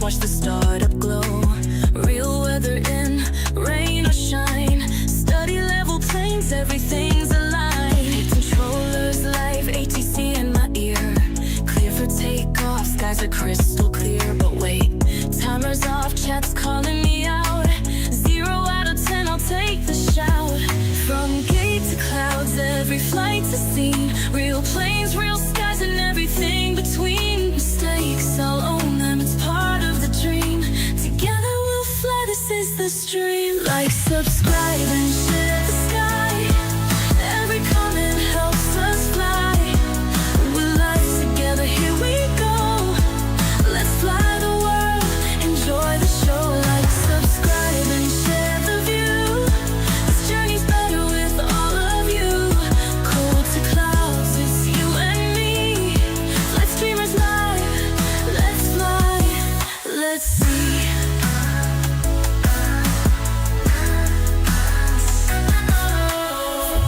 watch the startup glow. Real weather in, rain or shine. Study level planes, everything's aligned. Controllers live, ATC in my ear. Clear for takeoff, skies are crystal clear. But wait, timer's off, chat's calling me out. 0 out of 10, I'll take the shout. From gate to clouds, every flight's a scene. Real planes, real skies, and everything between. Mistakes, I'll own them, it's part of the dream. Together we'll fly, this is the stream. Like, subscribe, and share the sky. Every comment helps us fly. We're live together, here we go. Let's fly the world, enjoy the show. Like, subscribe, and share the view. This journey's better with all of you. Cold to clouds, it's you and me. Flight streamers live, let's fly, let's see.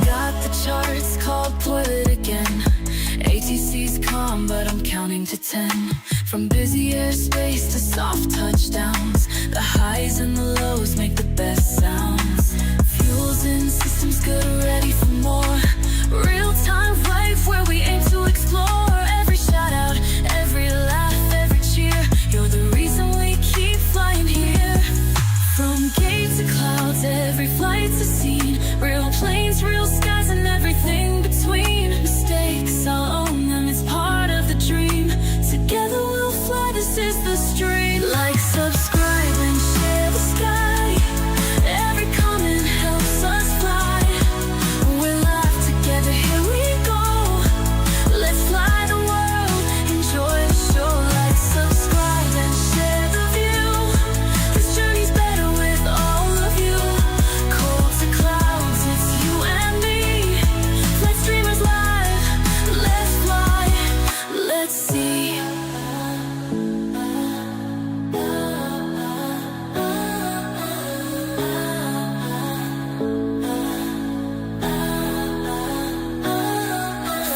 Got the charts, called toilet again. ATC's calm, but I'm counting to 10. From busy airspace to soft touchdowns, the highs and the lows make the best sounds. Fuels in, systems good, ready for more. Real-time life where we aim to explore. Every shout-out, every laugh, every cheer. You're the reason we keep flying here. From gate to clouds, every flight's a scene. Real planes, real skies, and everything between. Mistakes, I'll own them, it's part of the dream. Together we'll fly, this is the stream. Like, subscribe, and share the sky. Every comment helps us fly. We're live together, here we go. Let's fly the world, enjoy the show. Like, subscribe, and share the view. This journey's better with all of you. Cold to clouds, it's you and me. Flight streamers live, let's fly, let's see.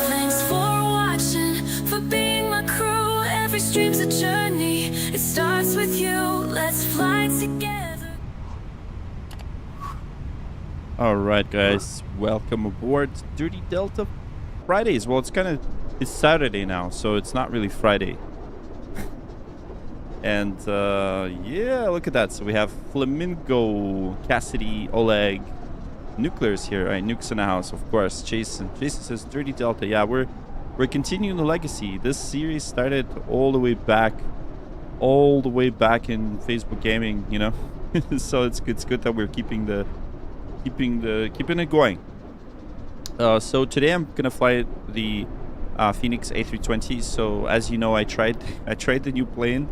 Thanks for watching, for being my crew. Every stream's a journey, it starts with you. Let's fly together. All right, guys, welcome aboard Dirty Delta Fridays. Well, it's Saturday now, so it's not really Friday. And yeah, look at that. So we have Flamingo, Cassidy, Oleg, Nuclear's here, right? Nuke's in the house, of course. Jason says Dirty Delta. Yeah, we're continuing the legacy. This series started all the way back in Facebook gaming, you know. So it's good that we're keeping it going. So today I'm gonna fly the Fenix A320. So as you know, I tried the new plane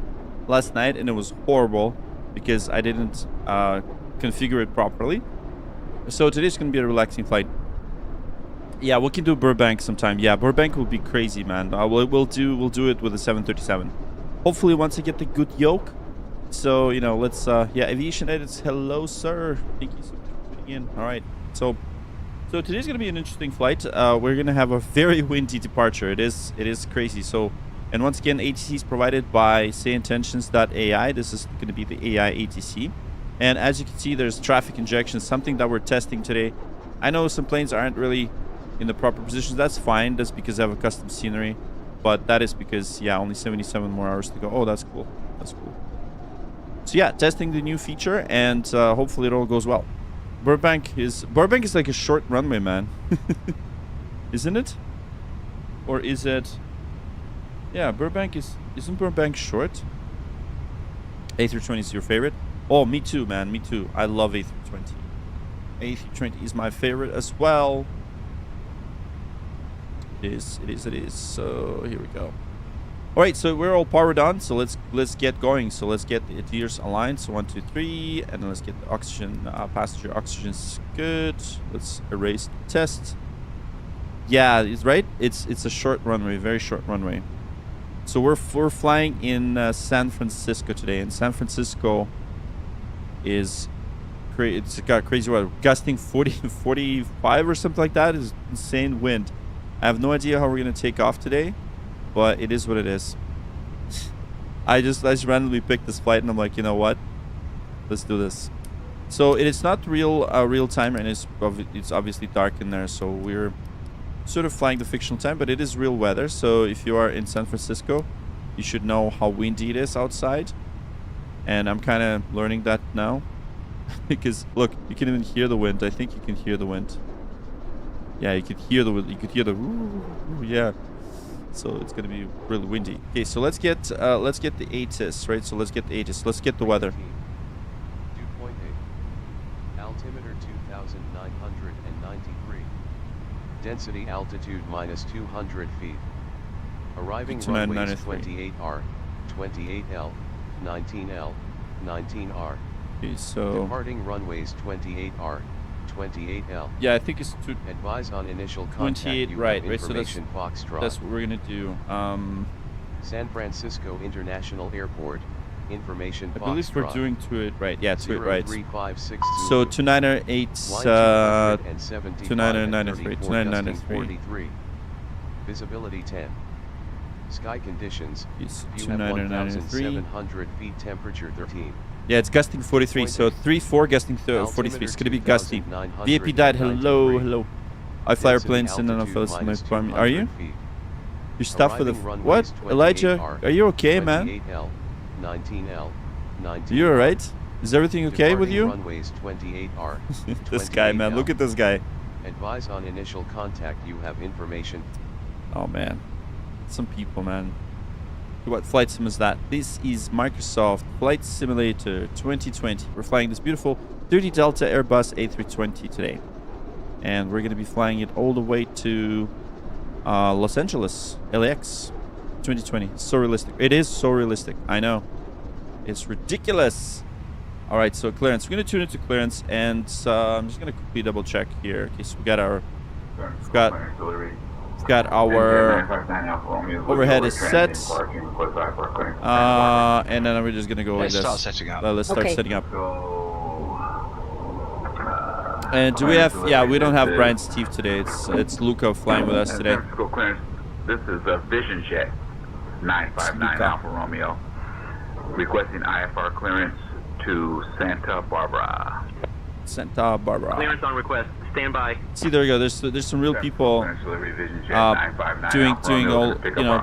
last night, and it was horrible because I didn't configure it properly. So today's gonna be a relaxing flight. Yeah, we can do Burbank sometime. Yeah, Burbank will be crazy, man. We'll do it with a 737. Hopefully, once I get the good yoke. So you know, let's yeah, Aviation Edits. Hello, sir. Thank you so much for tuning in. All right, so today's gonna be an interesting flight. We're gonna have a very windy departure. It is crazy. So, and once again, ATC is provided by SayIntentions.ai. This is gonna be the AI ATC. And as you can see, there's traffic injection, something that we're testing today. I know some planes aren't really in the proper positions. That's fine. That's because I have a custom scenery. But that is because, yeah, only 77 more hours to go. Oh, that's cool. That's cool. So yeah, testing the new feature, and hopefully it all goes well. Burbank is like a short runway, man. Isn't it? Or is it? Yeah, isn't Burbank short? A320 is your favorite? Oh, me too, man. Me too. I love A320. A320 is my favorite as well. It is. So here we go. All right, so we're all powered on. So let's get going. So let's get the gears aligned. So 1, 2, 3, and then let's get the oxygen. Passenger oxygen's good. Let's erase the test. Yeah, it's right. It's a short runway, very short runway. So we're flying in San Francisco today, and San Francisco is it's got crazy weather, gusting 40 45 or something like that. Is insane wind. I have no idea how we're gonna take off today, but it is what it is. I just randomly picked this flight, and I'm like, you know what? Let's do this. So it is not real time, and it's obviously dark in there. So we're sort of flying the fictional time, but it is real weather. So if you are in San Francisco, you should know how windy it is outside. And I'm kind of learning that now. Because look, you can even hear the wind. I think you can hear the wind. Yeah, you could hear the wind. You could hear the yeah. So it's gonna be really windy. Okay, so let's get the ATIS, right? So let's get the ATIS. Let's get the weather. 2.8. Altimeter 2,993. Density altitude minus 200 feet. Arriving runways 28R, 28L, 19L, 19R. Okay, so departing runways 28R, 28L. Yeah, I think it's advise on initial contact. 28, right? So that's Foxtrot. That's what we're gonna do. San Francisco International Airport. Information. I believe we're doing to it right. Yeah, to it right. 0356 So 2908, 2993, 2993. Visibility 10. Sky conditions. Yes, View at 1,700 feet. Temperature 13. Yeah, it's gusting 43. So 3-4 gusting 43. It's gonna be gusty. VAP died. Hello, hello. I fly airplanes and then I fell asleep. Are you? You're stuffed with a what? Elijah, are you okay, man? 19L, 19. You alright? Is everything okay with you? Runways 28R. This guy, man. Look at this guy. Advise on initial contact. You have information. Oh man, some people, man. What flight sim is that? This is Microsoft Flight Simulator 2020. We're flying this beautiful 30 Delta Airbus A320 today, and we're gonna be flying it all the way to Los Angeles, LAX. 2020. It's so realistic. It is so realistic. I know. It's ridiculous. All right, so clearance. We're gonna tune into clearance, and I'm just gonna quickly double check here. Okay, so we got our, we've got our overhead is set, and then we're just gonna go like this. Let's start setting up. Let's start setting up. And do we have? Yeah, we don't have Brian Steve today. It's Luca flying with us today. This is a Vision Jet 959 Alpha Romeo requesting IFR clearance to Santa Barbara. Santa Barbara. Clearance on request. Stand by. See, there we go. There's some real people doing all, you know,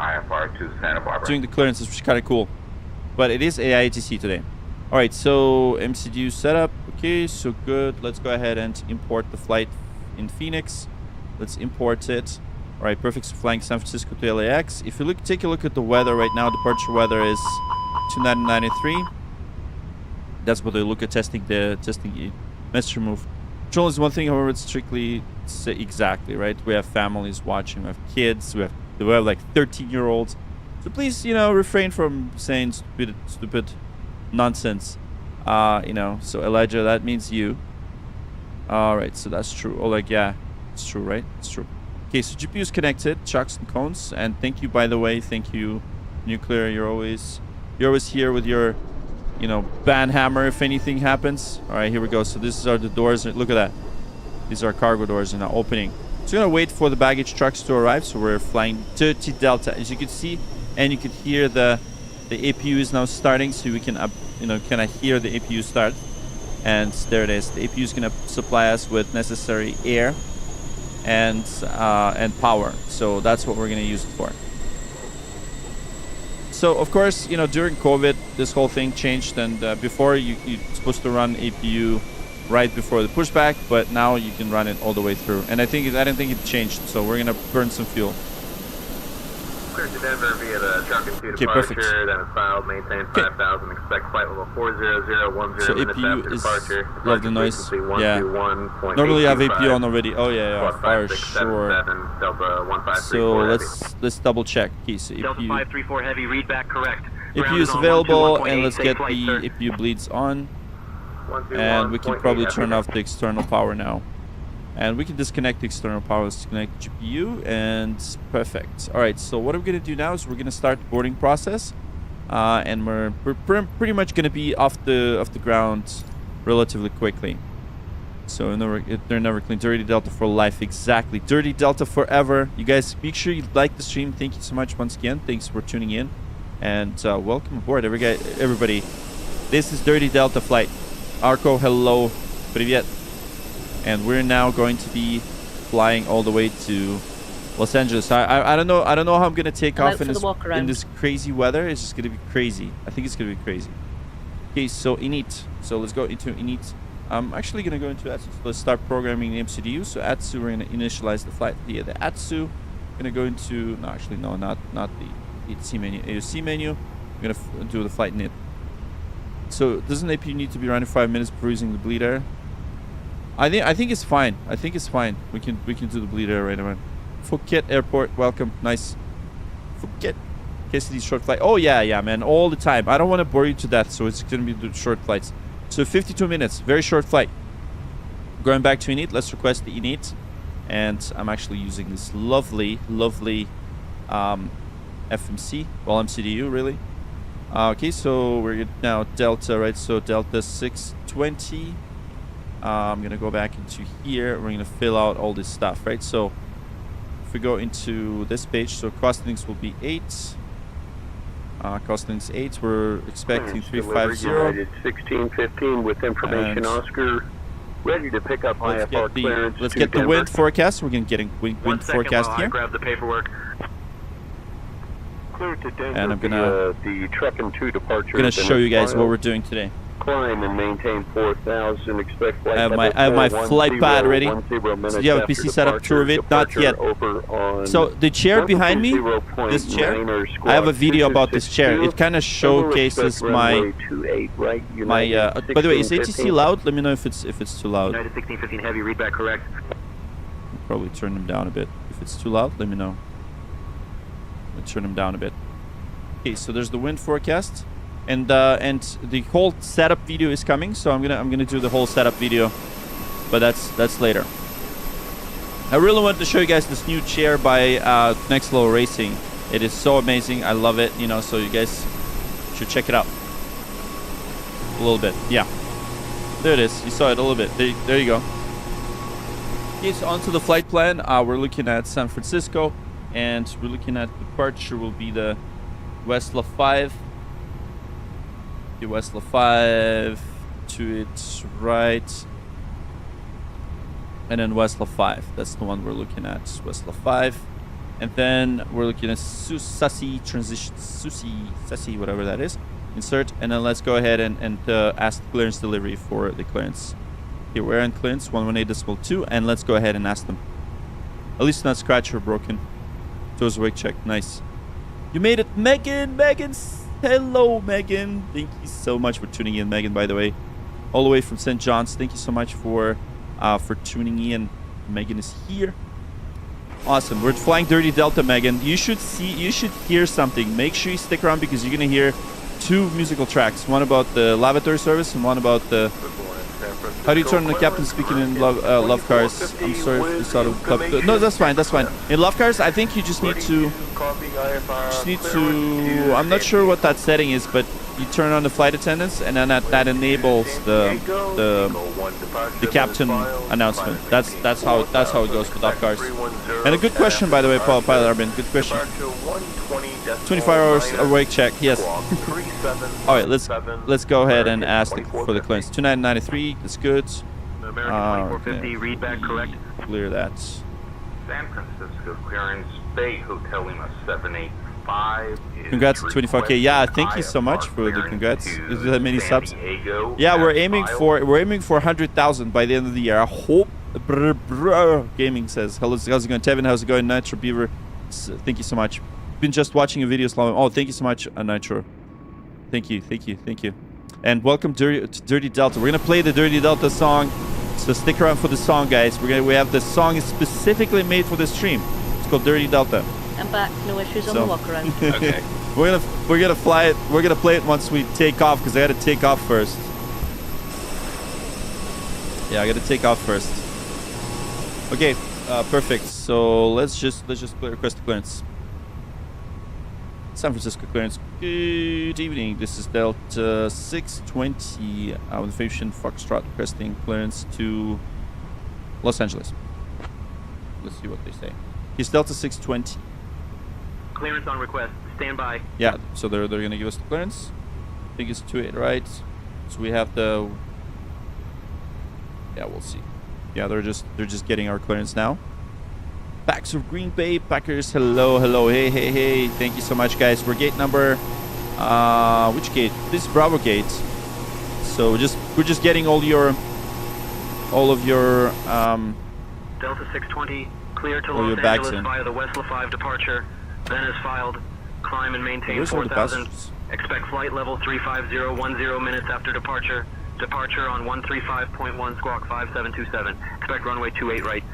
doing the clearances, which is kind of cool. But it is AIATC today. All right, so MCDU setup. Okay, so good. Let's go ahead and import the flight in Fenix. Let's import it. All right, perfect. So flying San Francisco to LAX. If you take a look at the weather right now, departure weather is 2993. That's what they look at testing message remove. Control is one thing, however, it's strictly exactly right. We have families watching, we have kids, we have like 13-year-olds. So please, you know, refrain from saying stupid nonsense. You know, so Elijah, that means you. All right, so that's true. Oh, like, yeah, it's true, right? It's true. Okay, so GPU is connected, chocks and cones, and thank you, by the way, thank you, Nuclear. You're always here with your, you know, band hammer if anything happens. All right, here we go. So these are the doors. Look at that. These are cargo doors now opening. So we're gonna wait for the baggage trucks to arrive. So we're flying 30 Delta, as you can see, and you can hear the APU is now starting. So we can, you know, kind of hear the APU start. And there it is. The APU is gonna supply us with necessary air and power. So that's what we're gonna use it for. So of course, you know, during COVID, this whole thing changed, and before you're supposed to run APU right before the pushback, but now you can run it all the way through. And I don't think it changed, so we're gonna burn some fuel. Clear to Denver via the Junction 2 Okay, departure, perfect. that is filed, maintain 5,000, expect flight level 40010 So minutes APU after is, departure. love the noise. Yeah. Normally you have APU on already. Oh yeah, for sure. So let's double check. Okay, so Delta APU, 534 heavy, read back correct. APU is available, and let's get the APU bleeds on. And we can probably turn off the external power now. And we can disconnect the external power. Let's disconnect the GPU, and perfect. All right, so what I'm going to do now is we're going to start the boarding process. And we're pretty much going to be off the ground relatively quickly. So they're never clean. Dirty Delta for life, exactly. Dirty Delta forever. You guys, make sure you like the stream. Thank you so much once again. Thanks for tuning in. And welcome aboard, everybody. This is Dirty Delta flight. Arco, hello, привет. And we're now going to be flying all the way to Los Angeles. I don't know how I'm gonna take off in this crazy weather. It's just gonna be crazy. I think it's gonna be crazy. Okay, so init. So let's go into init. I'm actually gonna go into ATSU. So let's start programming the MCDU. So ATSU, we're gonna initialize the flight via the ATSU. Gonna go into not the ATC menu. AOC menu. We're gonna do the flight init. So doesn't AP need to be running 5 minutes before using the bleed air? I think it's fine. I think it's fine. We can do the bleed air right away. Phuket Airport, welcome. Nice. Phuket. KCD short flight. Oh yeah, man. All the time. I don't want to bore you to death, so it's gonna be the short flights. So 52 minutes. Very short flight. Going back to init. Let's request the init. And I'm actually using this lovely FMC. Well, MCDU really. Okay, so we're now Delta, right? So Delta 620. I'm gonna go back into here. We're gonna fill out all this stuff, right? So if we go into this page, so costings will be 8. Costings 8. We're expecting 350. 1615 with information, and Oscar. Ready to pick up IFR clearance. Let's get the wind forecast. We're gonna get wind forecast here. I grab the paperwork. Clear to Denver. And I'm gonna the truck and 2 departure. I'm gonna show you guys what we're doing today. Climb and maintain 4000. Expect flight. I have my flight pad ready. So do you have a PC set up to Revit? Not yet. So the chair behind me, this chair, I have a video about this chair. It kind of showcases my by the way, is ATC loud? Let me know if it's too loud. United 1615 heavy, readback correct. I'll probably turn them down a bit. If it's too loud, let me know. I'll turn them down a bit. Okay, so there's the wind forecast. And the whole setup video is coming, so I'm gonna do the whole setup video, but that's later. I really want to show you guys this new chair by Next Level Racing. It is so amazing. I love it. You know, so you guys should check it out a little bit. Yeah, there it is. You saw it a little bit. There you go. Okay, so onto the flight plan. We're looking at San Francisco, and we're looking at departure will be the Westla 5. Westla 5 to its right, and then Westla 5. That's the one we're looking at. Westla 5, and then we're looking at Susi transition, Susi, whatever that is. Insert, and then let's go ahead and ask the clearance delivery for the clearance. Here we're on clearance 118.2, and let's go ahead and ask them. At least not scratched or broken. So it was a wake check. Nice. You made it, Megan. Hello, Megan. Thank you so much for tuning in, Megan, by the way. All the way from St. John's. Thank you so much for tuning in. Megan is here. Awesome. We're flying Dirty Delta, Megan. You should hear something. Make sure you stick around because you're going to hear 2 musical tracks. One about the lavatory service and one about the... How do you turn on the captain speaking in love cars? I'm sorry if you saw the club. No, that's fine. That's fine. In love cars, I think you just need to... I'm not sure what that setting is, but you turn on the flight attendants, and then that enables the captain announcement. That's how it goes with love cars. And a good question, by the way, Pilot Arbin. Good question. 24 hours awake check. Yes. All right, let's go ahead and ask for the clearance. 2993. That's good. American 2450 readback correct. Clear that. San Francisco clearance, Bay Hotel Lima 785. Congrats to 25K. Yeah, thank you so much for the congrats. Is there that many subs? Yeah, we're aiming for 100,000 by the end of the year. I hope. Gaming says, hello, how's it going? Tevin, how's it going? Nitro Beaver, thank you so much. Been just watching a video. Oh, thank you so much, Nitro. Thank you. And welcome to Dirty Delta. We're gonna play the Dirty Delta song, so stick around for the song, guys. We have the song is specifically made for this stream. It's called Dirty Delta. I'm back. No issues on the walk around. Okay. We're gonna fly it. We're gonna play it once we take off because I got to take off first. Yeah, I got to take off first. Okay, perfect. So let's just request the clearance. San Francisco clearance. Good evening. This is Delta 620 with Aviation Foxtrot requesting clearance to Los Angeles. Let's see what they say. Here's Delta 620. Clearance on request. stand by. Yeah, so they're gonna give us the clearance. I think it's 28, right? So we have the. Yeah, we'll see. Yeah, they're just getting our clearance now. Packs of Green Bay Packers. Hello, hello, hey, hey, hey. Thank you so much, guys. We're gate number. Which gate? This is Bravo gate. So we're just getting all of your Delta 620, clear to all your Los bags Angeles in. via the Westla 5 departure. Then is filed. Climb and maintain Where's all the 4,000. passengers? Expect flight level 350, 10 minutes after departure. Departure on 135.1 squawk 5727. Expect runway 28 right.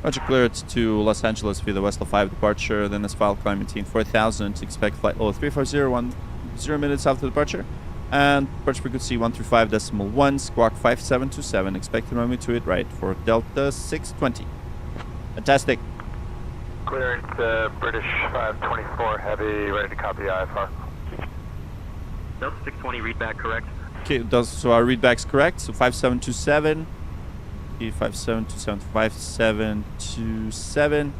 Roger, cleared to Los Angeles via the Westla 5 departure. Then is filed, climb maintain 4,000. Expect flight level 350, 10 minutes after departure. And departure frequency 135.1 squawk 5727. Expect the runway 28 right for Delta 620. Fantastic. Clearance British 524 Heavy, ready to copy IFR. Delta 620 readback correct. Okay, so our readback's correct. So 5727. Okay, 5727. 5727.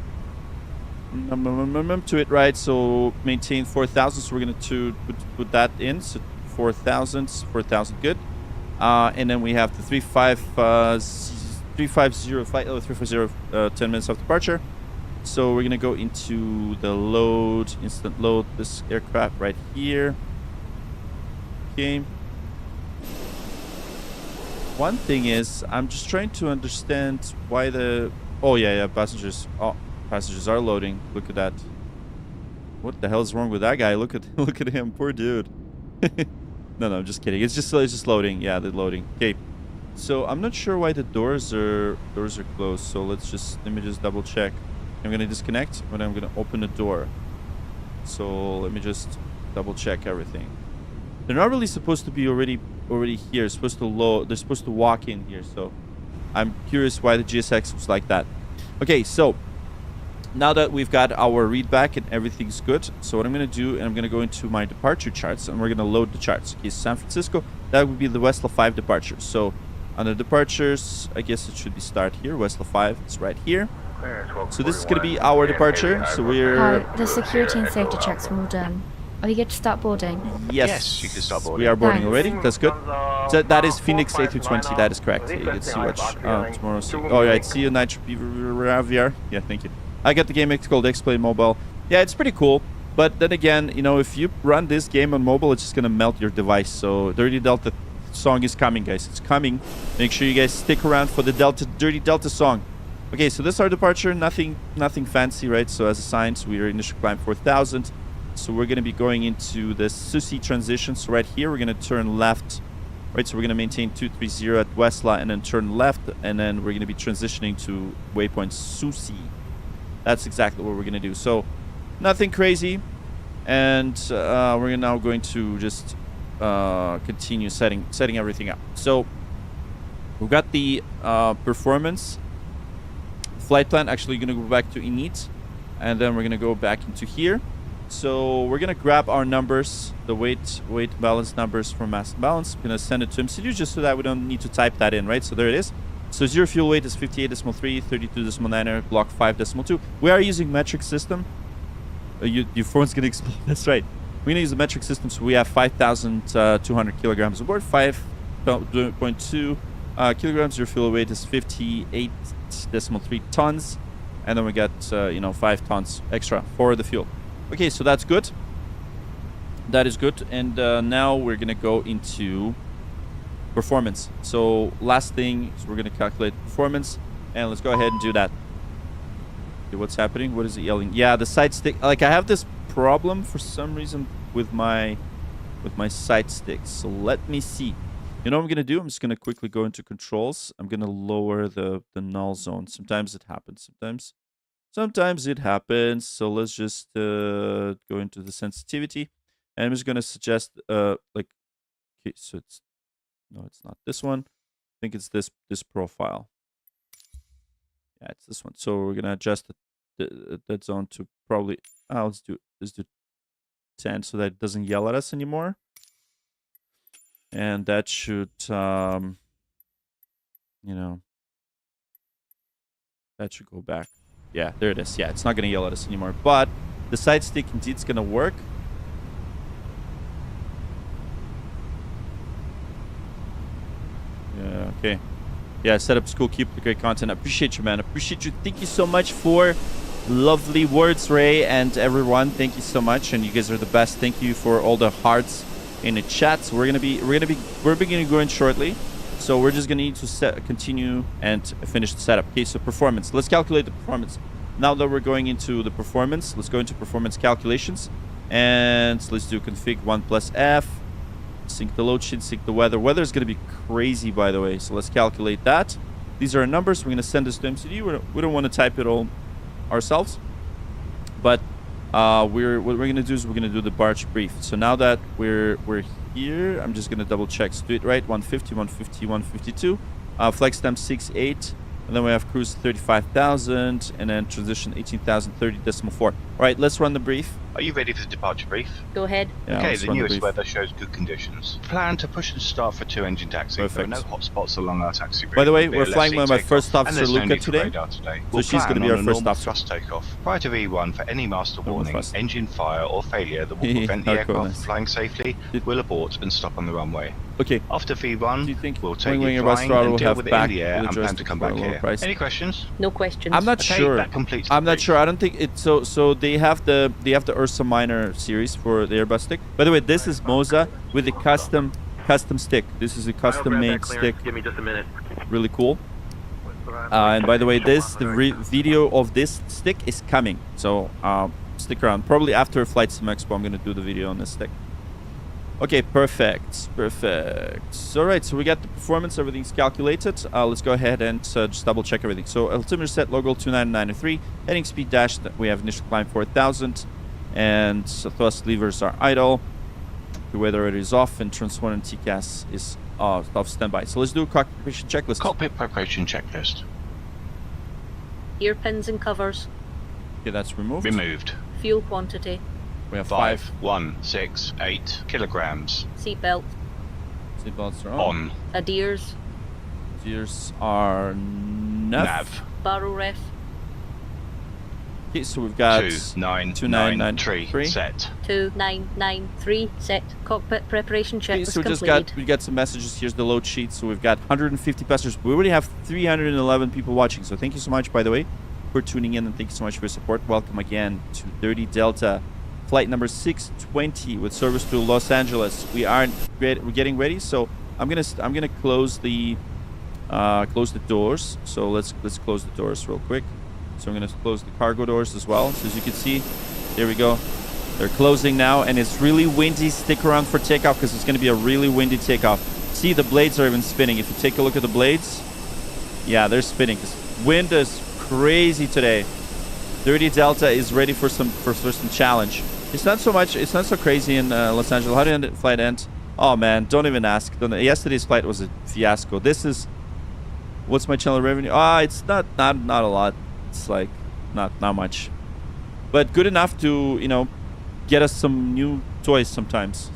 To it right. So maintain 4,000. So we're gonna put that in. So 4,000. 4,000. Good. And then we have the 350 flight level 350. 10 minutes of departure. So we're gonna go into the load, instant load this aircraft right here. Okay. One thing is, I'm just trying to understand why the. Oh yeah, passengers. Oh, passengers are loading. Look at that. What the hell is wrong with that guy? Look at him, poor dude. No, I'm just kidding. It's just loading. Yeah, they're loading. Okay. So I'm not sure why the doors are closed. So let me just double check. I'm gonna disconnect, but I'm gonna open the door. So let me just double check everything. They're not really supposed to be already here. They're supposed to load. They're supposed to walk in here. So I'm curious why the GSX was like that. Okay, so now that we've got our readback and everything's good, so what I'm gonna do, and I'm gonna go into my departure charts, and we're gonna load the charts. Okay, San Francisco. That would be the Westla 5 departure. So on the departures, I guess it should be start here. Westla 5 is right here. So this is going to be our departure. So we're... the security and safety checks are all done. Are we good to start boarding? Yes, you can start boarding. We are boarding Thanks. already. That's good. So that is Fenix A320. That is correct. You can see what tomorrow. Oh, yeah. See you, Nitro VR. Yeah, thank you. I got the game. It's called X-Play Mobile. Yeah, it's pretty cool. But then again, you know, if you run this game on mobile, it's just going to melt your device. So Dirty Delta song is coming, guys. It's coming. Make sure you guys stick around for the Dirty Delta song. Okay, so this is our departure. Nothing fancy, right? So as assigned, we are initial climb 4,000. So we're going to be going into the Susi transition. So right here, we're going to turn left, right? So we're going to maintain 230 at Westla and then turn left. And then we're going to be transitioning to waypoint Susi. That's exactly what we're going to do. So nothing crazy. And we're now going to just continue setting everything up. So we've got the performance flight plan. Actually going to go back to init, and then we're going to go back into here. So we're going to grab our numbers, the weight balance numbers from mass balance. I'm going to send it to MCU just so that we don't need to type that in, right? So there it is. So zero fuel weight is 58.3, 32.9, block 5.2. We are using metric system. Your phone's going to explode. That's right. We're going to use the metric system. So we have 5,200 kilograms aboard, 5.2 kilograms. Your fuel weight is 58.3 tons. And then we got, 5 tons extra for the fuel. Okay, so that's good. That is good. And now we're going to go into performance. So last thing is we're going to calculate performance. And let's go ahead and do that. Okay, what's happening? What is it yelling? Yeah, the side stick. Like, I have this problem for some reason with my side sticks. So let me see. You know what I'm going to do? I'm just going to quickly go into controls. I'm going to lower the null zone. Sometimes it happens. Sometimes it happens. So let's just go into the sensitivity. And I'm just going to suggest, okay, so it's not this one. I think it's this profile. Yeah, it's this one. So we're going to adjust that zone to probably, let's do 10 so that it doesn't yell at us anymore. And that should, that should go back. Yeah, there it is. Yeah, it's not going to yell at us anymore. But the side stick indeed is going to work. Yeah, okay. Yeah, set up school, keep the great content. I appreciate you, man. I appreciate you. Thank you so much for lovely words, Ray, and everyone. Thank you so much, and you guys are the best. Thank you for all the hearts in the chat. So we're beginning going shortly. So we're just gonna need to continue and finish the setup. Okay, so performance. Let's calculate the performance. Now that we're going into the performance, let's go into performance calculations, and let's do config 1+F. Sync the load sheet, sync the weather. Weather is going to be crazy, by the way. So let's calculate that. These are our numbers. We're going to send this to MCD. We don't want to type it all ourselves. But what we're going to do is we're going to do the barge brief. So now that we're here, I'm just going to double check. So do it right. 150, 150, 152. Flex time 6.8. And then we have cruise 35,000. And then transition 18,030.4. All right, let's run the brief. Are you ready for the departure brief? Go ahead. Yeah, okay, the newest weather shows good conditions. Plan to push and start for 2 engine taxi. Perfect. There are no hot spots along our taxi route. By the way, we're flying with my first officer, Luca, today. So she's going to be our first officer. Thrust takeoff. Prior to V1, for any master warning, engine fire or failure that will prevent the aircraft from flying safely, we'll abort and stop on the runway. Okay. After V1, do you think we'll take you flying and deal with it in the air and plan to come back here. Any questions? No questions. I'm not sure. That completes I'm not sure. I don't think it's so they have the Ursa Minor series for the Airbus stick. By the way, this is Moza with a custom stick. This is a custom made stick. Give me just a minute. Really cool. And by the way, the video of this stick is coming. So stick around. Probably after Flight Sim Expo, I'm gonna do the video on this stick. Okay, perfect. All right, so we got the performance. Everything's calculated. Let's go ahead and just double check everything. So altimeter set, logo 29903. Heading speed dash. We have initial climb 4,000. And so thrust levers are idle. The weather is off, and transponder and TCAS is off standby. So let's do a cockpit preparation checklist. Cockpit preparation checklist. Ear pins and covers. Okay, that's removed. Removed. Fuel quantity. We have 5,168 kilograms. Seatbelt. Seatbelts are on. Adheres. Adheres are nav. Barrel ref. Okay, so we've got 2993 set. 2993 set. Cockpit preparation checklist okay, so complete. we got some messages. Here's the load sheet. So we've got 150 passengers. We already have 311 people watching. So thank you so much, by the way, for tuning in, and thank you so much for your support. Welcome again to Dirty Delta, flight number 620 with service to Los Angeles. We're getting ready. So I'm gonna close the doors. So let's close the doors real quick. So I'm going to close the cargo doors as well. So as you can see, there we go. They're closing now, and it's really windy. Stick around for takeoff because it's going to be a really windy takeoff. See, the blades are even spinning. If you take a look at the blades, yeah, they're spinning because wind is crazy today. Dirty Delta is ready for some challenge. It's not so crazy in Los Angeles. How did the flight end? Oh man, don't even ask. Yesterday's flight was a fiasco. This is, what's my channel revenue? It's not a lot. It's like not much, but good enough to, you know, get us some new toys sometimes,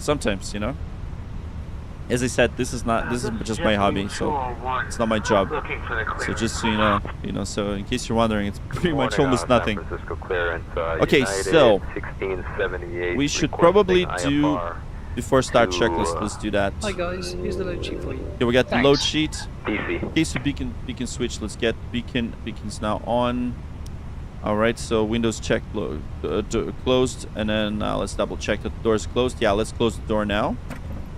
you know. As I said, this is just my hobby, so it's not my job. So just so you know, so in case you're wondering, it's pretty much almost nothing. Okay, so we should probably do, before start checklist, let's do that. Hi guys, here's the load sheet for you. Okay, we got the load sheet. Okay, so beacon switch. Let's get beacons now on. All right, so windows check closed, and then let's double check that the door is closed. Yeah, let's close the door now.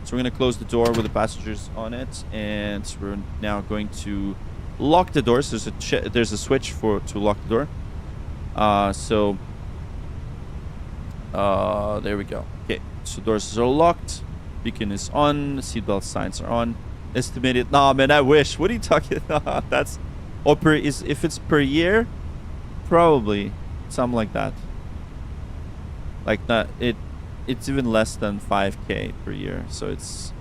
So we're gonna close the door with the passengers on it, and we're now going to lock the doors. There's a switch to lock the door. There we go. Okay, so doors are locked. Beacon is on. Seatbelt signs are on. Estimated. Nah, man, I wish. What are you talking about? That's if it's per year, probably something like that. Like that, it's even less than 5K per year. So it's.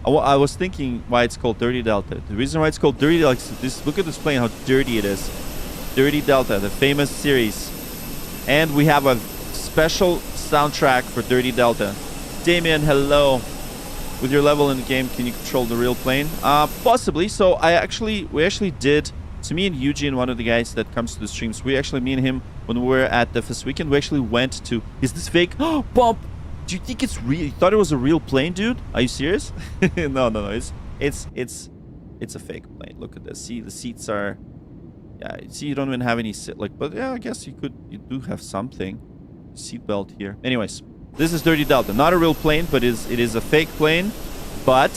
I was thinking why it's called Dirty Delta. The reason why it's called Dirty Delta is this. Look at this plane, how dirty it is. Dirty Delta, the famous series, and we have a special soundtrack for Dirty Delta. Damien, hello. With your level in the game, can you control the real plane? Possibly. So we actually did So me and Eugene, one of the guys that comes to the streams, me and him, when we were at the first weekend, we actually went to... Is this fake? Oh, Bump! Do you think it's real? You thought it was a real plane, dude? Are you serious? No. It's a fake plane. Look at this. See, the seats are... Yeah, see, you don't even have any... But yeah, I guess you do have something. Seatbelt here. Anyways, this is Dirty Delta. Not a real plane, but it is a fake plane. But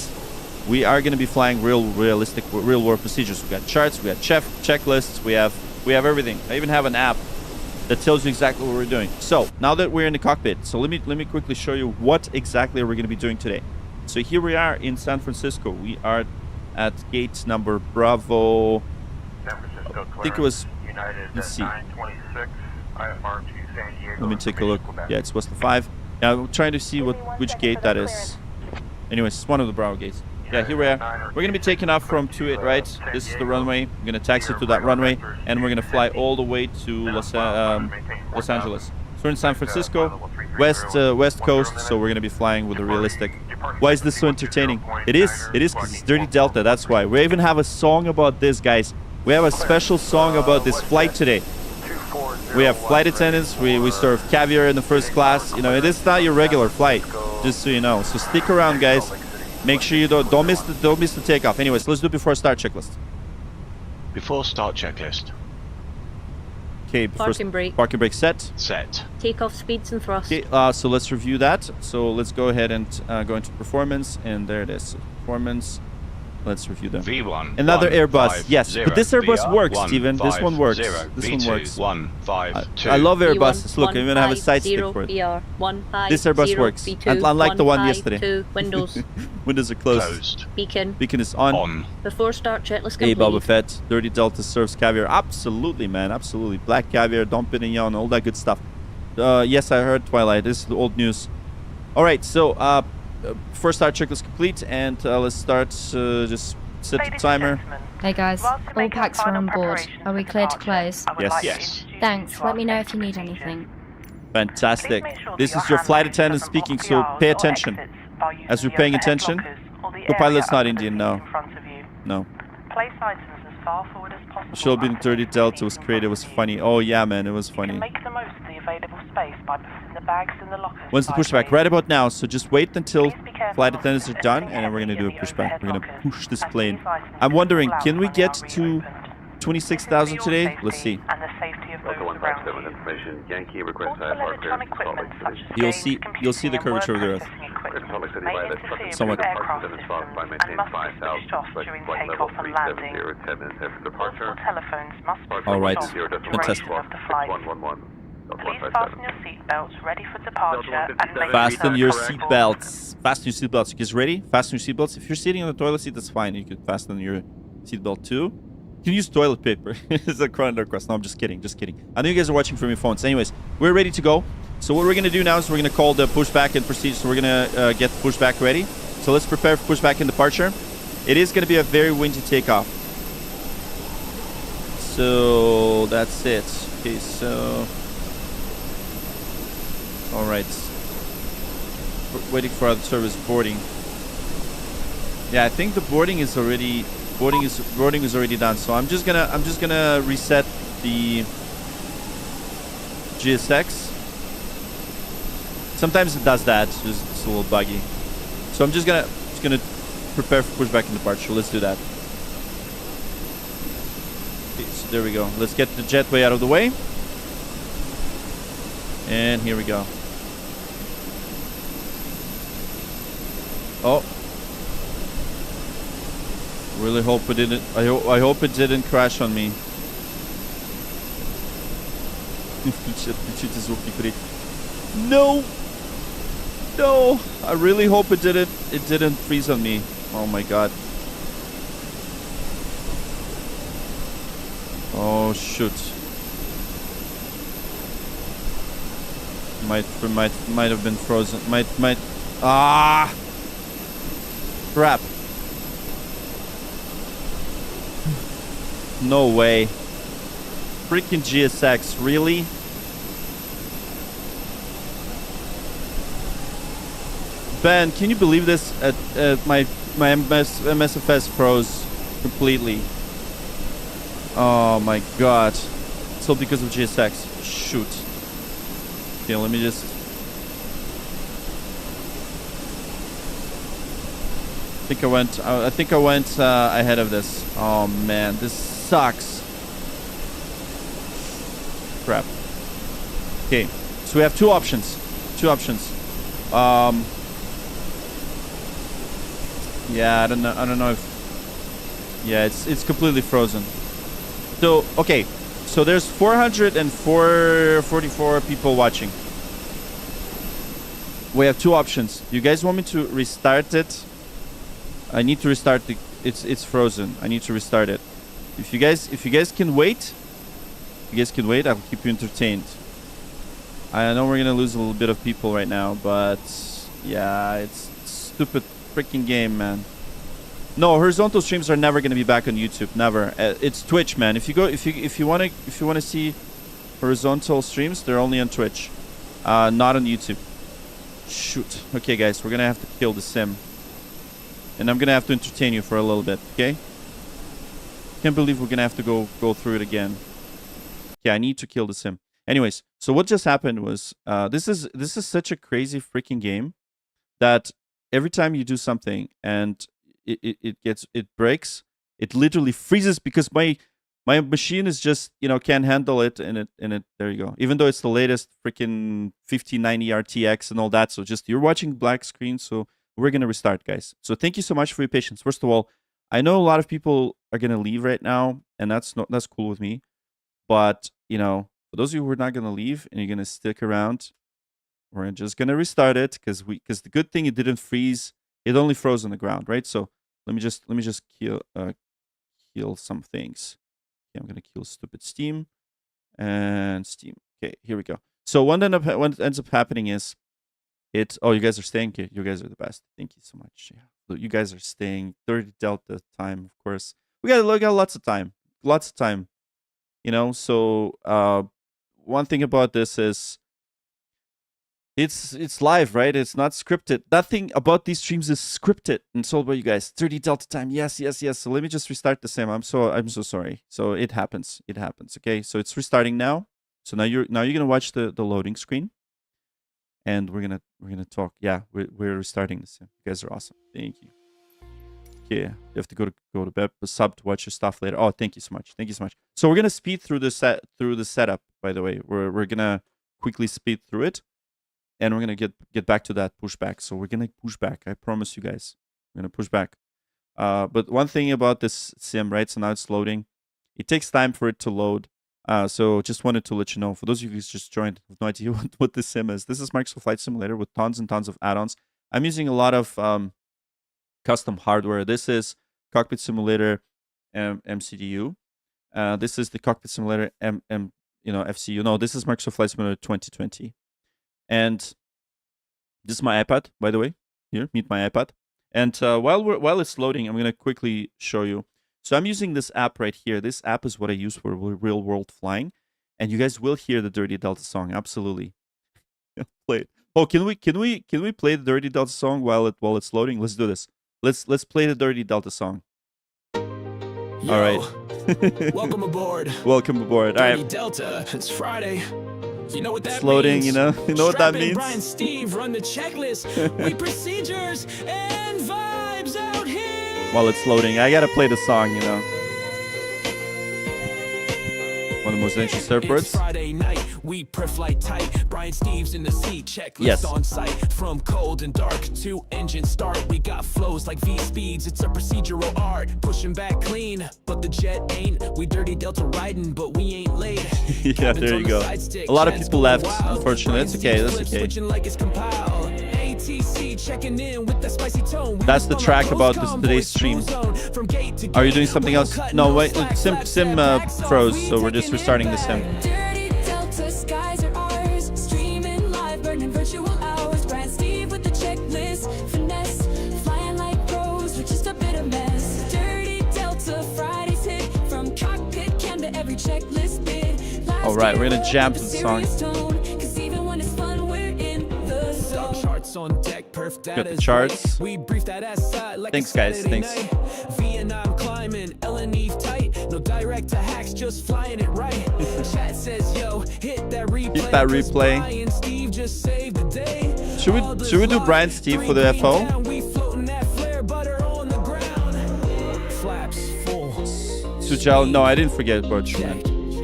we are going to be flying realistic, real-world procedures. We got charts, we got checklists, we have everything. I even have an app that tells you exactly what we're doing. So now that we're in the cockpit, so let me quickly show you what exactly we're going to be doing today. So here we are in San Francisco. We are at gate number Bravo. San Francisco, I think it was. United Let's see. 926, IFR to San Diego. Let me take a look. Yeah, it's West 5. Now I'm trying to see which gate that is. Anyways, it's one of the Bravo gates. Yeah, here we are. We're going to be taking off from 28 right. This is the runway. We're going to taxi to that runway, and we're going to fly all the way to Los Angeles. So we're in San Francisco, west coast, so we're going to be flying with a realistic. Why is this so entertaining? It is because it's Dirty Delta, that's why. We even have a song about this, guys. We have a special song about this flight today. We have flight attendants, we serve caviar in the first class. You know, it is not your regular flight, just so you know. So stick around, guys. Make sure you don't miss the takeoff. Anyways, let's do it before start checklist. Before start checklist. Okay, parking brake set. Takeoff speeds and thrust. Okay, so let's review that. So let's go ahead and go into performance, and there it is. Performance. Let's review them. V1. Another Airbus. 5, yes, 0, but this Airbus VR, works, 1, Steven. 5, This one works. 0, this V2, one works. 1, 5, 2. I love Airbuses. Look, I even have a 5, side stick 0, for it. VR, 1, 5, This Airbus 0, works. V2, Unlike the one 5, yesterday. 2, windows. Windows are closed. Beacon. Beacon is on. Before start checklist Hey, complete. Boba Fett. Dirty Delta serves caviar. Absolutely, man. Absolutely. Black caviar, Dom Pignon, all that good stuff. Yes, I heard Twilight. This is the old news. All right, so first start checklist complete, and let's start. Just set the timer. Hey guys, all packs are on board. Are we clear to close? Yes. Thanks, let me know if you need anything. Fantastic. This is your flight attendant speaking, so pay attention. As we're paying attention, the pilot's not Indian, no. No. Place items as far forward as possible. Should be Dirty Delta was created. It was funny. Oh yeah, man, it was funny. Make the most of the available space by putting the bags in the lockers. When's the pushback? Right about now. So just wait until flight attendants are done, and then we're gonna do a pushback. We're gonna push this plane. I'm wondering, can we get to 26,000 today? Let's see. And the safety of those around you. Information. Yankee requests IFR clearance to Salt Lake City. You'll see the curvature of the Earth. Salt Lake City by the trucking Somewhat. departure and flight by maintain 5,000. Flight level 370, 10 minutes after departure. Telephones must be All right. Fantastic. Please fasten your seatbelts, ready for departure, and make Fasten your seatbelts. Fasten your seatbelts. You guys ready? Fasten your seatbelts. If you're sitting on the toilet seat, that's fine. You can fasten your seatbelt too. You can use toilet paper. It's a chronic request. No, I'm just kidding. Just kidding. I know you guys are watching from your phones. Anyways, we're ready to go. So what we're going to do now is we're going to call the pushback and proceed. So we're going to get pushback ready. So let's prepare for pushback and departure. It is going to be a very windy takeoff. So that's it. Okay, so... All right. We're waiting for other service boarding. Yeah, I think the boarding is already boarding is already done. So I'm just gonna reset the GSX. Sometimes it does that. It's a little buggy. So I'm just gonna prepare for pushback and departure. Let's do that. Okay, so there we go. Let's get the jetway out of the way. And here we go. Oh. Really hope it didn't. I hope it didn't crash on me. No. No. I really hope it didn't freeze on me. Oh my god. Oh shoot. Might have been frozen. Might. Ah. Crap. No way. Freaking GSX, really? Ben, can you believe this? My MSFS froze completely. Oh my god. It's all because of GSX. Shoot. Okay, let me just... I think I went ahead of this. Oh man, this sucks. Crap. Okay, so we have two options. Yeah, I don't know if... Yeah, it's completely frozen. So, okay. So there's 444 people watching. We have two options. You guys want me to restart it? I need to restart the... It's frozen. I need to restart it. If you guys can wait, I'll keep you entertained. I know we're gonna lose a little bit of people right now, but yeah, it's stupid freaking game, man. No, horizontal streams are never gonna be back on YouTube. Never. It's Twitch, man. If you wanna see horizontal streams, they're only on Twitch, not on YouTube. Shoot. Okay, guys, we're gonna have to kill the sim, and I'm gonna have to entertain you for a little bit. Okay. Can't believe we're gonna have to go through it again. Yeah, I need to kill the sim. Anyways, so what just happened was this is such a crazy freaking game that every time you do something and it breaks, it literally freezes because my machine is just, you know, can't handle it, and it there you go. Even though it's the latest freaking 5090 RTX and all that, so just you're watching black screen, so we're gonna restart, guys. So thank you so much for your patience. First of all, I know a lot of people are gonna leave right now, and that's cool with me. But you know, for those of you who are not gonna leave and you're gonna stick around, we're just gonna restart it because the good thing, it didn't freeze. It only froze on the ground, right? So let me just kill some things. Okay, I'm gonna kill stupid Steam and Steam. Okay, here we go. So what ends up happening is oh, you guys are staying here. You guys are the best. Thank you so much. Yeah, so you guys are staying. 30 Delta time, of course. We got lots of time. You know, so one thing about this is it's live, right? It's not scripted. Nothing about these streams is scripted. And so about you guys, 30 Delta time. Yes. So let me just restart the sim. I'm so sorry. So it happens. Okay. So it's restarting now. So now you're gonna watch the loading screen, and we're gonna talk. Yeah, we're restarting the sim. You guys are awesome. Thank you. Yeah, you have to go to bed, sub to watch your stuff later. Oh, thank you so much. So we're gonna speed through the setup. By the way, we're gonna quickly speed through it, and we're gonna get back to that pushback. So we're gonna push back. I promise you guys, we're gonna push back. But one thing about this sim, right? So now it's loading. It takes time for it to load. So just wanted to let you know, for those of you who just joined with no idea what this sim is. This is Microsoft Flight Simulator with tons and tons of add-ons. I'm using a lot of custom hardware. This is Cockpit Simulator MCDU. This is the Cockpit Simulator FCU. No, this is Microsoft Flight Simulator 2020. And this is my iPad, by the way. Here, meet my iPad. And while it's loading, I'm gonna quickly show you. So I'm using this app right here. This app is what I use for real world flying, and you guys will hear the Dirty Delta song. Absolutely, play it. Oh, can we play the Dirty Delta song while it's loading? Let's do this. Let's play the Dirty Delta song. All right. Welcome aboard. Welcome aboard. All right. Dirty Delta. It's Friday. You know what that it's loading, means. you know what that means. Brian, Steve, run the checklist. We procedures and vibes out here. While it's loading, I gotta play the song, you know. One of the most anxious airports. It's Friday night, we pre-flight tight. Brian Steve's in the seat, checklist on site. From cold and dark to engine start, we got flows like V-speeds. It's a procedural art, pushing back clean, but the jet ain't. We Dirty Delta riding, but we ain't late. Yeah, there you go. A lot of people left, unfortunately. That's okay. That's okay. That's the track about today's stream. Are you doing something else? No, wait. Sim froze, so we're just restarting the sim. Dirty Delta skies are ours, streaming live, burning virtual hours. Brian Steve with the checklist, finesse, flying like pros with just a bit of mess. Dirty Delta Fridays hit, from cockpit cam to every checklist bid. All right, we're gonna jam to the song. On deck, perf got the charts. We brief that like thanks, guys. Thanks. Vietnam climbing, Ellen Eve tight. No direct to hacks, just flying it right. Chat says, yo, hit that replay. Hit that replay. Brian Steve just saved the day. Should we do Brian Steve for the FO? Sujal, no, I didn't forget about you, man.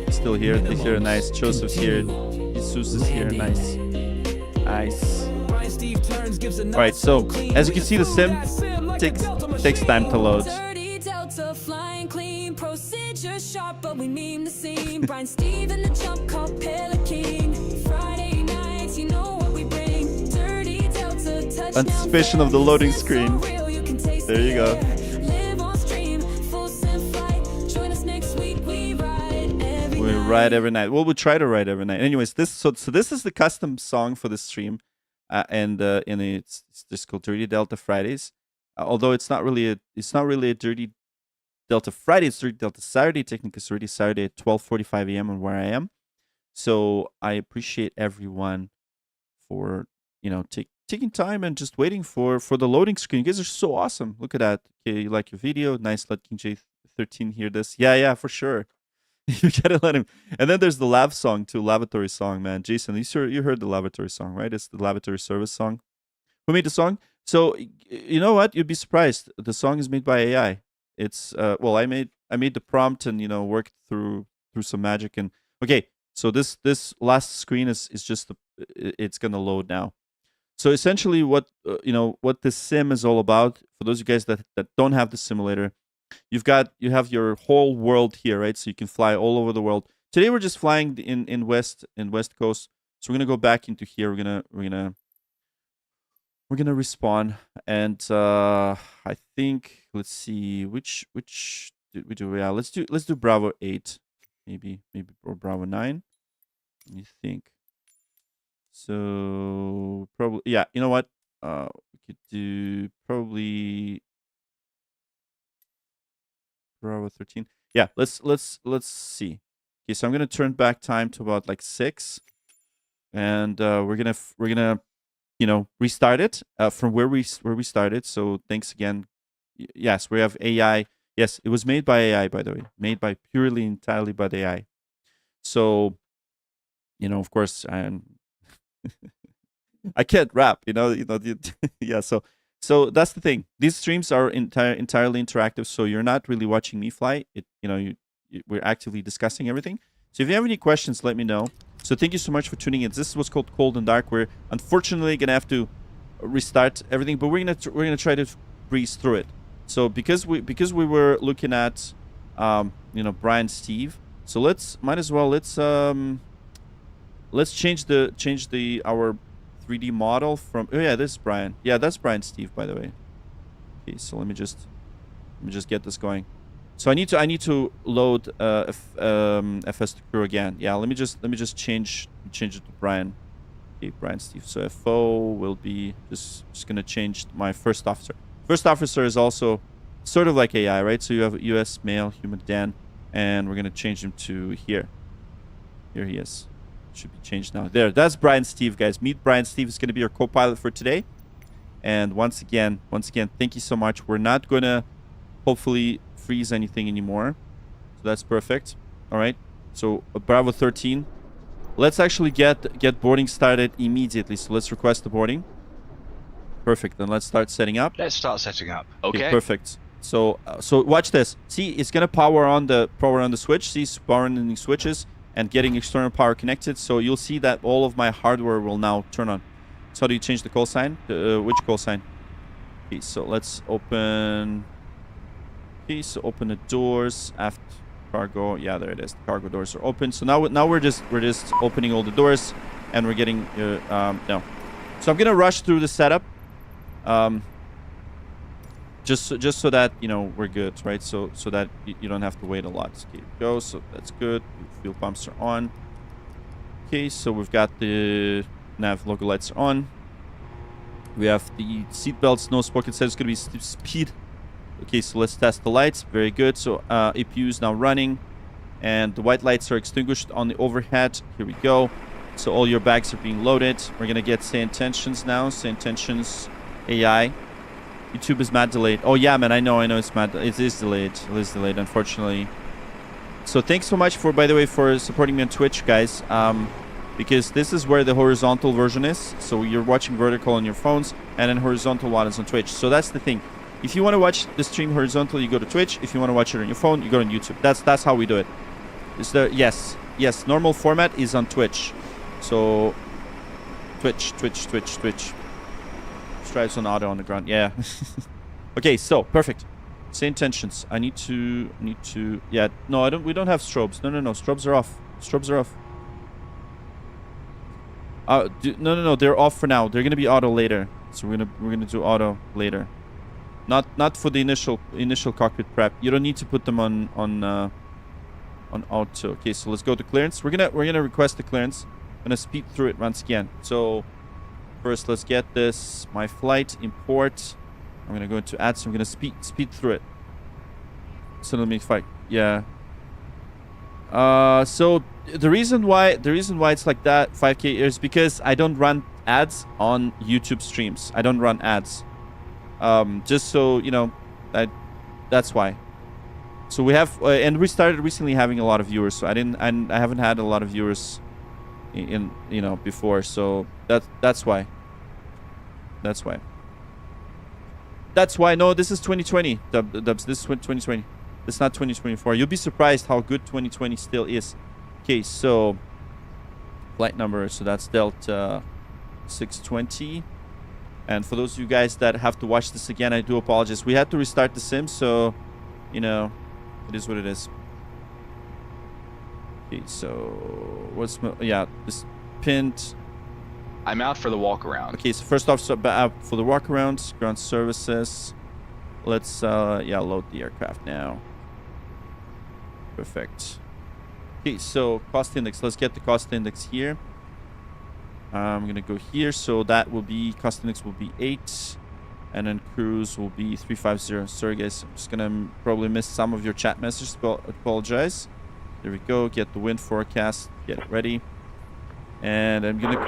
He's still here. He's here, nice. Joseph's here. Jesus is here, nice. Nice. Alright, so as you can see, the sim takes time to load. Delta flying clean, procedure sharp, but we mean the same. Brian Steve in the jump called Pelican. Friday nights, you know what we bring. Dirty Delta touchdown. Anticipation of the loading screen. There you go. We ride every night. Well, we try to ride every night. Anyways, this is the custom song for the stream, and it's just called Dirty Delta Fridays. Although it's not really a Dirty Delta Friday. It's Dirty Delta Saturday. Technically, it's already Saturday at 12:45 a.m. on where I am. So I appreciate everyone for taking time and just waiting for the loading screen. You guys are so awesome. Look at that. Okay, you like your video? Nice. Let King J13 hear this. Yeah, for sure. You gotta let him. And then there's the lav song too, lavatory song, man. Jason, you heard the lavatory song, right? It's the lavatory service song. Who made the song? So you know what? You'd be surprised. The song is made by AI. It's well, I made the prompt and worked through some magic. And okay, so this last screen is just it's gonna load now. So essentially, what this sim is all about, for those of you guys that don't have the simulator. You have your whole world here, right? So you can fly all over the world. Today we're just flying in West Coast. So we're gonna go back into here. We're gonna respawn, and I think let's see which did we do? Yeah, let's do Bravo 8, maybe or Bravo 9. Let me think. So probably yeah. You know what? We could do probably Bravo 13. Yeah, let's see. Okay, so I'm gonna turn back time to about like 6, and we're gonna restart it from where we started. So thanks again. Yes, we have AI. Yes, it was made by AI, by the way, made by purely entirely by the AI. So of course I can't rap. Yeah. So that's the thing. These streams are entirely interactive, so you're not really watching me fly. We're actively discussing everything. So if you have any questions, let me know. So thank you so much for tuning in. This is what's called Cold and Dark. We're unfortunately gonna have to restart everything, but we're gonna try to breeze through it. So because we were looking at Brian Steve, so let's change our 3D model from this is Brian. Yeah, that's Brian Steve, by the way. Okay, so let me just get this going. So I need to load FS to crew again. Yeah, let me just change it to Brian. Okay, Brian Steve. So FO will be just gonna change my first officer. First officer is also sort of like AI, right? So you have US male human Dan, and we're gonna change him to here. Here he is. Should be changed now. There, that's Brian Steve, guys. Meet Brian Steve. Is going to be your co-pilot for today. And once again, thank you so much. We're not going to hopefully freeze anything anymore. So that's perfect. All right. So Bravo 13. Let's actually get boarding started immediately. So let's request the boarding. Perfect. Then let's start setting up. Let's start setting up. Okay. Perfect. So watch this. See, it's going to power on the switch. See, it's powering the switches and getting external power connected. So you'll see that all of my hardware will now turn on. So how do you change the call sign? Which call sign? Okay, so let's open. Okay, so open the doors. Aft cargo. Yeah, there it is. The cargo doors are open. So now we're just opening all the doors, and we're getting no. So I'm gonna rush through the setup. Just so that we're good, right? So that you don't have to wait a lot. Okay, go. So that's good. Fuel pumps are on. Okay, so we've got the nav logo lights are on. We have the seat belts. No spoken said it's gonna be speed. Okay, so let's test the lights. Very good. So APU is now running, and the white lights are extinguished on the overhead. Here we go. So all your bags are being loaded. We're gonna get say intentions now. Say intentions AI. YouTube is mad delayed. Oh yeah, man, I know it's mad. It is delayed. It is delayed, unfortunately. So thanks so much for, by the way, for supporting me on Twitch, guys. Because this is where the horizontal version is. So you're watching vertical on your phones, and then horizontal one is on Twitch. So that's the thing. If you want to watch the stream horizontal, you go to Twitch. If you want to watch it on your phone, you go on YouTube. That's how we do it. Is there? Yes. Normal format is on Twitch. So Twitch. Stripes on auto on the ground. Yeah. Okay. So perfect. Same tensions. I need to. Yeah. No, I don't. We don't have strobes. No. Strobes are off. No. They're off for now. They're gonna be auto later. So we're gonna do auto later. Not for the initial cockpit prep. You don't need to put them on auto. Okay, so let's go to clearance. We're gonna request the clearance. I'm gonna speed through it once again. So first, let's get this. My flight import. I'm gonna go into ads. So I'm gonna speed through it. So let me fight. Yeah. So the reason why it's like that 5K is because I don't run ads on YouTube streams. I don't run ads. Just so you know, that's why. So we have and we started recently having a lot of viewers. So I haven't had a lot of viewers in before. So that's why. No, this is 2020. Dubs. This is 2020. It's not 2024. You'll be surprised how good 2020 still is. Okay, so flight number. So that's Delta 620. And for those of you guys that have to watch this again, I do apologize. We had to restart the sim, so it is what it is. Okay, so this pinned. I'm out for the walk around. Okay, so first off, out for the walk around, ground services. Let's load the aircraft now. Perfect. Okay, so cost index. Let's get the cost index here. I'm gonna go here, so that will be cost index will be 8, and then cruise will be 350. Sorry guys, I'm just gonna probably miss some of your chat messages, but apologize. There we go. Get the wind forecast. Get it ready, and I'm gonna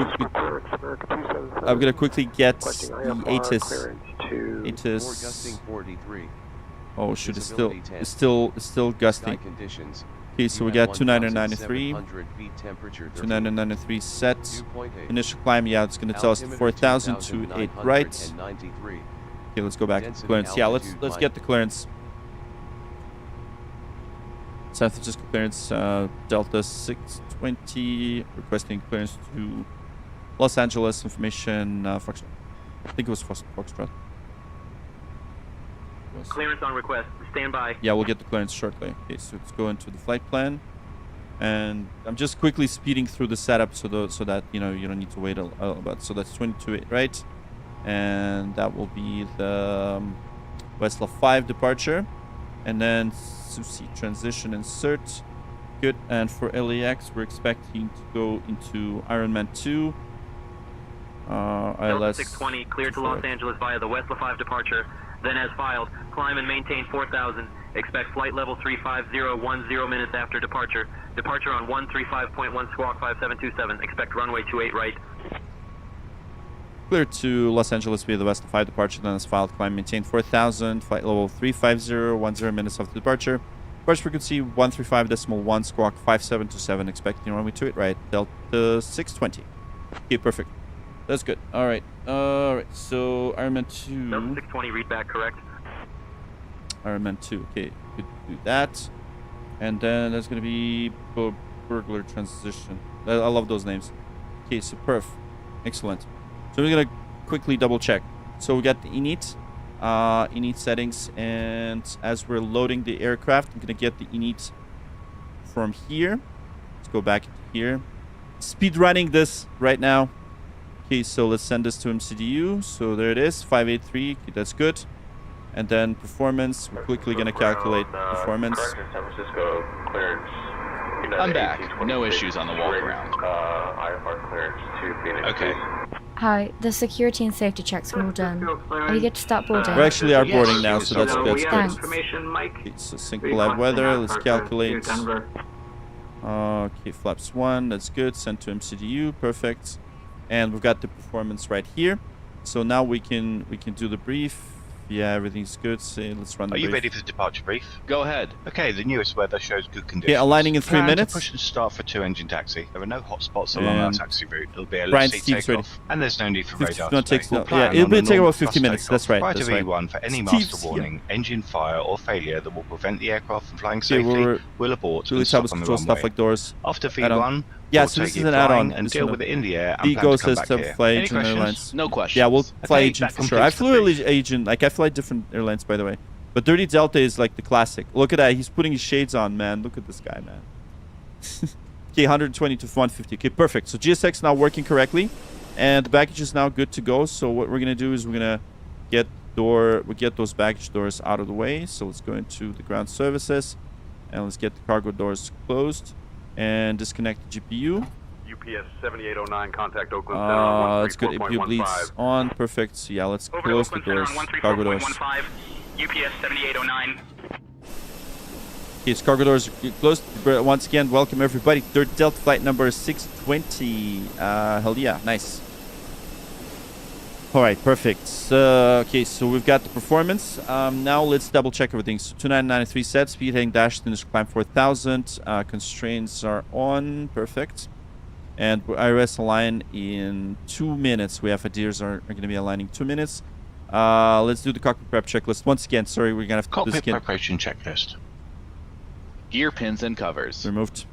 quickly get the ATIS. Oh shoot, it's still gusty. Okay, so we got 2993. 2993 set. Initial climb, yeah, it's gonna tell us 4,000 to 8 right. Okay, let's go back to clearance. Yeah, let's get the clearance. San Francisco clearance, Delta 620, requesting clearance to Los Angeles. Information, Foxtrot. I think it was Foxtrot. Clearance on request. Stand by. Yeah, we'll get the clearance shortly. Okay, so let's go into the flight plan, and I'm just quickly speeding through the setup so that you don't need to wait a bit. So that's 22.8 right, and that will be the Westlaw 5 departure, and then Susi transition insert. Good. And for LAX, we're expecting to go into Ironman 2. Delta 620 cleared to Los Angeles via the Westlaw 5 departure. Then as filed, climb and maintain 4,000. Expect flight level 350 10 minutes after departure. Departure on 135.1 squawk 5727. Expect runway 28 right. Clear to Los Angeles via the Westlaw 5 departure. Then as filed, climb maintain 4,000. Flight level 350 10 minutes after departure. Departure frequency 135.1 squawk 5727. Expecting runway 28 right. Delta 620. Okay, perfect. That's good. All right. So Ironman 2. Delta 620 read back correct. Ironman 2. Okay, could do that. And then there's gonna be burglar transition. I love those names. Okay, so perf. Excellent. So we're gonna quickly double check. So we got the init settings, and as we're loading the aircraft, I'm gonna get the init from here. Let's go back here. Speed running this right now. Okay, so let's send this to MCDU. So there it is, 583. Okay, that's good. And then performance. We're quickly going to calculate performance. San Francisco clearance. I'm back. No issues on the walk around. IFR clearance to Phoenix. Okay. Hi, the security and safety checks are all done. Are you good to start boarding? We actually are boarding now, so that's good. Thanks. Okay, so sync live weather. Let's calculate. Okay, flaps 1. That's good. Send to MCDU. Perfect. And we've got the performance right here. So now we can do the brief. Yeah, everything's good. So let's run the Are you brief. ready for the departure brief? Go ahead. Okay, the newest weather shows good conditions. Yeah, aligning in 3 Plan to minutes. push and start for 2-engine taxi. There are no hot spots along our And taxi route. It'll be a Brian low-seat Steve's takeoff, and there's no need for radar no, today. takes We'll no, plan yeah, it'll on be a take about normal 50 thrust minutes. takeoff. That's right. Prior That's to right. V1 for any Steve's, master warning, engine fire or failure that will prevent the aircraft from flying safely will abort Really and stop helps on the control runway. stuff like doors. After add-on. V1, Yeah, we'll so this take is it an add-on. flying and This deal one. with it in the air and The plan to goes come as back to here. fly Any Agent questions? Airlines. No questions. Yeah, we'll fly Okay, Agent that for sure. I completes the flew brief. Agent. Like I fly different airlines, by the way. But Dirty Delta is like the classic. Look at that. He's putting his shades on, man. Look at this guy, man. Okay, 120 to 150. Okay, perfect. So GSX now working correctly, and the baggage is now good to go. So what we're gonna do is we're gonna get those baggage doors out of the way. So let's go into the ground services, and let's get the cargo doors closed, and disconnect the GPU. UPS 7809, contact Oakland Center on Let's get APU bleeds on. Perfect. So yeah, let's close the doors. Cargo doors. UPS 7809. Okay, so cargo doors are closed. Once again, welcome everybody. Dirty Delta flight number 620. Hell yeah, nice. All right, perfect. Okay, so we've got the performance. Now let's double check everything. So 2993 set, speed heading dash, finish climb 4000. Constraints are on. Perfect. And IRS align in 2 minutes. We have ADIRs are going to be aligning 2 minutes. Let's do the cockpit prep checklist. Once again, sorry, we're going to have to do this Cockpit again. preparation checklist. Gear pins and covers. Removed.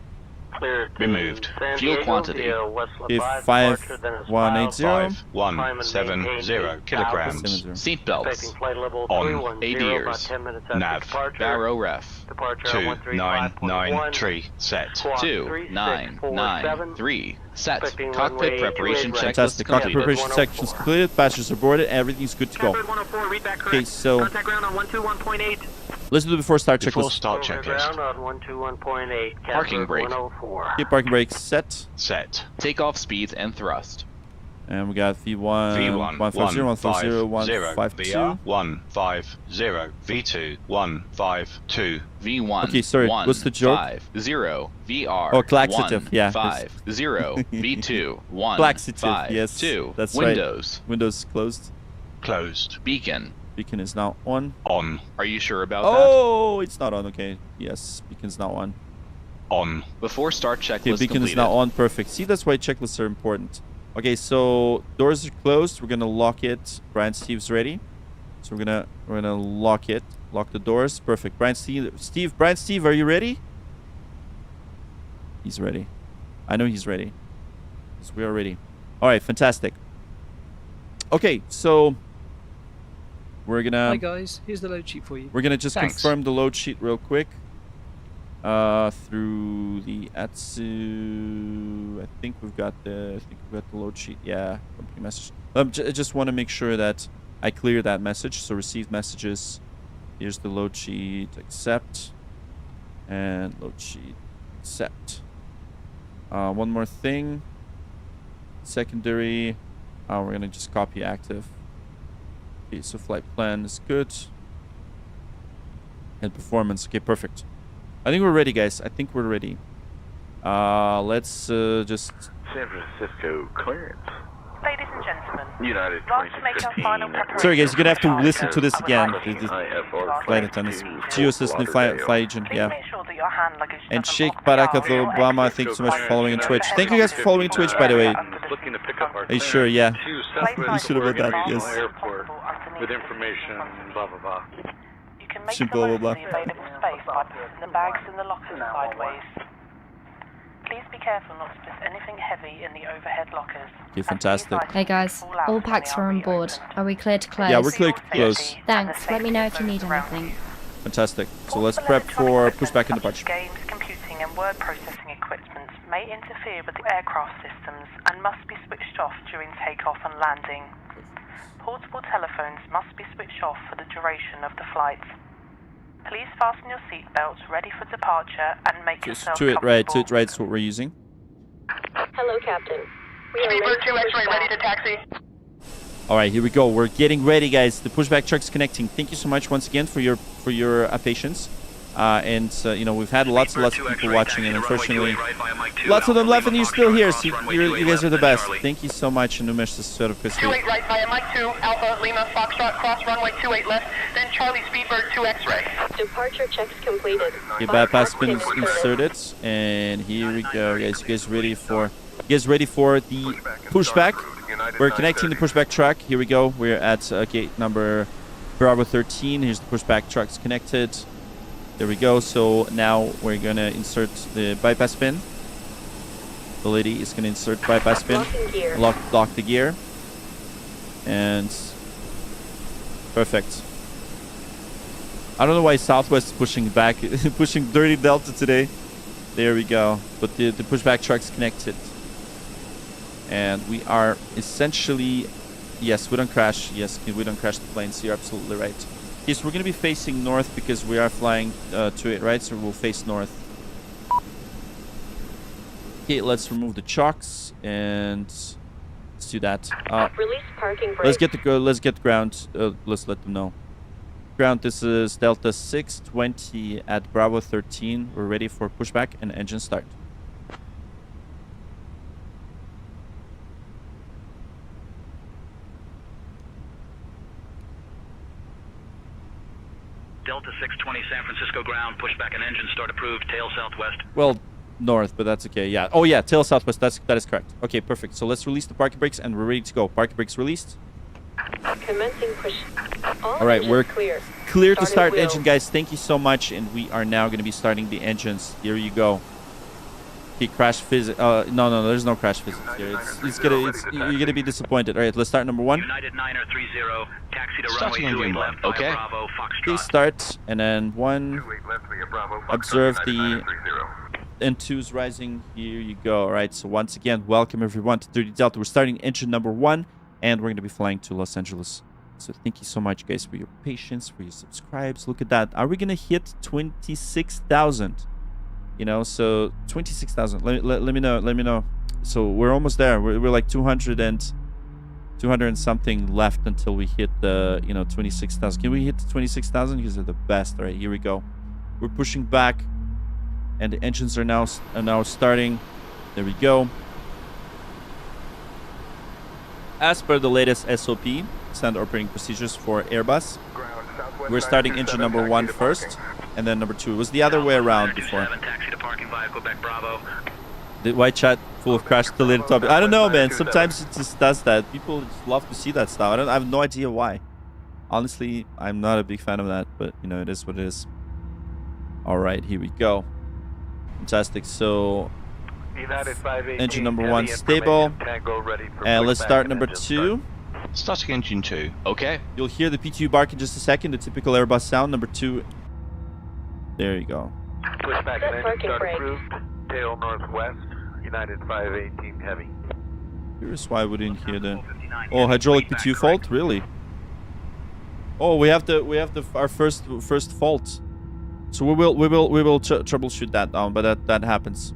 Clear to Removed. San Fuel Diego quantity. via Westland Okay, 5, departure, then is 5180. 5170 kilograms. Seatbelts. Expecting flight level On 310, about ADIRs. 10 minutes after Nav. departure. Barrow ref. Departure on 135.1. 2993 set. Squawk 2993 set. Expecting Cockpit runway preparation 28 right. checklist Fantastic. Cockpit completed. preparation sections completed. Passengers are boarded. Everything's good to go. Catbird 104, read back correct. Okay, so Contact ground on 121.8. let's do the before start Before checklist. start Over checklist. ground on 121.8. Parking Catbird brake. 104. Okay, parking brakes set. Set. Takeoff speeds and thrust. And we got V1, V1 150, 150, 152. VR 150 V2 152 V1. Okay, sorry, what's the joke? 50 VR. Oh, laxative, yeah. 50 V2 1 Laxative, yes. 2 That's Windows. right. Windows closed. closed. Beacon. Beacon is now on. On. Are you sure about that? Oh, it's not on. Okay. Yes, beacon's now on. On. Before start Okay, checklist beacon completed. is now on. Perfect. See, that's why checklists are important. Okay, so doors are closed. We're gonna lock it. Brian Steve's ready. So we're gonna lock it. Lock the doors. Perfect. Brian Steve, are you ready? He's ready. I know he's ready. So we are ready. All right, fantastic. Okay, so we're gonna. Hi guys, here's the load sheet for you. We're gonna just Thanks. confirm the load sheet real quick. Through the ATSU. I think we've got the load sheet. Yeah, company message. I just want to make sure that I clear that message. So received messages. Here's the load sheet. Accept. And load sheet. Accept. One more thing. Secondary. We're gonna just copy active. Okay, so flight plan is good. And performance. Okay, perfect. I think we're ready, guys. I think we're ready. Let's just... San Francisco clearance. Ladies and gentlemen, United want to make our final 2615. preparation. Sorry, guys, you're gonna have to for listen to this departure. again. I would like The IFR flight attendants. Geo-assistant fly agent, Please yeah. make sure that your hand luggage And doesn't Sheikh block the Barakat aisle or Obama, exit. thank you so much for following on Twitch. Thank you guys for following Twitch, by the way. Looking to pick up our Are you sure? Yeah. to You should have done that, yes. Airport with information, blah blah blah. You can make Should the blah, most blah, of the available space by putting the bags in the lockers sideways. Please be careful not to place anything heavy in the overhead lockers. Okay, fantastic. Hey guys, all packs are on board. Are we clear to close? Yeah, we're clear to close. Thanks. Let me know if you need anything. Fantastic. So let's prep for pushback and departure. Games, computing and word processing equipment may interfere with the aircraft systems and must be switched off during takeoff and landing. Portable telephones must be switched off for the duration of the flight. Please fasten your seatbelts ready for departure and make yourself To it comfortable. right is what we're using. Hello, Captain. We are Bird 2 X-ray ready to taxi. All right, here we go. We're getting ready, guys. The pushback truck's connecting. Thank you so much once again for your patience. And you know, we've had lots and lots of people watching, and unfortunately, lots of them left, and you're still here. So you guys are the best. Thank you so much, and Umesh, this is sort of 28 right via Mike 2, Alpha Lima Foxtrot, cross runway 28 left, then Charlie Speedbird 2 X-ray. Departure checks completed. Okay, bypass pin is inserted, and here we go, guys. You guys ready for the pushback? We're connecting the pushback truck. Here we go. We're at gate number Bravo 13. Here's the pushback trucks connected. There we go. So now we're gonna insert the bypass pin. The lady is gonna insert bypass pin. Lock the gear. And perfect. I don't know why Southwest is pushing back, pushing dirty Delta today. There we go. But the pushback truck's connected. And we are essentially, yes, we don't crash. Yes, we don't crash the planes. You're absolutely right. Yes, we're going to be facing north because we are flying to it, right? So we'll face north. Okay, let's remove the chocks and let's do that. Release parking brake. Let's get ground. Let's let them know. Ground, this is Delta 620 at Bravo 13. We're ready for pushback and engine start. Delta 620 San Francisco ground, pushback and engine start approved, tail southwest. Well, north, but that's okay. Yeah. Oh yeah, tail southwest. That is correct. Okay, perfect. So let's release the parking brakes and we're ready to go. Parking brakes released. Commencing push. All right, we're clear to start engine, guys. Thank you so much, and we are now going to be starting the engines. Here you go. Okay, crash physics. No, there's no crash physics here. You're gonna be disappointed. All right, let's start number 1. United 930, taxi to runway 28 left. Okay. Bravo, Foxtrot. Please start, and then 1. Observe the N2's rising. Here you go. All right. So once again, welcome everyone to 30 Delta. We're starting engine number 1. And we're going to be flying to Los Angeles. So thank you so much, guys, for your patience, for your subscribes. Look at that. Are we going to hit 26,000? You know, so 26,000. Let me know. Let me know. So we're almost there. We're like 200 and something left until we hit the, 26,000. Can we hit the 26,000? Because they're the best. All right, here we go. We're pushing back. And the engines are now starting. There we go. As per the latest SOP, standard operating procedures for Airbus, we're starting engine number 1 first, and then number 2. It was the other way around before. Taxi to parking via Quebec Bravo. The white chat full of crash-related topics. I don't know, man. Sometimes it just does that. People just love to see that stuff. I have no idea why. Honestly, I'm not a big fan of that, but it is what it is. All right, here we go. Fantastic. So engine number 1 stable, and let's start number 2. Starting engine 2. Okay. You'll hear the PTU bark in just a second, the typical Airbus sound. Number 2. There you go. Pushback and engine start approved. Tail northwest. United 518 heavy. Curious why we didn't hear the. Oh, hydraulic PTU fault, really? Oh, we have our first fault. So we will troubleshoot that down, but that happens.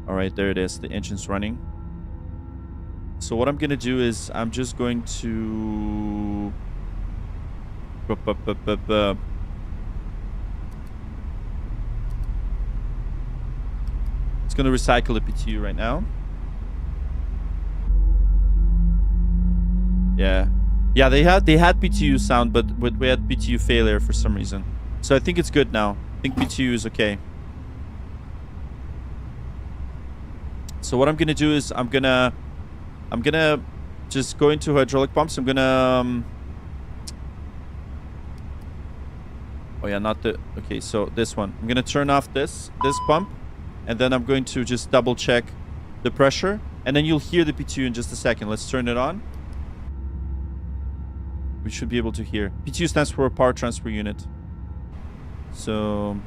All right, there it is. The engine's running. So what I'm gonna do is I'm just going to it's gonna recycle the PTU right now. Yeah, they had PTU sound, but we had PTU failure for some reason. So I think it's good now. I think PTU is okay. So what I'm gonna do is I'm gonna just go into hydraulic pumps. I'm gonna oh yeah, not the okay. So this one. I'm gonna turn off this pump, and then I'm going to just double check the pressure, and then you'll hear the PTU in just a second. Let's turn it on. We should be able to hear. PTU stands for power transfer unit. So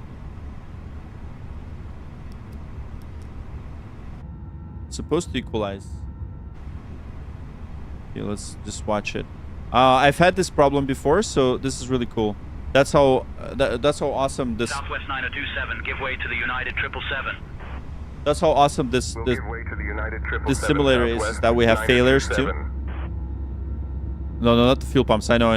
it's supposed to equalize. Okay, let's just watch it. I've had this problem before, so this is really cool. That's how awesome this. Southwest 9027, give way to the United 777. That's how awesome this simulator is that we have failures too. No, not the fuel pumps. I know.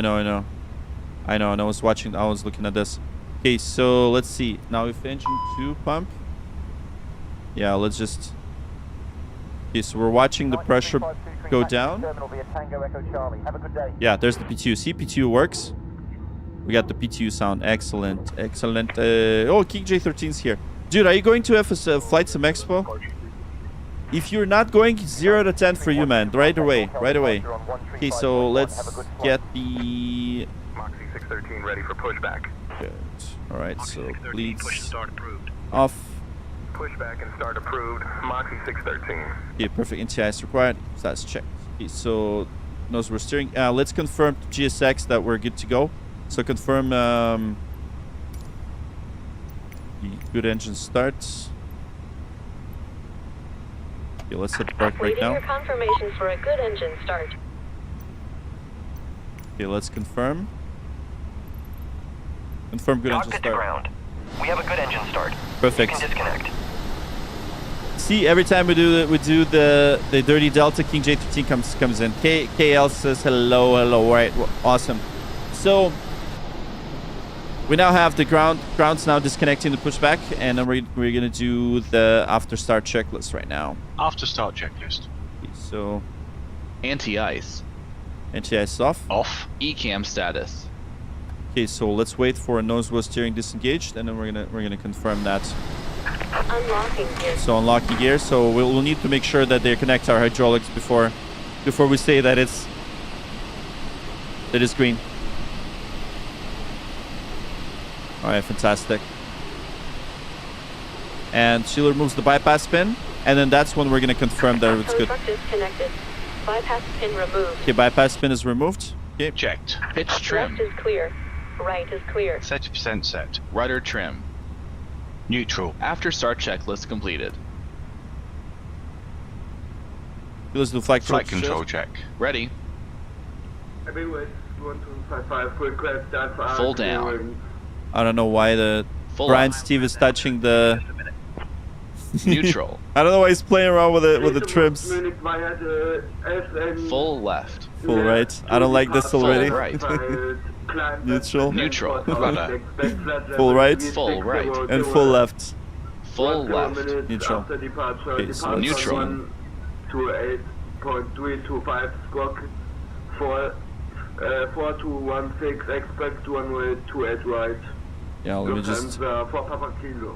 I was looking at this. Okay, so let's see. Now if engine 2 pump. Yeah, let's just... Okay, so we're watching the pressure go down. Yeah, there's the PTU. See, PTU works. We got the PTU sound. Excellent. Excellent. Oh, King J13's here. Dude, are you going to FS Flight Sim Expo? If you're not going, 0 to 10 for you, man. Right away. Right away. Okay, so let's get the... Moxie 613 ready for pushback. Good. Alright, so leads off. Pushback and start approved. Moxie 613. Okay, perfect. NTI is required. That's checked. Okay, so nose we're steering. Let's confirm to GSX that we're good to go. So confirm the good engine starts. Okay, let's hit park right now. Your confirmation for a good engine start. Okay, let's confirm. Confirm good engine start. Ground. We have a good engine start. Perfect. You can disconnect. See, every time we do the dirty Delta, King J13 comes in. KL says hello. All right, awesome. So we now have the ground's now disconnecting the pushback, and then we're gonna do the after start checklist right now. After start checklist. Okay, so Anti-ice. Anti-ice off. Off. ECAM status. Okay, so let's wait for a nose wheel steering disengaged, and then we're gonna confirm that. Unlocking gear. So unlocking gear. So we'll need to make sure that they connect our hydraulics before we say that it's green. All right, fantastic. And she removes the bypass pin, and then that's when we're gonna confirm that it's good. Disconnected. Bypass pin removed. Okay, bypass pin is removed. Okay. Checked. Pitch trim. Left is clear. Right is clear. 30% set. Rudder trim. Neutral. After start checklist completed. Let's do flight control check. Ready. Full down. I don't know why the Brian Steve is touching the neutral. I don't know why he's playing around with the trims. Full left. Full right. I don't like this already. Full right. Neutral. Neutral. Rudder. Full right. Full right. And full left. Full left. Neutral. Okay, so neutral. 28.325 squawk 4216 expect 128 right. Yeah, let me just... for Papa Kilo.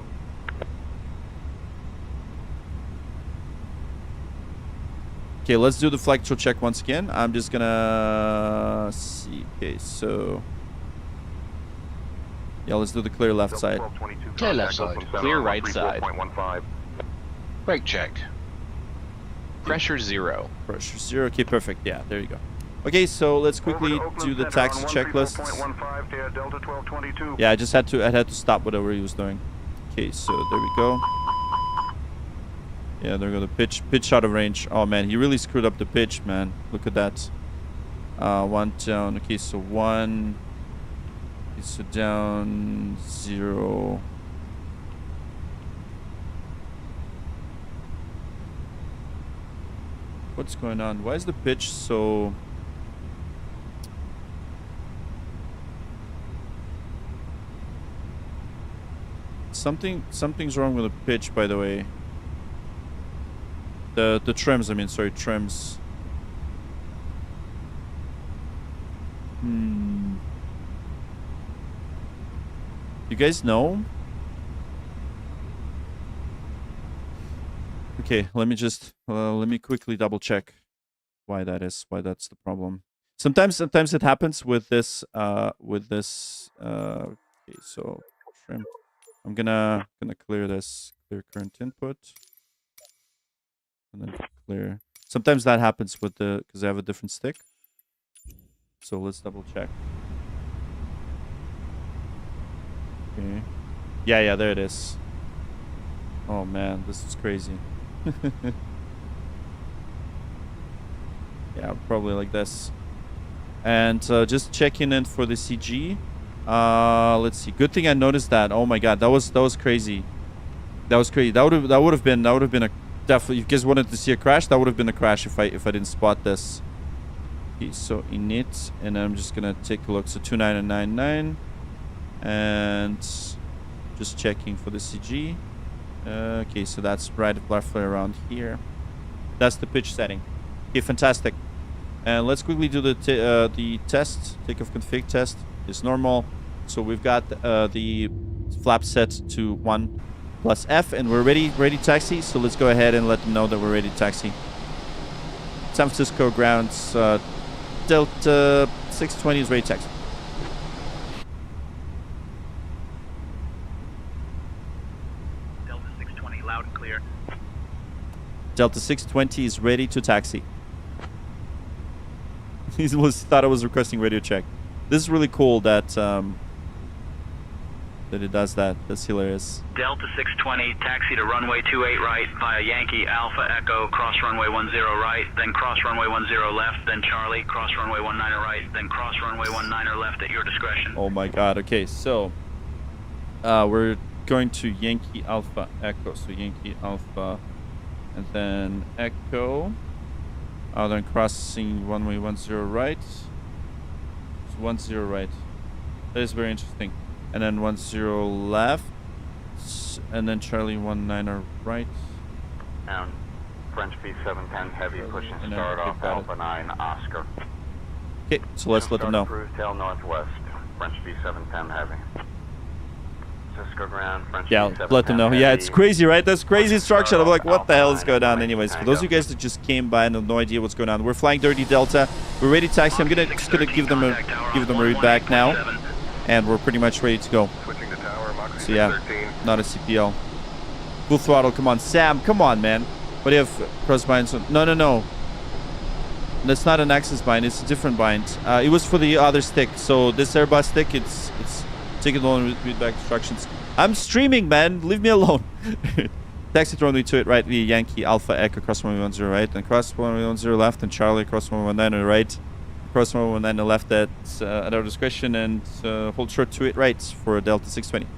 Okay, let's do the flight control check once again. I'm just gonna see. Okay, so... Yeah, let's do the clear left side. Clear left side. Clear right side. Brake check. Pressure 0. Pressure 0. Okay, perfect. Yeah, there you go. Okay, so let's quickly do the taxi checklist. Yeah, I had to stop whatever he was doing. Okay, so there we go. Yeah, there we go. The pitch out of range. Oh man, he really screwed up the pitch, man. Look at that. 1 down. Okay, so 1. Okay, so down 0. What's going on? Why is the pitch so... Something's wrong with the pitch, by the way. The trims, I mean, sorry, trims. You guys know? Okay, let me quickly double check why that's the problem. Sometimes it happens with this okay, so trim. I'm gonna clear this, clear current input, and then clear. Sometimes that happens with because I have a different stick. So let's double check. Okay. Yeah, there it is. Oh man, this is crazy. Yeah, probably like this. And just checking in for the CG. Let's see. Good thing I noticed that. Oh my god, that was crazy. That was crazy. That would have been a definitely. If you guys wanted to see a crash, that would have been a crash if I didn't spot this. Okay, so init, and I'm just gonna take a look. So 2999, And just checking for the CG. Okay, so that's right roughly around here. That's the pitch setting. Okay, fantastic. And let's quickly do the test, takeoff config test. It's normal. So we've got the flap set to 1 plus F, and we're ready taxi. So let's go ahead and let them know that we're ready to taxi. San Francisco grounds, Delta 620 is ready to taxi. Delta 620, loud and clear. Delta 620 is ready to taxi. He thought I was requesting radio check. This is really cool that that it does that. That's hilarious. Delta 620, taxi to runway 28 right via Yankee Alpha Echo, cross runway 10 right, then cross runway 10 left, then Charlie, cross runway 19 right, then cross runway 19 left at your discretion. Oh my god. Okay, so we're going to Yankee Alpha Echo. So Yankee Alpha and then Echo. Then crossing runway 10 right. It's 10 right. That is very interesting. And then 10 left. And then Charlie 19 right. Down. French B710 heavy push and start off Alpha 9 Oscar. Okay, so let's let them know. Cruise tail northwest. French B710 heavy. Cisco ground. French Yeah, B710 let them know. heavy. Yeah, it's crazy, right? That's crazy instruction. I'm like, what the hell is going on? Anyways, for those of you guys that just came by and have no idea what's going on, we're flying Dirty Delta. We're ready to taxi. I'm just gonna give them a read back now, and we're pretty much ready to go. So yeah, not a CPL. Full throttle. Come on, Sam. Come on, man. What do you have? Cross bind. No. That's not an Axis bind. It's a different bind. It was for the other stick. So this Airbus stick, it's taking long read back instructions. I'm streaming, man. Leave me alone. Taxi to runway 28 right via Yankee Alpha Echo cross runway 10 right, then cross runway 10 left, and Charlie cross runway 19 right, cross runway 19 left at our discretion, and hold short 28 right for Delta 620.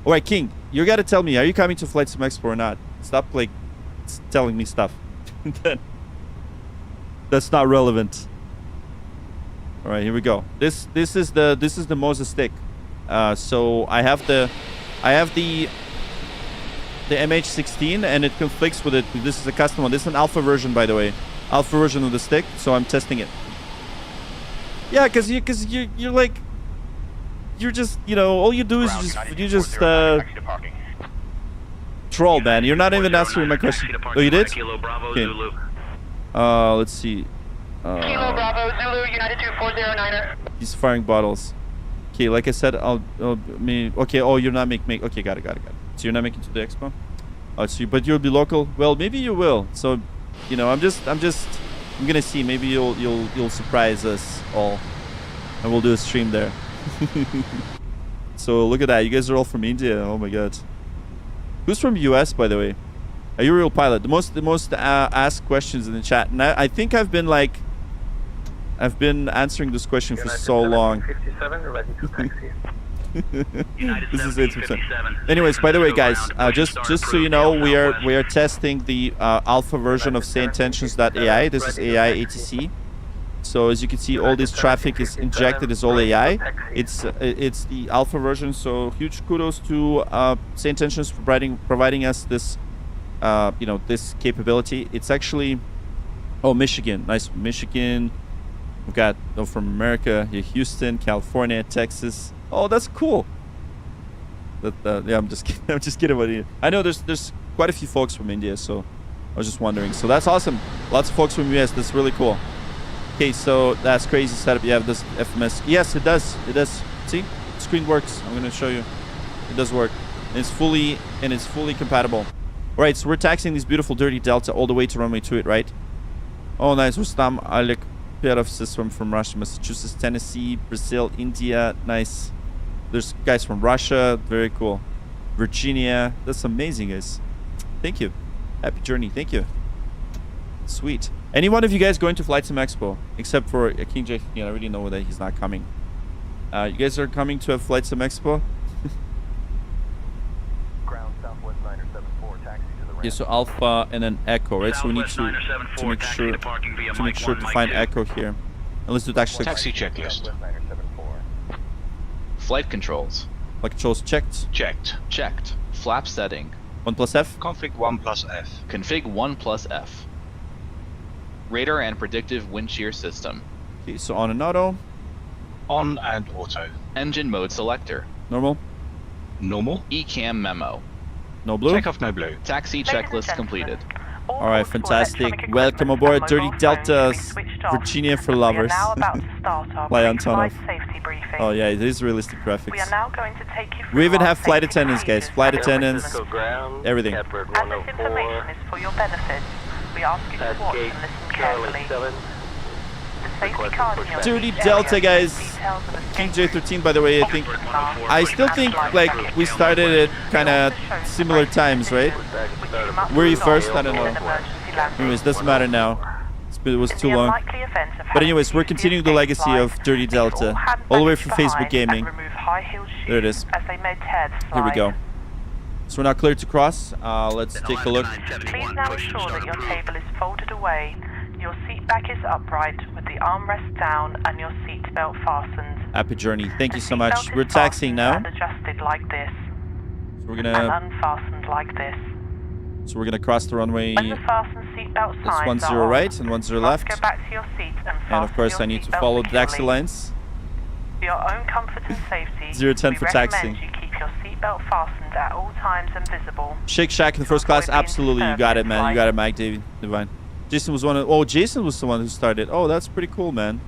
All right, King, you gotta tell me, are you coming to Flight Sim Expo or not? Stop like telling me stuff. That's not relevant. All right, here we go. This is the Moses stick. So I have the MH16, and it conflicts with it. This is a custom one. This is an alpha version, by the way, alpha version of the stick. So I'm testing it. Yeah, because you're like, you're just, you know, all you do is you just troll, man. You're not even answering my question. Oh, you did? Okay. Let's see. Kilo Bravo Zulu United 2409er. He's firing bottles. Okay, like I said, okay. Oh, you're not making. Okay, got it. So you're not making to the expo. Oh, so but you'll be local. Well, maybe you will. So, you know, I'm gonna see. Maybe you'll surprise us all, and we'll do a stream there. So look at that. You guys are all from India. Oh my god. Who's from US, by the way? Are you a real pilot? The most asked questions in the chat, and I think I've been answering this question for so long. 57, ready to taxi. This is 8%. Anyways, by the way, guys, just so you know, we are testing the alpha version of SayIntentions.ai. This is AI ATC. So as you can see, all this traffic is injected as all AI. It's the alpha version. So huge kudos to SayIntentions for providing us this this capability. It's actually Michigan, nice Michigan. We've got from America, Houston, California, Texas. Oh, that's cool. Yeah, I'm just kidding. I'm just kidding about it. I know there's quite a few folks from India, so I was just wondering. So that's awesome. Lots of folks from US. That's really cool. Okay, so that's crazy setup. You have this FMS. Yes, it does. It does. See, screen works. I'm gonna show you. It does work. And it's fully compatible. All right, so we're taxiing this beautiful Dirty Delta all the way to runway 28, right? Oh, nice. Rustam Alek. From Russia, Massachusetts, Tennessee, Brazil, India. Nice. There's guys from Russia. Very cool. Virginia. That's amazing, guys. Thank you. Happy journey. Thank you. Sweet. Any one of you guys going to Flight Sim Expo? Except for King J. I already know that he's not coming. You guys are coming to a Flight Sim Expo? Yeah, so Alpha and then Echo, right? So we need to make sure to find Echo here. And let's do taxi. Taxi checklist. Flight controls. Flight controls checked. Checked. Checked. Flap setting. 1+F. Config 1+F. Config 1+F. Radar and predictive wind shear system. Okay, so on and auto. On and auto. Engine mode selector. Normal. Normal. ECAM memo. No blue. Takeoff no blue. Taxi checklist completed. All right, fantastic. Welcome aboard Dirty Delta, Virginia for lovers. Fly Antonov. Oh yeah, it is realistic graphics. We are now going to take you through We even our have flight safety attendants, guys. Flight attendants, everything. As this information is for your benefit, we ask you to watch and listen carefully. The safety card in your Dirty seat Delta, area guys. details of the King safety J13, by the way, I still think like we started at kind of similar times, right? Were you first? I don't know. Anyways, doesn't matter now. It was too long. But anyways, we're continuing the legacy of Dirty Delta, all the way from Facebook Gaming. There it is. Here we go. So we're now clear to cross. Let's take a look. Please now ensure that your table is folded away, your seat back is upright with the armrest down and your seat belt fastened. Happy journey. Thank you so much. We're taxiing now. And adjusted like this. So we're And gonna unfastened like this. cross the runway. When the fasten seatbelt It's signs 10 are right off, and 10 you left. must go back to your seat And of course, I need to follow the taxi lines. For your own comfort and safety, 010 we for recommend taxiing. you keep your seatbelt fastened at all times and visible. Shake Shack in the first class. Absolutely, you got it, man. You got it, Mike, David, Divine. Jason was one of. Oh, Jason was the one who started. Oh, that's pretty cool, man.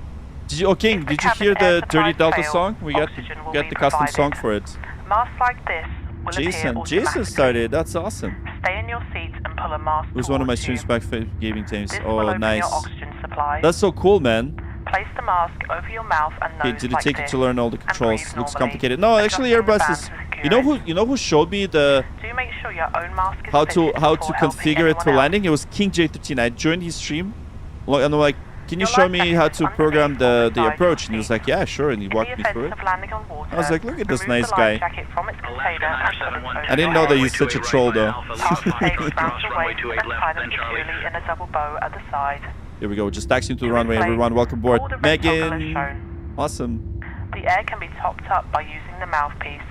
Did you? Oh, King, did you hear the Dirty Delta song? We got the custom song for it. Masks like this will Jason appear started. That's awesome. Stay in your seat and pull a mask. It was one of my towards streams you. back gaming times. This will Oh, open nice. your oxygen supply. That's so cool, man. Place the mask over your mouth and nose Okay, did it like take you this, to learn all the and controls? breathe Looks normally. complicated. No, actually, Adjusting the Airbus band is. to secure You know who showed me the Do make sure your own mask is how to fitted before helping configure it to anyone else. landing? It was King J13. I joined his stream, and I'm like, can you show me how to program the approach? And he was like, yeah, sure, and he walked me through it. I was like, look at this nice guy. I didn't know that he's such a troll, though. Here we go, just taxiing to the runway, everyone. Welcome aboard. Megan. Awesome. The air can be topped up by using the mouthpiece.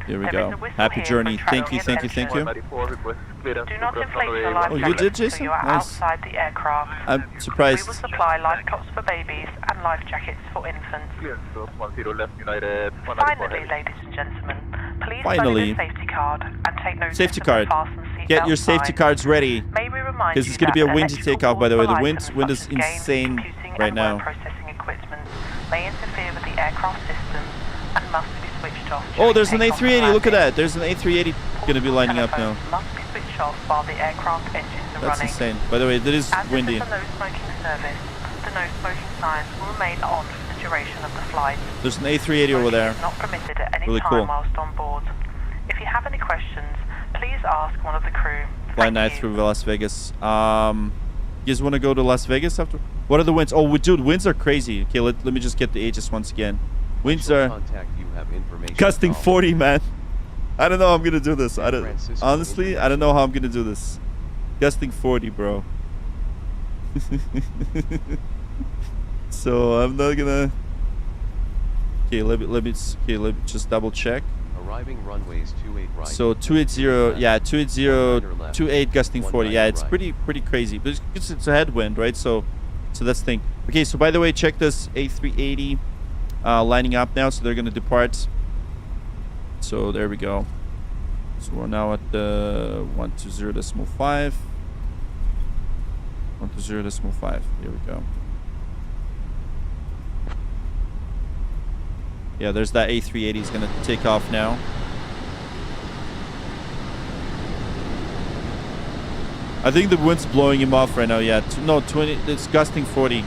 Here we go. Happy journey. Thank you, thank you, thank you. Do not inflate your life Oh, you jacket did, Jason? until you are Nice. outside the aircraft. I'm We will surprised. supply life cots for babies and life jackets for infants. Finally, ladies and gentlemen, please Finally. study the safety card and take notice Safety of the card. fasten seatbelt Get your safety sign. cards ready. May we remind Because you it's going to be that a windy electrical takeoff, by the way. The portable wind items is such as games, insane computing, right and now. word processing equipment may interfere with the aircraft system and must be switched off. Oh, during there's an takeoff and A380. Look at landing. that. There's an A380 going to be lining up now. Telephones must be switched off while the aircraft engines are That's running. insane. By the way, that is As windy. this is a no smoking service, the no smoking signs will remain on for the duration of the flight. There's an A380 over there. It's not permitted at any Really time cool. whilst on board. If you have any questions, please ask one of the crew. Fly night through Las Vegas. You guys want to go to Las Vegas after? What are the winds? Oh, dude, winds are crazy. Okay, let me just get the ages once again. Winds are gusting 40, man. I don't know how I'm gonna do this. Honestly, I don't know how I'm gonna do this. Gusting 40, bro. So I'm not gonna. Okay, let me just double check. Arriving runways 28 right. So 280, yeah, 280, 28 gusting 40. Yeah, it's pretty crazy. But it's a headwind, right? So that's the thing. Okay, so by the way, check this A380 lining up now. So they're gonna depart. So there we go. So we're now at the 120.5. 120.5. Here we go. Yeah, there's that A380. He's gonna take off now. I think the wind's blowing him off right now. Yeah, no, 20. It's gusting 40.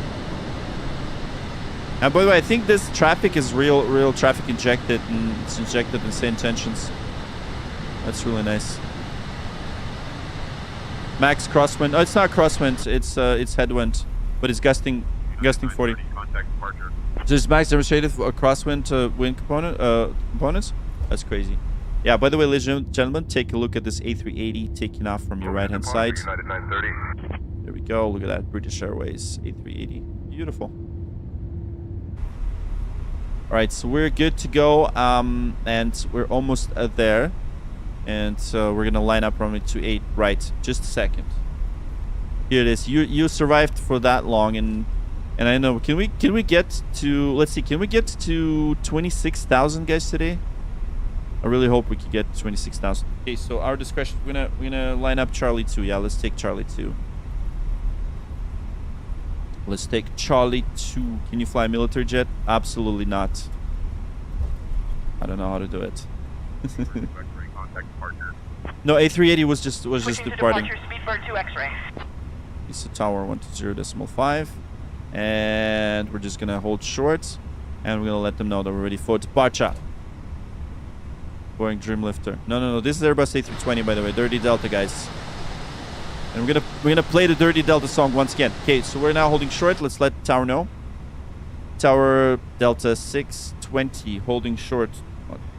And by the way, I think this traffic is real traffic injected, and it's injected in same tensions. That's really nice. Max crosswind. Oh, it's not crosswind. It's headwind, but it's gusting 40. So is max demonstrated for a crosswind wind components? That's crazy. Yeah, by the way, ladies and gentlemen, take a look at this A380 taking off from your right-hand side. There we go. Look at that. British Airways A380. Beautiful. All right, so we're good to go, and we're almost there. And so we're gonna line up runway 28 right. Just a second. Here it is. You survived for that long, and I know. Can we get to? Let's see. Can we get to 26,000 guys today? I really hope we can get 26,000. Okay, so our discretion. We're gonna line up Charlie 2. Yeah, let's take Charlie 2. Let's take Charlie 2. Can you fly a military jet? Absolutely not. I don't know how to do it. No, A380 was just departing. Speedbird 2 X-ray. It's a tower 120.5, and we're just gonna hold short, and we're gonna let them know that we're ready for departure. Boeing Dreamlifter. No. This is Airbus A320, by the way. Dirty Delta, guys. And we're gonna play the Dirty Delta song once again. Okay, so we're now holding short. Let's let the tower know. Tower Delta 620 holding short.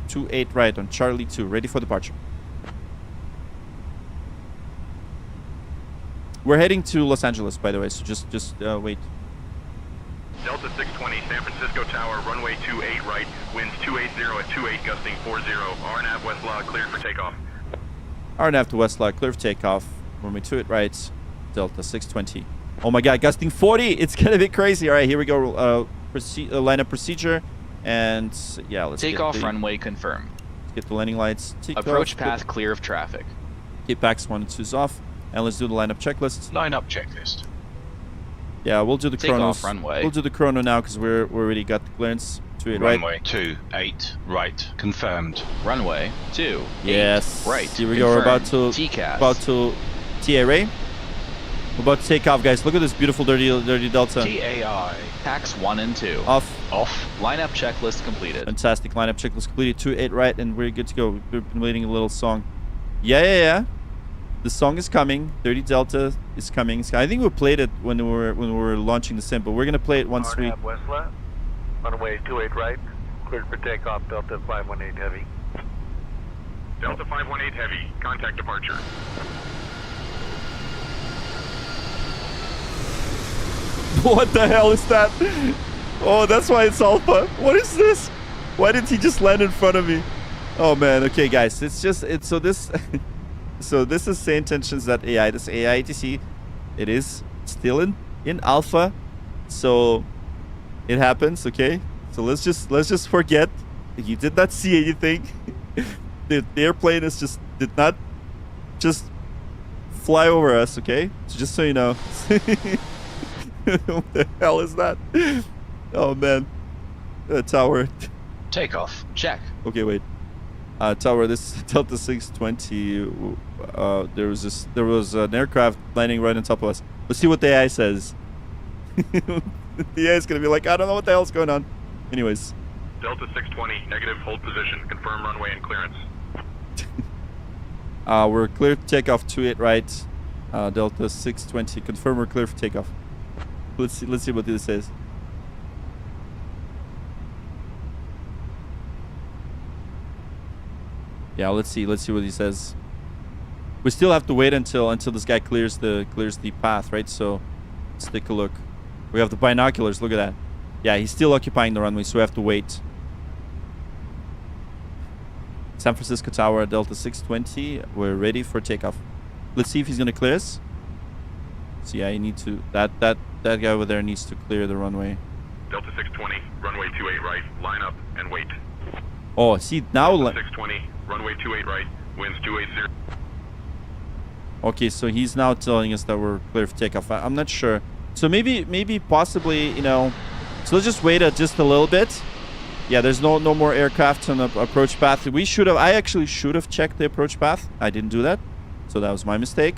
28 right on Charlie 2. Ready for departure. We're heading to Los Angeles, by the way, so just wait. Delta 620, San Francisco Tower, runway 28 right, winds 280 at 28, gusting 40. RNAV West Log, cleared for takeoff. RNAV to West Log, clear for takeoff. Runway 28 right, Delta 620. Oh my god, gusting 40! It's gonna be crazy. Alright, here we go. Line up procedure. And yeah, let's take off runway confirm. Let's get the landing lights. Approach path clear of traffic. Keep packs 1 and 2's off. And let's do the lineup checklist. Lineup checklist. Yeah, we'll do the chronos. Runway. We'll do the chrono now because we already got the clearance. 28 right. Runway 28 right. Confirmed. Runway 2. Yes. Right. Here we go. We're about to TA Ray. We're about to take off, guys. Look at this beautiful dirty Delta. TAI. Packs 1 and 2. Off. Lineup checklist completed. Fantastic lineup checklist completed. 28 right, and we're good to go. We've been waiting a little song. Yeah. The song is coming. Dirty Delta is coming. I think we played it when we were launching the sim, but we're gonna play it once we. West left, runway 28 right, cleared for takeoff. Delta 518 heavy. Delta 518 heavy, contact departure. What the hell is that? Oh, that's why it's Alpha. What is this? Why did he just land in front of me? Oh man. Okay, guys. So this. So this is same tensions that AI. This AI ATC, it is still in alpha, so it happens. Okay, so let's just forget you did not see anything. The airplane did not just fly over us. Okay, so just so you know. What the hell is that? Oh man, tower. Takeoff. Check. Okay, wait. Tower, this Delta 620. There was an aircraft landing right on top of us. Let's see what the AI says. The AI is gonna be like, I don't know what the hell's going on. Anyways. Delta 620, negative, hold position, confirm runway and clearance. We're clear to take off 28 right. Delta 620, confirm we're clear for takeoff. Let's see what this says. Yeah, let's see what he says. We still have to wait until this guy clears the path, right? So let's take a look. We have the binoculars. Look at that. Yeah, he's still occupying the runway, so we have to wait. San Francisco Tower, Delta 620. We're ready for takeoff. Let's see if he's gonna clear us. So yeah, you need to that guy over there needs to clear the runway. Delta 620, runway 28 right, line up and wait. Oh, see now. Delta 620, runway 28 right, winds 280. Okay, so he's now telling us that we're clear for takeoff. I'm not sure. So maybe possibly, you know. So let's just wait just a little bit. Yeah, there's no more aircraft on the approach path. I actually should have checked the approach path. I didn't do that, so that was my mistake.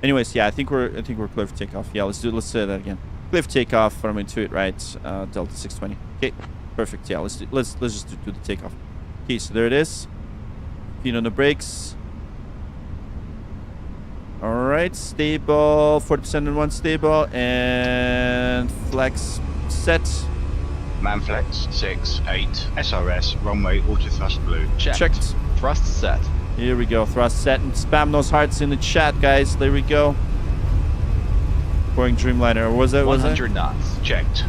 Anyways, yeah, I think we're clear for takeoff. Yeah, let's say that again. Clear for takeoff. Runway 28 right, Delta 620. Okay, perfect. Yeah, let's just do the takeoff. Okay, so there it is. Feet on the brakes. All right, stable. 40% on one stable and flex set. Man flex 6-8 SRS runway auto thrust blue. Checked. Thrust set. Here we go. Thrust set, and spam those hearts in the chat, guys. There we go. Boeing Dreamliner. Was it? 100 knots. Checked.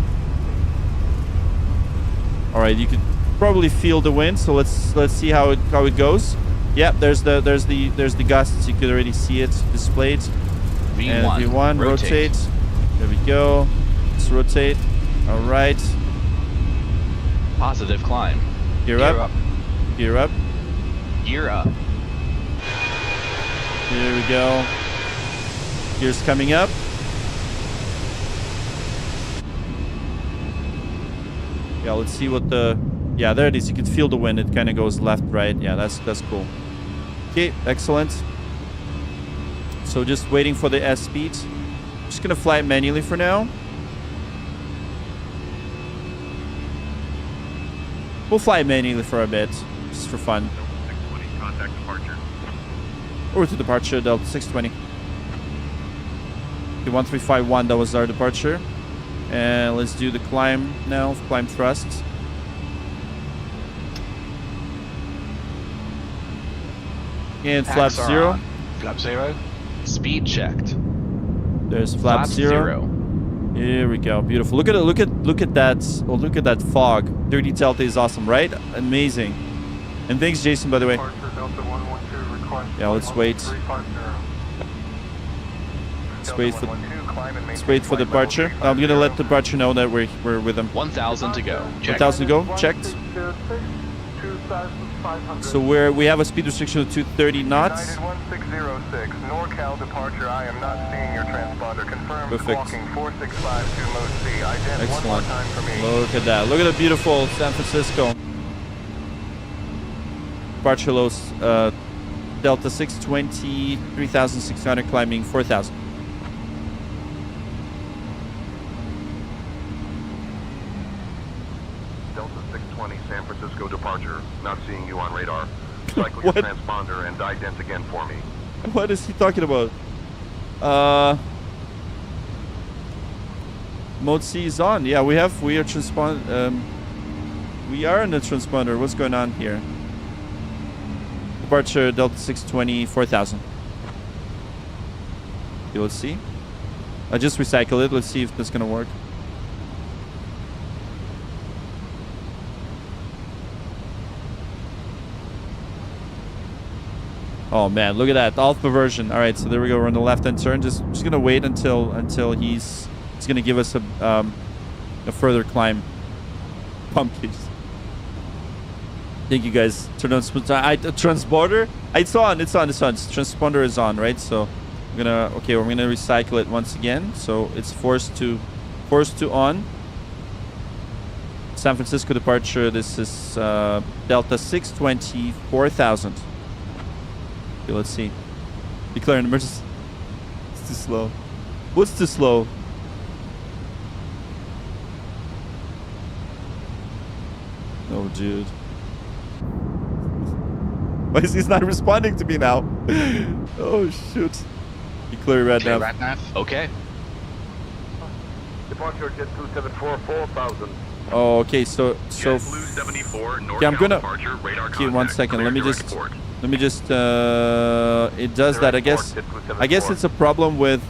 All right, you can probably feel the wind, so let's see how it goes. Yep, there's the gusts. You could already see it displayed. V1, and V1 rotate. There we go. Let's rotate. All right. Positive climb. Gear up. Gear up. Gear up. Here we go. Gears coming up. Yeah, let's see what the... Yeah, there it is. You can feel the wind. It kind of goes left, right. Yeah, that's cool. Okay, excellent. So just waiting for the S speed. Just gonna fly it manually for now. We'll fly it manually for a bit, just for fun. 620, contact departure. Or to departure, Delta 620. Okay, 1351, that was our departure. And let's do the climb now, climb thrust. And flap 0. Flap 0. Speed checked. There's flap 0. Here we go. Beautiful. Look at that. Oh, look at that fog. 30 Delta is awesome, right? Amazing. And thanks, Jason, by the way. Yeah, let's wait. Let's wait for departure. I'm gonna let departure know that we're with them. 1,000 to go. 1,000 to go. Checked. So we have a speed restriction of 230 knots. 1606 NorCal departure. I am not seeing your transponder. Confirmed. Perfect. Walking 4652 Mode C. Ident Excellent. one more time for me. Look at that. Look at the beautiful San Francisco. Departure lows. Delta 620, 3,600 climbing 4,000. Delta 620, San Francisco departure. Not seeing you on radar. Cycle your transponder and ident again for me. What is he talking about? Mode C is on. Yeah, we are transponder. We are in the transponder. What's going on here? Departure Delta 620, 4,000. Okay, let's see. I just recycle it. Let's see if that's gonna work. Oh man, look at that alpha version. All right, so there we go. We're on the left-hand turn. Just gonna wait until he's gonna give us a further climb. Pumpkins. Thank you guys. Turn on transponder. It's on. Transponder is on, right? So we're gonna recycle it once again. So it's forced to on. San Francisco departure. This is Delta 620, 4,000. Okay, let's see. Declare an emergency. It's too slow. What's too slow? Oh, dude. Why is he not responding to me now? Oh, shoot. Declare red nav. Okay. Departure jet 274, 4,000. Oh, okay. So. Jet Blue 74, Okay, I'm gonna. Departure, radar Okay, 1 second. Let me just. It does that. I guess it's a problem with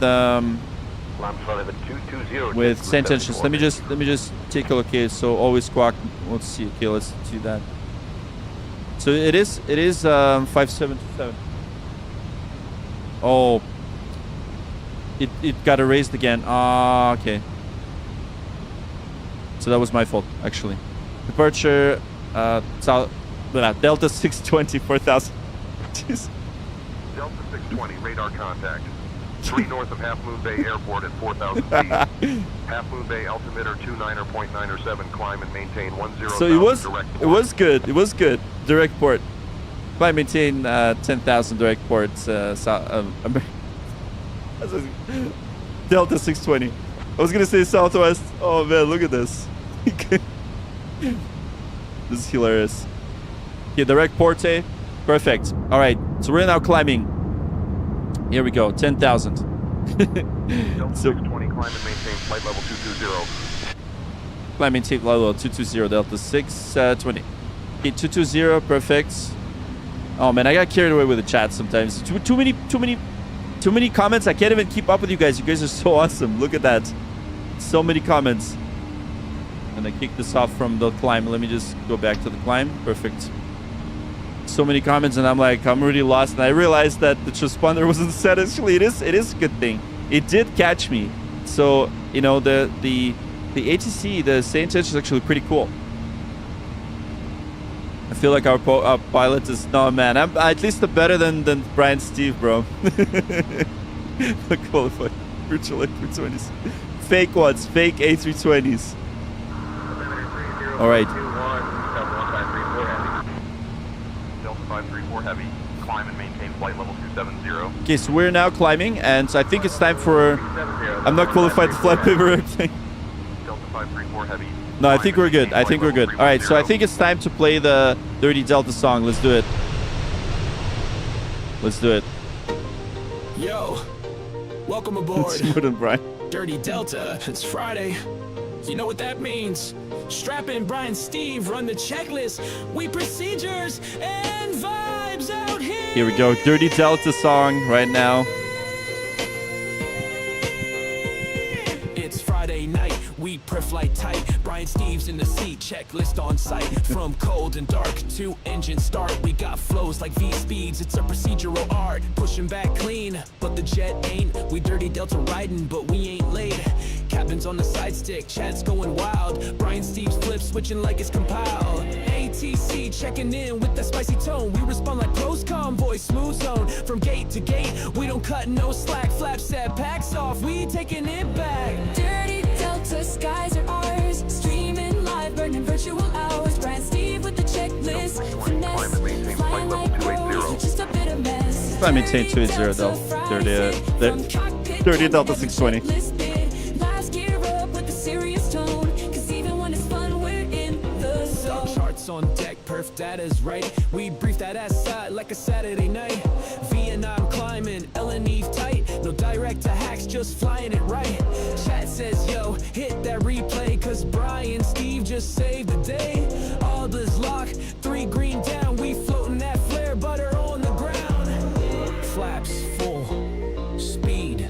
sentences. Let me just take a look. Okay, so always squawk. Let's see. Okay, let's do that. So it is 5727. Oh, it got erased again. Ah, okay. So that was my fault, actually. Departure south Delta 620, 4,000. Jeez. Delta 620, radar contact. 3 north of Half Moon Bay Airport at 4,000 feet. Half Moon Bay altimeter 29.97, climb and maintain 10,000 So it was good. It was good. Direct port. Climb, maintain 10,000 direct ports. Delta 620. I was gonna say Southwest. Oh man, look at this. This is hilarious. Okay, direct port, eh? Perfect. All right, so we're now climbing. Here we go, 10,000. Delta 620, climb and maintain flight level 220. Climb, maintain flight level 220, Delta 620. Okay, 220, perfect. Oh man, I got carried away with the chat sometimes. Too many comments. I can't even keep up with you guys. You guys are so awesome. Look at that. So many comments. gonna kick this off from the climb. Let me just go back to the climb. Perfect. So many comments, and I'm like, I'm already lost. And I realized that the transponder wasn't set. Actually, it is a good thing. It did catch me. So you know, the ATC, the Saint Edge, is actually pretty cool. I feel like our pilot is, no man, I'm at least better than Brian Steve, bro. Qualified virtual A320s, fake ones, fake A320s. All right. Delta 534 Heavy, climb and maintain flight level 270. Okay, so we're now climbing, and I think it's time for. I'm not qualified to fly paper airplane. Delta 534 Heavy. No, I think we're good. I think we're good. All right, so I think it's time to play the Dirty Delta song. Let's do it. Let's do it. Yo, welcome aboard. Smooth and Brian. Dirty Delta, it's Friday. You know what that means. Strap in Brian Steve, run the checklist. We procedures and vibes out here. Here we go. Dirty Delta song right now. It's Friday night. We pre-flight tight. Brian Steve's in the seat, checklist on site. From cold and dark to engine start, we got flows like V-speeds. It's a procedural art, pushing back clean, but the jet ain't. We Dirty Delta riding, but we ain't late. Captain's on the side stick, chat's going wild. Brian Steve's flip switching like it's compiled. ATC checking in with that spicy tone. We respond like pros convoy, smooth zone. From gate to gate, we don't cut no slack. Flap set, packs off, we taking it back. Dirty Delta skies are ours. Streaming live, burning virtual hours. Brian Steve with the checklist. Finesse, flying like pros, with just a bit of mess. I maintain 280 though. Dirty Delta 620. On deck, perf data's right. We brief that ass side like a Saturday night. Vietnam climbing, Ellen Eve tight. No direct to hacks, just flying it right. Chat says, yo, hit that replay, cause Brian Steve just saved the day. All this lock, 3 green down. We floating that flare butter on the ground. Flaps full, speed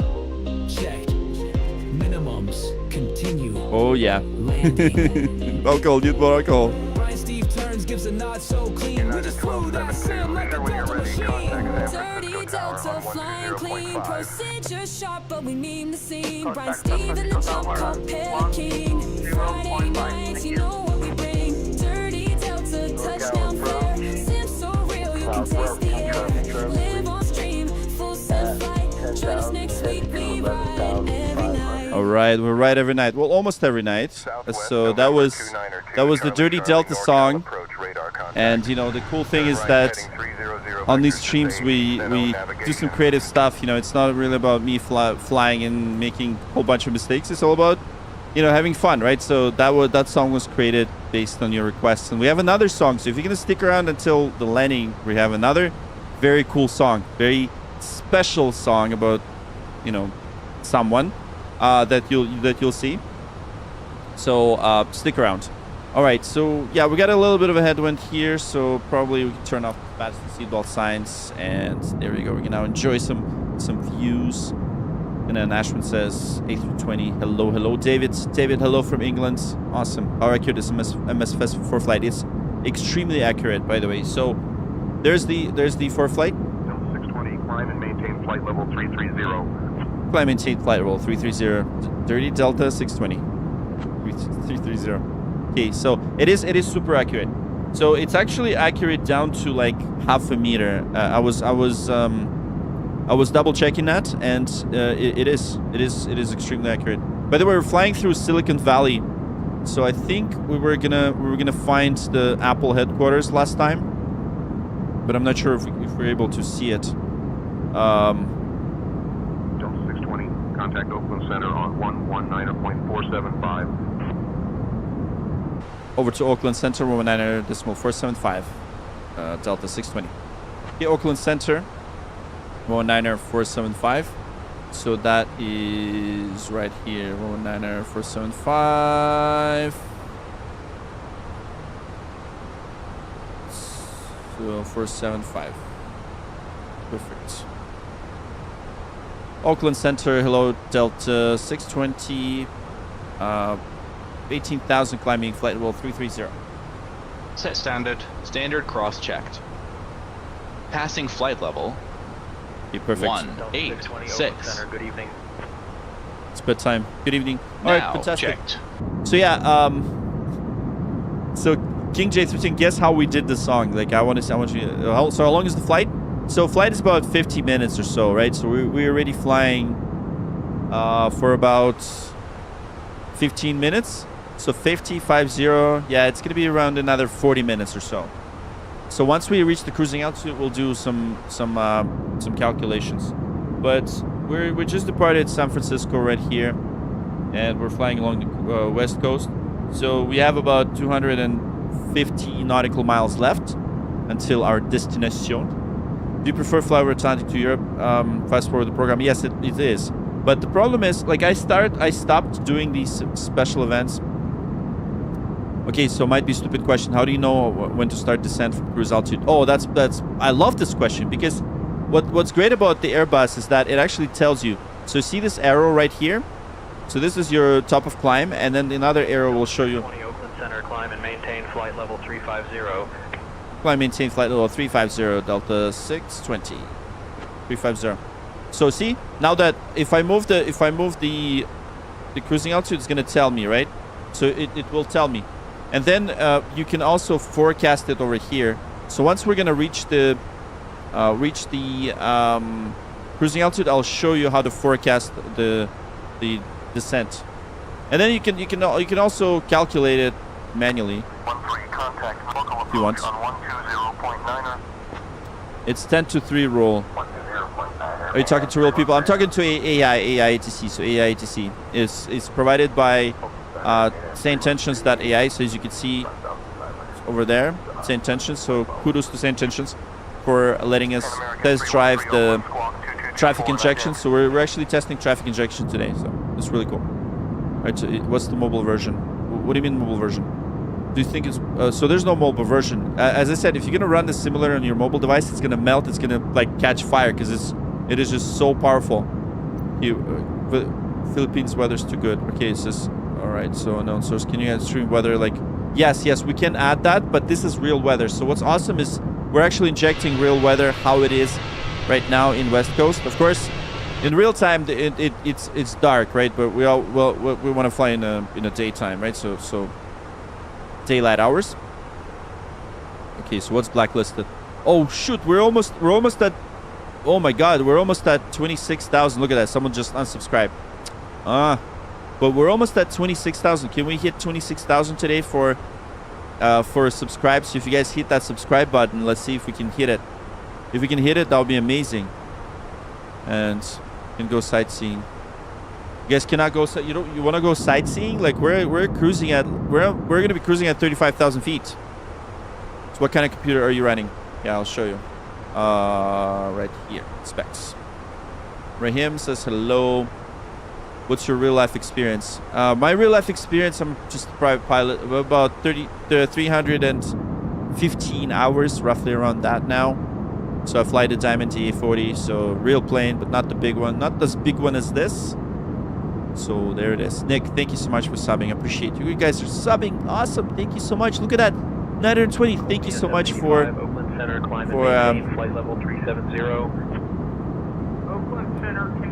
checked. Minimums continue. Oh yeah. Alcohol, need more alcohol. Gives a nod so clean. We just flew that sim like a Delta machine. Dirty Delta flying clean. Procedure sharp, but we mean the scene. Brian Steve in the jump, Cockpit king. Friday nights, you know what we bring. Dirty Delta touchdown flare. Sim so real, you can taste the air. Live on stream, full set flight. Join us next week, we ride every night. All right, we're right every night. Well, almost every night. So that was the Dirty Delta song. And you know, the cool thing is that on these streams we do some creative stuff. You know, it's not really about me flying and making a whole bunch of mistakes. It's all about, you know, having fun, right? So that song was created based on your requests, and we have another song. So if you're gonna stick around until the landing, we have another very cool song, very special song about, you know, someone that you'll see. So stick around. All right, so yeah, we got a little bit of a headwind here, so probably we can turn off the seatbelt signs, and there we go. We can now enjoy some views. And then Ashwin says A320. Hello, David, hello from England. Awesome. How accurate is MSFS for flight? It's extremely accurate, by the way. So there's the for flight. 620, climb and maintain flight level 330. Climb and maintain flight level 330. Dirty Delta 620. 330. Okay, so it is super accurate. So it's actually accurate down to like half a meter. I was double checking that, and it is extremely accurate. By the way, we're flying through Silicon Valley, so I think we were gonna find the Apple headquarters last time, but I'm not sure if we're able to see it. Delta 620, contact Oakland Center on 119.475. Over to Oakland Center, 119.475, Delta 620. Okay, Oakland Center, 119.475. So that is right here, 119.475. So 475. Perfect. Oakland Center, hello, Delta 620. 18,000 climbing flight level 330. Set standard. Standard cross-checked. Passing flight level. Okay, perfect. 186. Good evening. It's bedtime. Good evening. Now, All right, fantastic. checked. So yeah, so King J13, guess how we did the song? Like I want you. So how long is the flight? So flight is about 50 minutes or so, right? So we're already flying for about 15 minutes. So 50. Yeah, it's gonna be around another 40 minutes or so. So once we reach the cruising altitude, we'll do some calculations. But we just departed San Francisco right here, and we're flying along the west coast. So we have about 250 nautical miles left until our destination. Do you prefer fly over Atlantic to Europe? Fast forward the program. Yes, it is. But the problem is, like I stopped doing these special events. Okay, so might be a stupid question. How do you know when to start descent from cruise altitude? Oh, that's I love this question, because what's great about the Airbus is that it actually tells you. So see this arrow right here? So this is your top of climb, and then another arrow will show you. 20 Oakland Center, climb and maintain flight level 350. Climb, maintain flight level 350, Delta 620. 350. So see, now that if I move the cruising altitude, it's gonna tell me, right? So it will tell me. And then you can also forecast it over here. So once we're gonna reach the cruising altitude, I'll show you how to forecast the descent. And then you can also calculate it manually if you want. It's 10-3 rule. Are you talking to real people? I'm talking to AI ATC. So AI ATC is provided by SaneIntentions.ai. So as you can see over there, SaneIntentions. So kudos to SaneIntentions for letting us test drive the traffic injection. So we're actually testing traffic injection today. So it's really cool. All right. So what's the mobile version? What do you mean mobile version? Do you think it's so? There's no mobile version. As I said, if you're gonna run this simulator on your mobile device, it's gonna melt. It's gonna like catch fire because it is just so powerful. Philippines weather's too good. Okay, it says all right. So unknown source. Can you add stream weather? Like yes, we can add that, but this is real weather. So what's awesome is we're actually injecting real weather how it is right now in West Coast. Of course, in real time it's dark, right? But we want to fly in a daytime, right? So daylight hours. Okay, so what's blacklisted? Oh shoot, we're almost at. Oh my God, we're almost at 26,000. Look at that, someone just unsubscribed. But we're almost at 26,000. Can we hit 26,000 today for subscribe? So if you guys hit that subscribe button, let's see if we can hit it. If we can hit it, that would be amazing. And you can go sightseeing. You guys cannot go. You want to go sightseeing? Like we're cruising at we're gonna be cruising at 35,000 feet. So what kind of computer are you running? Yeah, I'll show you. Right here, specs. Rahim says hello. What's your real life experience? My real life experience, I'm just a private pilot. About 315 hours, roughly around that now. So I fly the Diamond TA40, so real plane, but not the big one, not as big one as this. So there it is. Nick, thank you so much for subbing. I appreciate you. You guys are subbing. Awesome. Thank you so much. Look at that. 920. Thank you so much for flight level 370.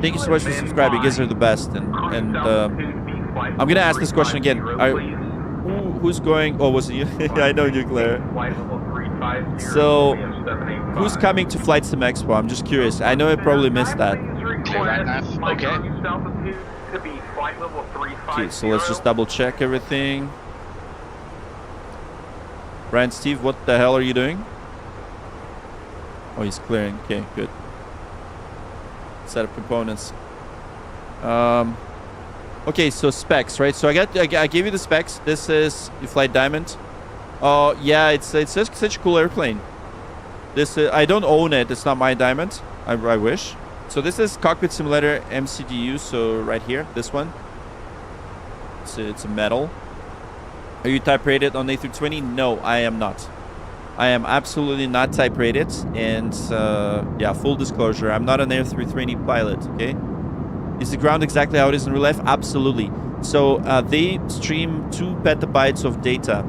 thank you so much for subscribing. You guys are the best. And I'm gonna ask this question again. Who's going? Oh, was it you? I know you, Claire. So who's coming to VATSIM Expo? I'm just curious. I know I probably missed that. Okay, so let's just double check everything. Brian, Steve, what the hell are you doing? Oh, he's clearing. Okay, good. Set of components. Okay, so specs, right? So I gave you the specs. This is you fly Diamond. Oh yeah, it's such a cool airplane. This I don't own it. It's not my Diamond. I wish. So this is Cockpit Simulator MCDU. So right here, this one. It's a metal. Are you type rated on A320? No, I am not. I am absolutely not type rated. And yeah, full disclosure, I'm not an A320 pilot. Okay. Is the ground exactly how it is in real life? Absolutely. So they stream 2 petabytes of data.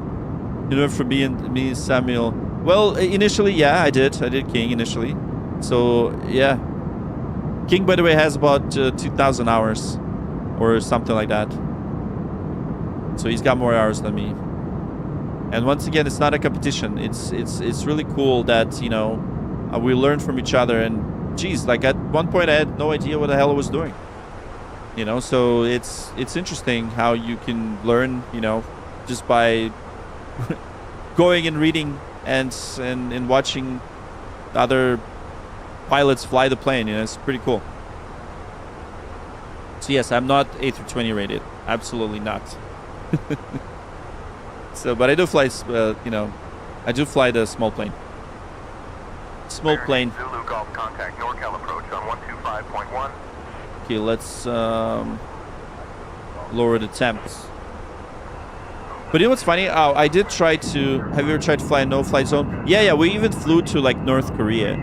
You know, for me, Samuel. Well, initially, yeah, I did King initially. So yeah, King, by the way, has about 2,000 hours or something like that. So he's got more hours than me. And once again, it's not a competition. It's really cool that, you know, we learn from each other. And geez, like at one point I had no idea what the hell I was doing. You know, so it's interesting how you can learn, you know, just by going and reading and watching other pilots fly the plane. You know, it's pretty cool. So yes, I'm not A320 rated. Absolutely not. So, but I do fly, you know, I do fly the small plane. Small plane. Zulu Golf contact NorCal approach on 125.1. Okay, let's lower the temps. But you know what's funny? Oh, I did try to... Have you ever tried to fly a no-fly zone? Yeah, we even flew to, like, North Korea.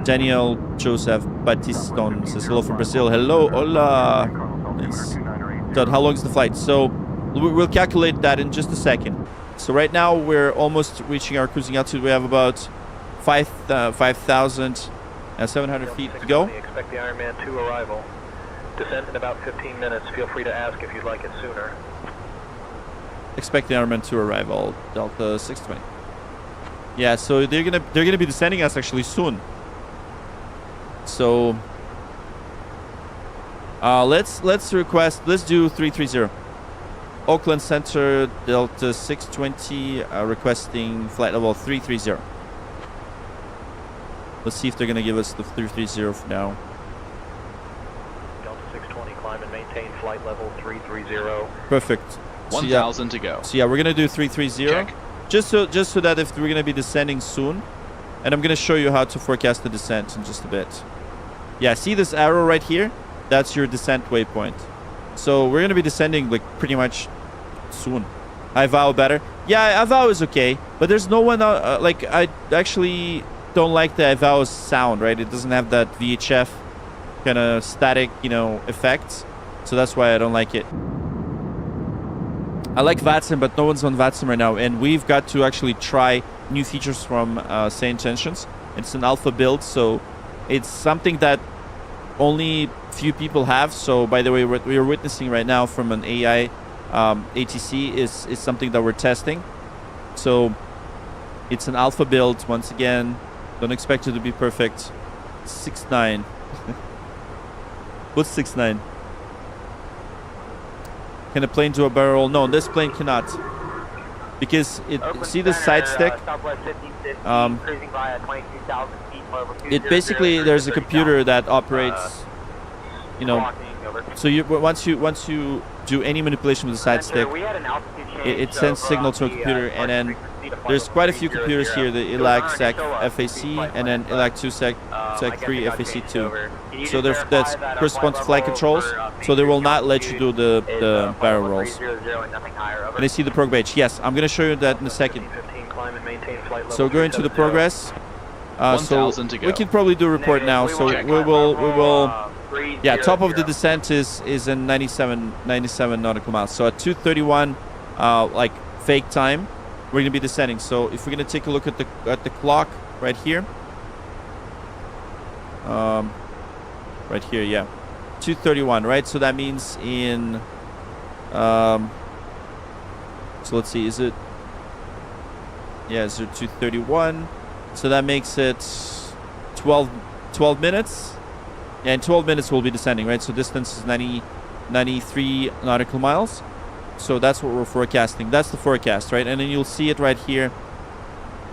Daniel Joseph Batiston says hello from Brazil. Hello, hola. Nice. So how long is the flight? So we'll calculate that in just a second. So right now we're almost reaching our cruising altitude. We have about 5,700 feet to go. Expect the Ironman 2 arrival. Descent in about 15 minutes. Feel free to ask if you'd like it sooner. Expect the Ironman 2 arrival, Delta 620. Yeah, so they're gonna be descending us actually soon. So let's do 330. Oakland Center, Delta 620, requesting flight level 330. Let's see if they're gonna give us the 330 for now. Delta 620, climb and maintain flight level 330. Perfect. 1,000 to go. So yeah, we're gonna do 330. Check. Just so that if we're gonna be descending soon, and I'm gonna show you how to forecast the descent in just a bit. Yeah, see this arrow right here? That's your descent waypoint. So we're gonna be descending like pretty much soon. IVAO better. Yeah, IVAO is okay, but there's no one like I actually don't like the IVAO sound, right? It doesn't have that VHF kind of static, you know, effects. So that's why I don't like it. I like VATSIM, but no one's on VATSIM right now, and we've got to actually try new features from Say Intentions. It's an alpha build, so it's something that only few people have. So by the way, what we are witnessing right now from an AI ATC is something that we're testing. So it's an alpha build. Once again, don't expect it to be perfect. 6.9. What's 6.9? Can a plane do a barrel roll? No, this plane cannot. Because see the side stick? It basically, there's a computer that operates, you know, so once you do any manipulation with the side stick, it sends signal to a computer, and then there's quite a few computers here, the KLAX FAC, and then KLAX 2 Sec 3 FAC 2. So that corresponds to flight controls, so they will not let you do the barrel rolls. And I see the prog badge. Yes, I'm going to show you that in a second. So going to the progress. So we can probably do a report now. So we will. Yeah, top of the descent is in 97 nautical miles. So at 2:31, like fake time, we're gonna be descending. So if we're gonna take a look at the clock right here. Right here, yeah, 2:31, right? So that means in. So let's see, is it? Yeah, is it 2:31? So that makes it 12 minutes. Yeah, in 12 minutes we'll be descending, right? So distance is 93 nautical miles. So that's what we're forecasting. That's the forecast, right? And then you'll see it right here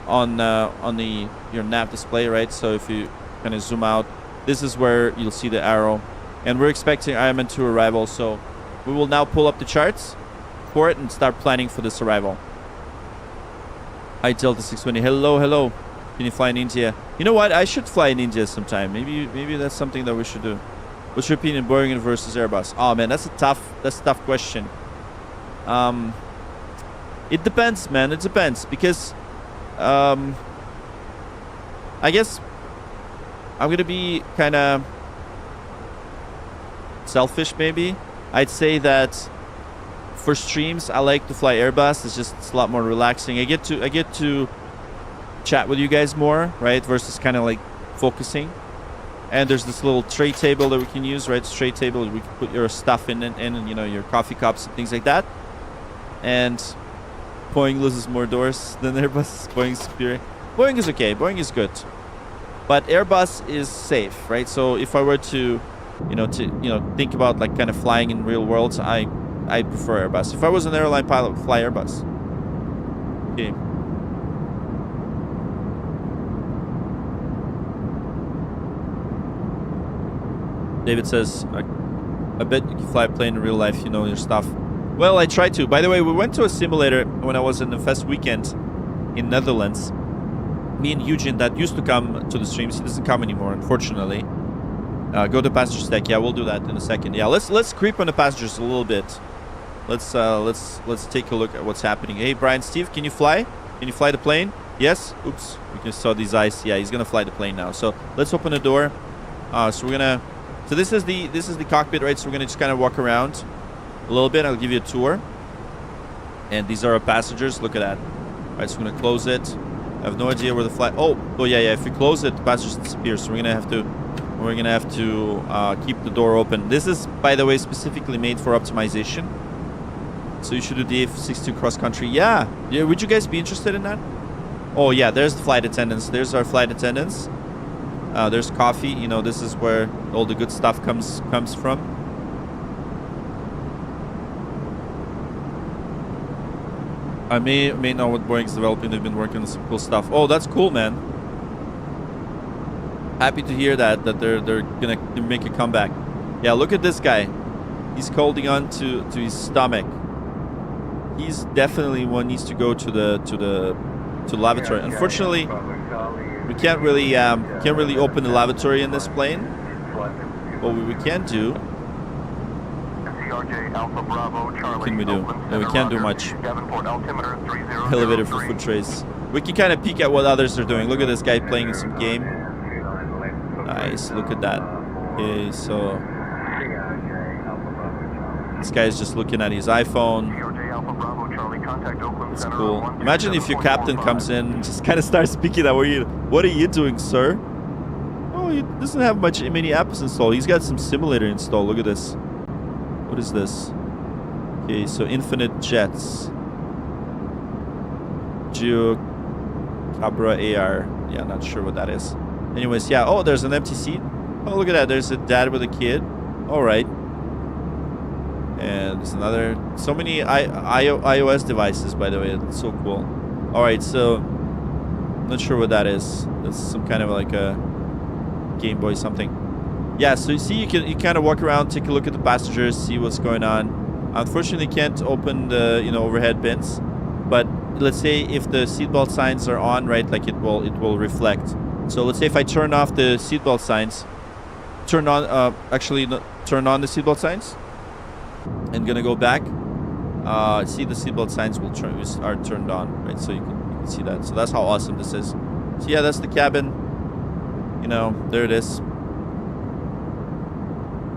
on your nav display, right? So if you kind of zoom out, this is where you'll see the arrow. And we're expecting Ironman 2 arrival. So we will now pull up the charts for it and start planning for this arrival. Hi, Delta 620. Hello. Can you fly in India? You know what? I should fly in India sometime. Maybe that's something that we should do. What's your opinion, Boeing versus Airbus? Oh man, that's a tough question. It depends, man. It depends because I guess I'm gonna be kind of selfish maybe. I'd say that for streams, I like to fly Airbus. It's a lot more relaxing. I get to chat with you guys more, right? Versus kind of like focusing. And there's this little tray table that we can use, right? This tray table, we can put your stuff in, you know, your coffee cups and things like that. And Boeing loses more doors than Airbus. Boeing's superior. Boeing is okay. Boeing is good. But Airbus is safe, right? So if I were to, think about like kind of flying in real worlds, I prefer Airbus. If I was an airline pilot, I would fly Airbus. Okay. David says, I bet you can fly a plane in real life, you know your stuff. Well, I try to. By the way, we went to a simulator when I was in the Fest weekend in Netherlands. Me and Eugene, that used to come to the streams, he doesn't come anymore, unfortunately. Go to passenger deck. Yeah, we'll do that in a second. Yeah, let's creep on the passengers a little bit. Let's take a look at what's happening. Hey, Brian, Steve, can you fly? Can you fly the plane? Yes. Oops, we just saw these eyes. Yeah, he's gonna fly the plane now. So let's open the door. So we're gonna. So this is the cockpit, right? So we're gonna just kind of walk around a little bit. I'll give you a tour. And these are our passengers. Look at that. All right, so we're gonna close it. I have no idea where the flight. Oh yeah. If we close it, the passengers disappear. So we're gonna have to keep the door open. This is, by the way, specifically made for optimization. So you should do the F62 cross country. Yeah. Would you guys be interested in that? Oh yeah, there's the flight attendants. There's our flight attendants. There's coffee. You know, this is where all the good stuff comes from. I may know what Boeing's developing. They've been working on some cool stuff. Oh, that's cool, man. Happy to hear that they're gonna make a comeback. Yeah, look at this guy. He's holding on to his stomach. He's definitely one needs to go to the lavatory. Unfortunately, we can't really open the lavatory in this plane. What we can do? What can we do? No, we can't do much. Elevator for food trays. We can kind of peek at what others are doing. Look at this guy playing some game. Nice. Look at that. Okay, so this guy's just looking at his iPhone. That's cool. Imagine if your captain comes in and just kind of starts speaking at what are you doing, sir? Oh, he doesn't have many apps installed. He's got some simulator installed. Look at this. What is this? Okay, so infinite jets. Geo Cabra AR. Yeah, not sure what that is. Anyways, yeah. Oh, there's an empty seat. Oh, look at that. There's a dad with a kid. All right. And there's another. So many iOS devices, by the way. It's so cool. All right, so not sure what that is. That's some kind of like a Game Boy something. Yeah, so you see, you kind of walk around, take a look at the passengers, see what's going on. Unfortunately, can't open the overhead bins, but let's say if the seatbelt signs are on, right, like it will reflect. So let's say if I turn off the seatbelt signs, turn on the seatbelt signs, and gonna go back. See, the seatbelt signs are turned on, right? So you can see that. So that's how awesome this is. So yeah, that's the cabin. There it is.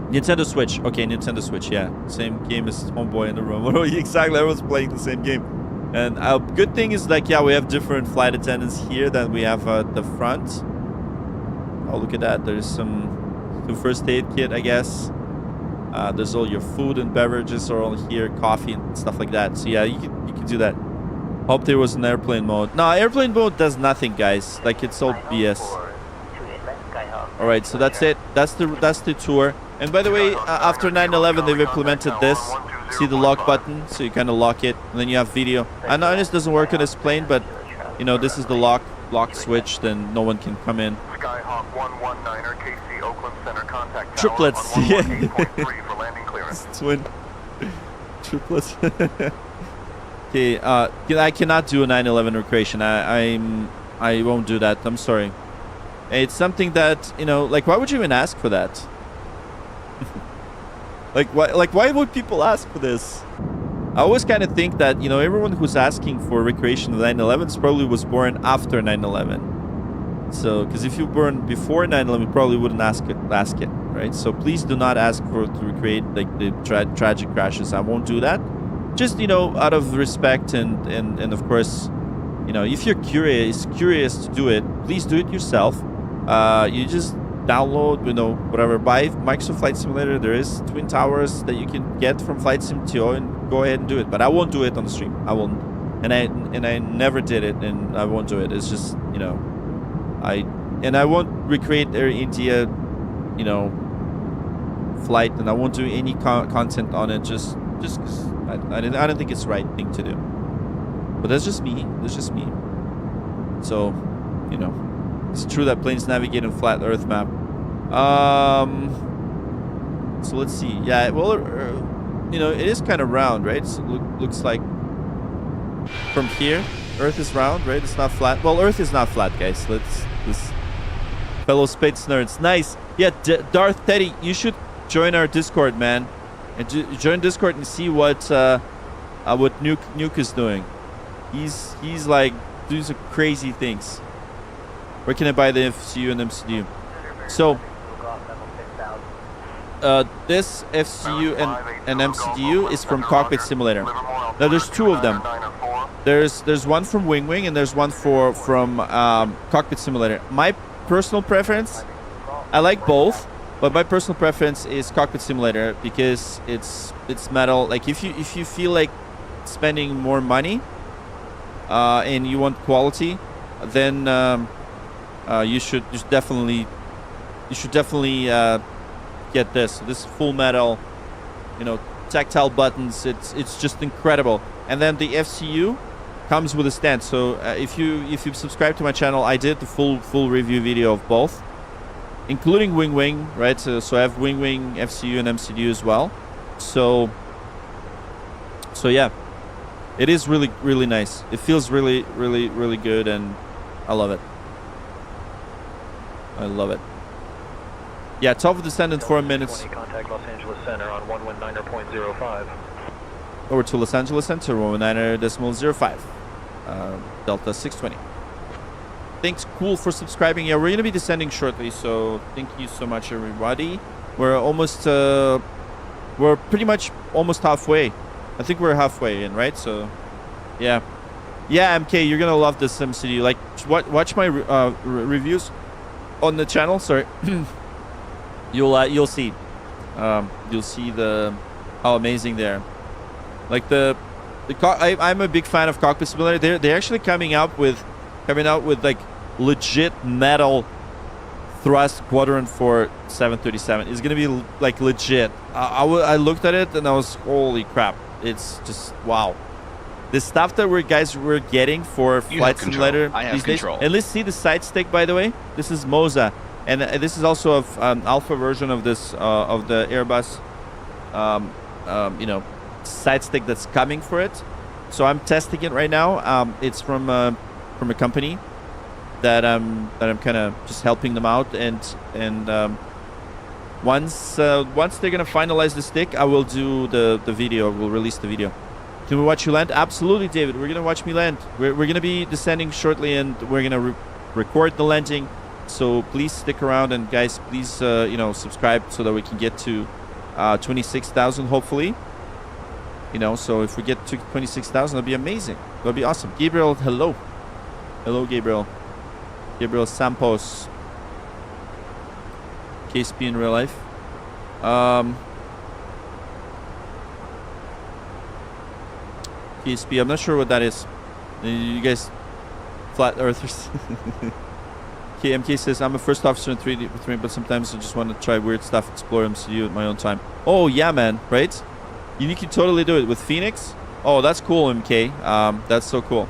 Nintendo Switch. Okay, Nintendo Switch, yeah. Same game as Homeboy in the room. Exactly, I was playing the same game. And good thing is, like, yeah, we have different flight attendants here than we have at the front. Oh, look at that. There's some first aid kit, I guess. There's all your food and beverages are all here, coffee and stuff like that. So yeah, you can do that. Hope there was an airplane mode. No, airplane mode does nothing, guys. Like, it's all BS. All right, so that's it. That's the tour. And by the way, after 9/11, they've implemented this. See the lock button, so you kind of lock it, and then you have video. I know this doesn't work on this plane, but this is the lock switch. Then no one can come in. Skyhawk 119er, KC Oakland Center, contact triplets. Yeah. For landing clearance. Twin triplets. Okay, I cannot do a 9/11 recreation. I won't do that. I'm sorry. It's something that like, why would you even ask for that? Why would people ask for this? I always kind of think that everyone who's asking for recreation of 9/11 probably was born after 9/11. So, because if you were born before 9/11, you probably wouldn't ask it, right? So please do not ask to recreate like the tragic crashes. I won't do that. Just, you know, out of respect and of course, you know, if you're curious to do it, please do it yourself. You just download, you know, whatever, buy Microsoft Flight Simulator. There is Twin Towers that you can get from Flight Sim 2 and go ahead and do it. But I won't do it on the stream. I won't, and I never did it, and I won't do it. It's just, you know, I won't recreate Air India, you know, flight, and I won't do any content on it just because I don't think it's the right thing to do. But that's just me. That's just me. So, you know, it's true that planes navigate on flat Earth map. So let's see. Yeah, well, you know, it is kind of round, right? So looks like from here, Earth is round, right? It's not flat. Well, Earth is not flat, guys. Let's fellow space nerds. Nice. Yeah, Darth Teddy, you should join our Discord, man, and join Discord and see what Nuke is doing. He's like doing some crazy things. Where can I buy the FCU and MCDU? So this FCU and MCDU is from Cockpit Simulator. Now there's two of them. There's one from Wing and there's one from Cockpit Simulator. My personal preference, I like both, but my personal preference is Cockpit Simulator because it's metal. Like if you feel like spending more money and you want quality, then you should definitely get this. This full metal, you know, tactile buttons. It's just incredible. And then the FCU comes with a stand. So if you subscribe to my channel, I did the full review video of both, including Wing, right? So I have Wing, FCU, and MCDU as well. So yeah, it is really nice. It feels really good, and I love it. I love it. Yeah, top of descent in 4 minutes. Contact Los Angeles Center on 119.05. Over to Los Angeles Center, 119.05. Delta 620. Thanks, cool, for subscribing. Yeah, we're going to be descending shortly, so thank you so much, everybody. We're almost, we're pretty much almost halfway. I think we're halfway in, right? So, yeah. Yeah, MK, you're going to love this MCD. Like, watch my reviews on the channel. Sorry. You'll see. You'll see how amazing they are. Like I'm a big fan of Cockpit Simulator. They're actually coming out with like legit metal thrust quadrant for 737. It's gonna be like legit. I looked at it and I was, holy crap! It's just wow. The stuff that we're getting for Flight Simulator these days. And let's see the side stick, by the way. This is Moza, and this is also an alpha version of this of the Airbus. You know, side stick that's coming for it. So I'm testing it right now. It's from a company that I'm kind of just helping them out, and once they're gonna finalize the stick, I will do the video. We'll release the video. Can we watch you land? Absolutely, David. We're gonna watch me land. We're gonna be descending shortly, and we're gonna record the landing. So please stick around, and guys, please you know, subscribe so that we can get to 26,000 hopefully. You know, so if we get to 26,000, that'll be amazing. That'll be awesome. Gabriel, hello. Hello, Gabriel. Gabriel Sampos. KSP in real life. KSP, I'm not sure what that is. You guys, flat earthers. KMK says, I'm a first officer in 3D, but sometimes I just want to try weird stuff, explore MCU at my own time. Oh, yeah, man, right? You can totally do it with Fenix. Oh, that's cool, MK. That's so cool.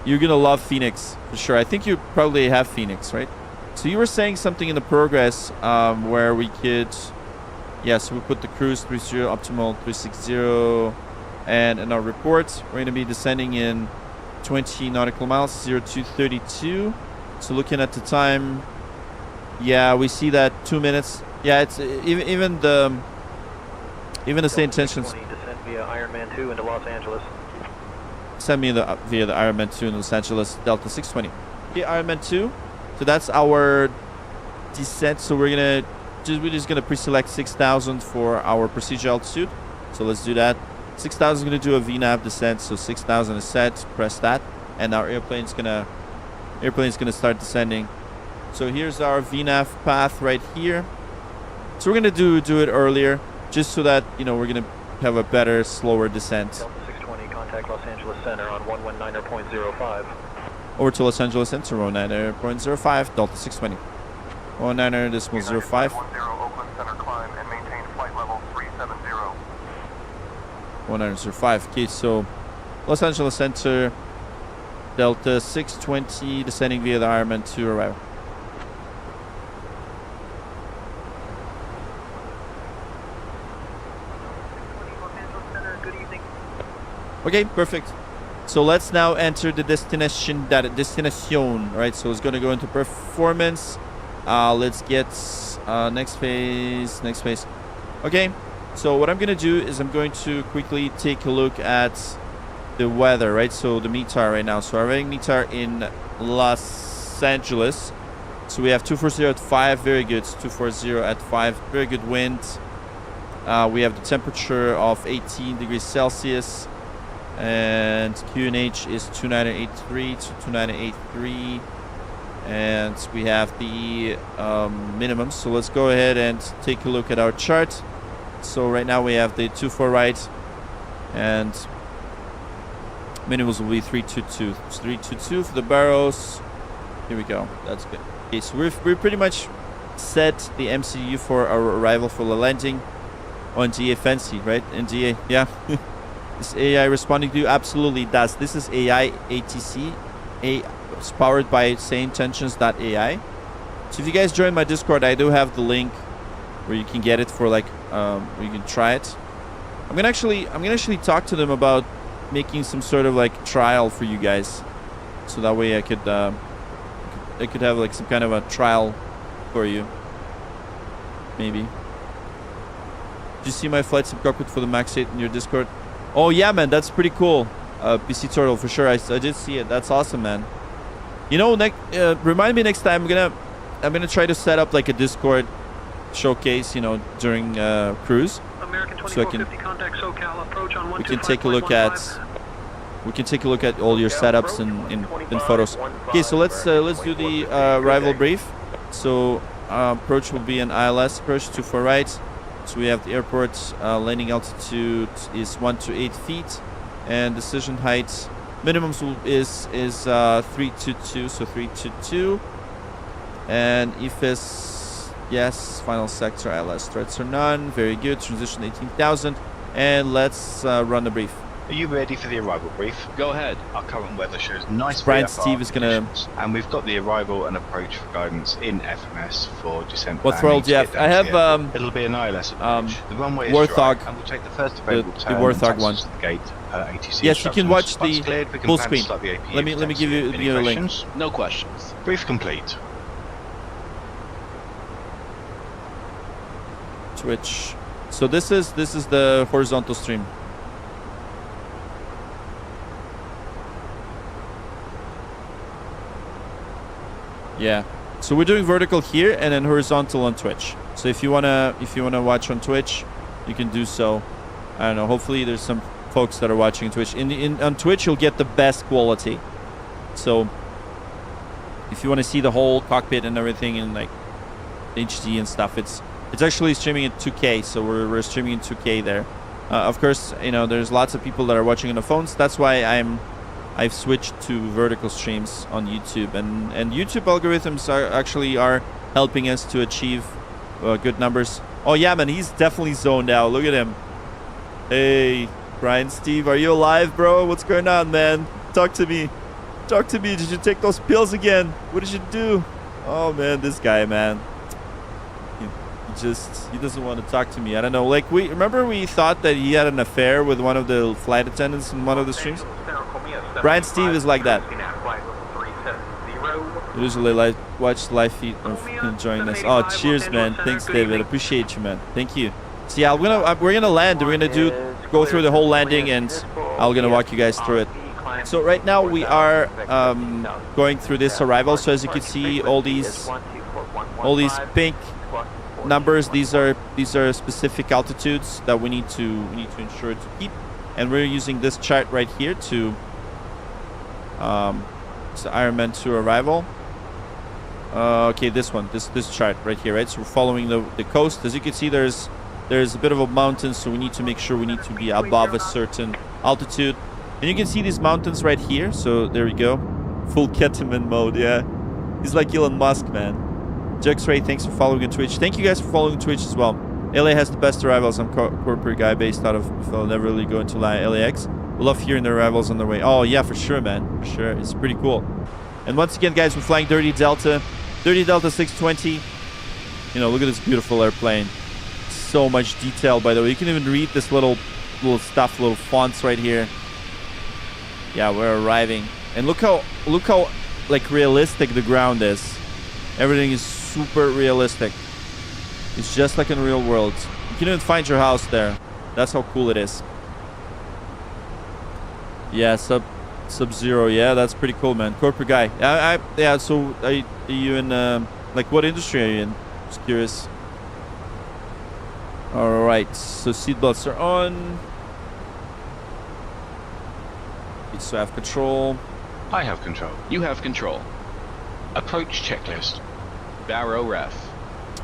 You're going to love Fenix, for sure. I think you probably have Fenix, right? So you were saying something in the progress where we could... Yeah, so we put the cruise 30, optimal 360, and in our report, we're going to be descending in 20 nautical miles, 0232. So looking at the time, yeah, we see that 2 minutes. Yeah, it's even the same intentions. Descend via Ironman 2 into Los Angeles. Send me via the Ironman 2 in Los Angeles, Delta 620. Okay, Ironman 2. So that's our descent. So we're gonna we're just gonna pre-select 6,000 for our procedure altitude. So let's do that. 6,000 is gonna do a VNAV descent. So 6,000 is set. Press that, and our airplane's gonna start descending. So here's our VNAV path right here. So we're gonna do it earlier, just so that we're gonna have a better, slower descent. Delta 620, contact Los Angeles Center on 119.05. Over to Los Angeles Center, 119.05, Delta 620. 119.05. 10 Oakland Center, climb and maintain flight level 370. 119.05. Okay, so Los Angeles Center, Delta 620, descending via the Ironman to arrival. Okay, perfect. So let's now enter the destination, right? So it's going to go into performance. Let's get next phase. Okay, so what I'm going to do is I'm going to quickly take a look at the weather, right? So the METAR right now. So our rating METAR in Los Angeles. So we have 240 at 5, very good. 240 at 5, very good wind. We have the temperature of 18 degrees Celsius. And QNH is 2983 to 2983, and we have the minimums. So let's go ahead and take a look at our chart. So right now we have the 24 right, and minimums will be 322. 322 for the barrels. Here we go. That's good. Okay, so we're pretty much set the MCU for our arrival for the landing on GA Fancy, right? And GA, yeah. Is AI responding to you? Absolutely it does. This is AI ATC. It's powered by SameTensions.ai. So if you guys join my Discord, I do have the link where you can get it for where you can try it. I'm gonna actually talk to them about making some sort of trial for you guys, so that way I could have some kind of a trial for you. Maybe. Did you see my flight sim cockpit for the Max 8 in your Discord? Oh yeah, man, that's pretty cool. PC Turtle, for sure. I did see it. That's awesome, man. Remind me next time. I'm gonna try to set up a Discord showcase, during cruise, so we can take a look at all your setups in photos. Okay, so let's do the arrival brief. So approach will be an ILS approach, 24 right. So we have the airport, landing altitude is 1 to 8 feet, and decision height minimum is 322, so 322, and EFIS, yes, final sector, ILS threats are none, very good, transition 18,000, and let's run the brief. Are you ready for the arrival brief? Go ahead. Our current weather shows nice Brian Steve is gonna, and we've got the arrival and approach for guidance in FMS for descent. What throttle do you have? I have it'll be an ILS approach. The runway is Warthog, dry, and we'll take the first available the turn Warthog one. To the gate, ATC yes, you can watch the cleared, full screen. Let me give you the link. No questions. Brief complete. Twitch. So this is the horizontal stream. Yeah, so we're doing vertical here and then horizontal on Twitch. So if you wanna watch on Twitch, you can do so. I don't know. Hopefully there's some folks that are watching Twitch. On Twitch you'll get the best quality. So if you want to see the whole cockpit and everything in HD and stuff, it's actually streaming in 2K. So we're streaming in 2K there. Of course, there's lots of people that are watching on the phones. That's why I've switched to vertical streams on YouTube, and YouTube algorithms are helping us to achieve good numbers. Oh yeah, man, he's definitely zoned out. Look at him. Hey, Brian Steve, are you alive, bro? What's going on, man? Talk to me. Did you take those pills again? What did you do? Oh man, this guy, man. He doesn't want to talk to me. I don't know. We thought that he had an affair with one of the flight attendants in one of the streams. Brian Steve is like that. Usually watch live feed of enjoying this. Oh, cheers, man. Thanks, David. Appreciate you, man. Thank you. So yeah, we're gonna land. We're gonna go through the whole landing, and I'm gonna walk you guys through it. So right now we are going through this arrival. So as you can see, all these pink numbers. These are specific altitudes that we need to ensure to keep, and we're using this chart right here to it's the Ironman 2 arrival. Okay, this one, this chart right here, right? So we're following the coast. As you can see, there's a bit of a mountain, so we need to make sure we need to be above a certain altitude. And you can see these mountains right here. So there we go, full Keteman mode. Yeah, he's like Elon Musk, man. Juxray, thanks for following on Twitch. Thank you guys for following Twitch as well. LA has the best arrivals. I'm corporate guy based out of, if I'll never really go into LAX. We love hearing the arrivals on their way. Oh yeah, for sure, man, for sure. It's pretty cool. And once again, guys, we're flying Dirty Delta 620. You know, look at this beautiful airplane. So much detail, by the way. You can even read this little stuff, little fonts right here. Yeah, we're arriving. And look how like realistic the ground is. Everything is super realistic. It's just like in real world. You can even find your house there. That's how cool it is. Yeah, Sub-Zero. Yeah, that's pretty cool, man. Corporate guy. Yeah, so are you in like what industry are you in? Just curious. All right, so seatbelts are on. You still have control. I have control. You have control. Approach checklist. Barrow ref.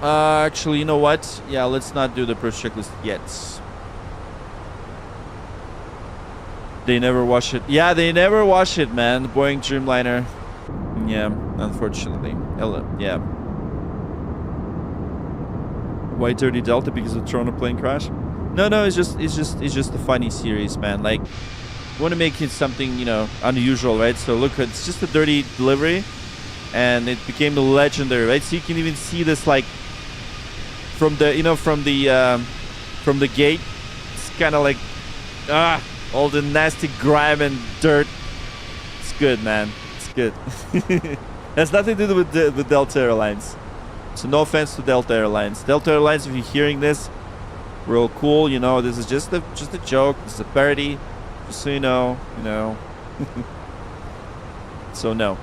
Actually, you know what? Yeah, let's not do the approach checklist yet. They never wash it. Yeah, they never wash it, man. The Boeing Dreamliner. Yeah, unfortunately. Yeah. Why Dirty Delta? Because of Toronto plane crash? No, it's just a funny series, man. Like, we want to make it something, you know, unusual, right? So look, it's just a dirty delivery, and it became the legendary, right? So you can even see this, like, from the, you know, from the gate. It's kind of like, all the nasty grime and dirt. It's good, man. It's good. Has nothing to do with Delta Airlines. So no offense to Delta Airlines. Delta Airlines, if you're hearing this, real cool. You know, this is just a joke. This is a parody. Just so you know. So no.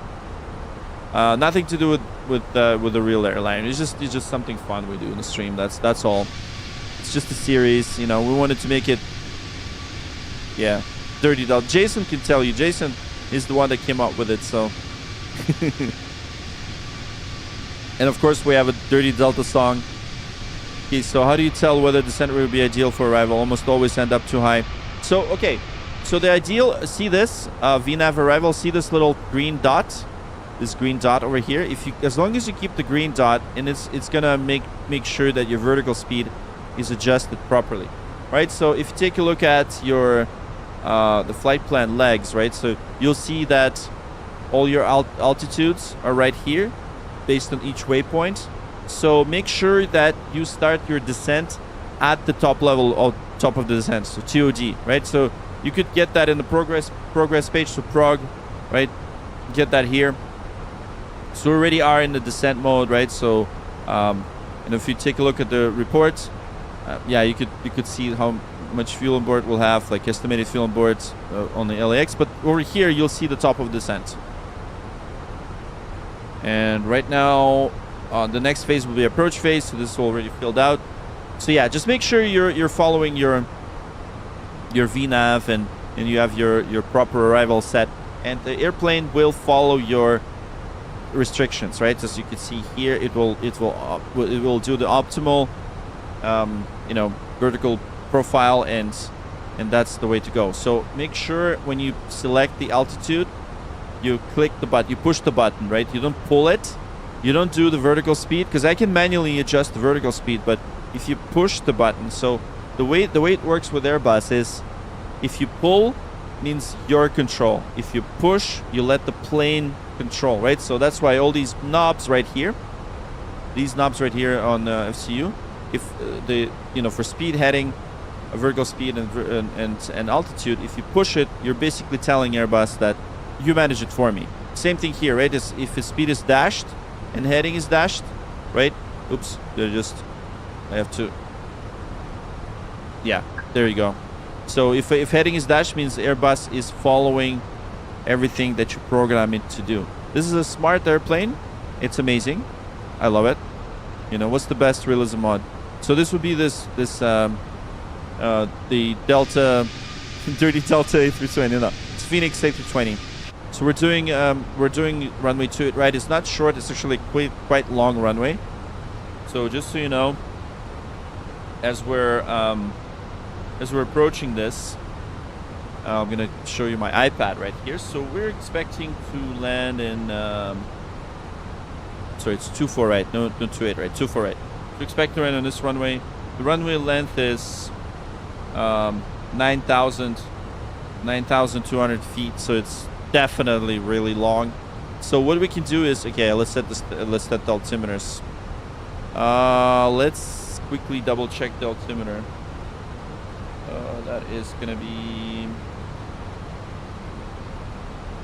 Nothing to do with the real airline. It's just something fun we do in the stream. That's all. It's just a series. You know, we wanted to make it. Yeah, Dirty Delta. Jason can tell you. Jason is the one that came up with it, so. And of course, we have a Dirty Delta song. Okay, so how do you tell whether descent will be ideal for arrival? Almost always end up too high. So, okay. So the ideal, see this, VNAV arrival, see this little green dot? This green dot over here. As long as you keep the green dot, and it's gonna make sure that your vertical speed is adjusted properly. Right, so if you take a look at your the flight plan legs, right, so you'll see that all your altitudes are right here based on each waypoint. So make sure that you start your descent at the top level or top of the descent, so TOD, right? So you could get that in the progress page, so prog, right? Get that here. So we already are in the descent mode, right? So and if you take a look at the report, yeah, you could see how much fuel on board we'll have, like estimated fuel on board on the LAX. But over here, you'll see the top of descent. And right now, the next phase will be approach phase. So this is already filled out. So yeah, just make sure you're following your VNAV and you have your proper arrival set, and the airplane will follow your restrictions, right? As you can see here, it will do the optimal you know, vertical profile, and that's the way to go. So make sure when you select the altitude, you click the button, you push the button, right? You don't pull it, you don't do the vertical speed, because I can manually adjust the vertical speed, but if you push the button, so the way it works with Airbus is, if you pull, means your control. If you push, you let the plane control, right? So that's why all these knobs right here, on FCU, if for speed heading, vertical speed and altitude, if you push it, you're basically telling Airbus that you manage it for me. Same thing here, right? If the speed is dashed and heading is dashed, right? Oops, I have to. Yeah, there you go. So if heading is dashed, means Airbus is following everything that you program it to do. This is a smart airplane. It's amazing. I love it. You know, what's the best realism mod? So this would be the Delta, dirty Delta A320. No, it's Fenix A320. So we're doing runway 2 right. It's not short. It's actually quite long runway. So just so you know, as we're approaching this, I'm gonna show you my iPad right here. So we're expecting to land in. Sorry, it's 24 right. No 28 right. 24 right. We expect to land on this runway. The runway length is 9,200 feet. So it's definitely really long. So what we can do is, okay, let's set the altimeters. Let's quickly double check the altimeter. That is gonna be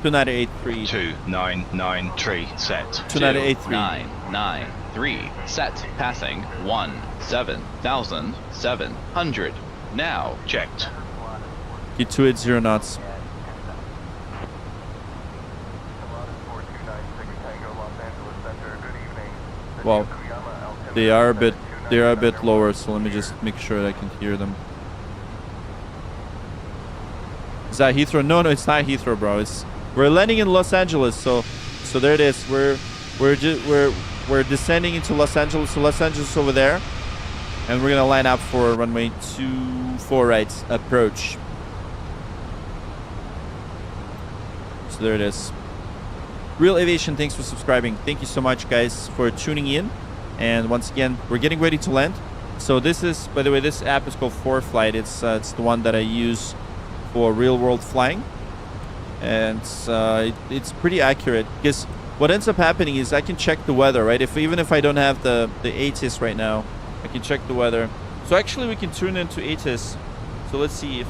2983. 2993 set. 2983. 993 set. Passing 17,700. Now checked. Get 280 knots. Well, they are a bit lower, so let me just make sure I can hear them. Is that Heathrow? No, it's not Heathrow, bro. We're landing in Los Angeles, so there it is. We're descending into Los Angeles. So Los Angeles over there, and we're gonna line up for runway 24 right approach. So there it is. Real Aviation, thanks for subscribing. Thank you so much, guys, for tuning in. And once again, we're getting ready to land. So this is, by the way, this app is called ForeFlight. It's the one that I use for real-world flying, and it's pretty accurate, because what ends up happening is I can check the weather, right? Even if I don't have the ATIS right now, I can check the weather. So actually, we can tune into ATIS. So let's see if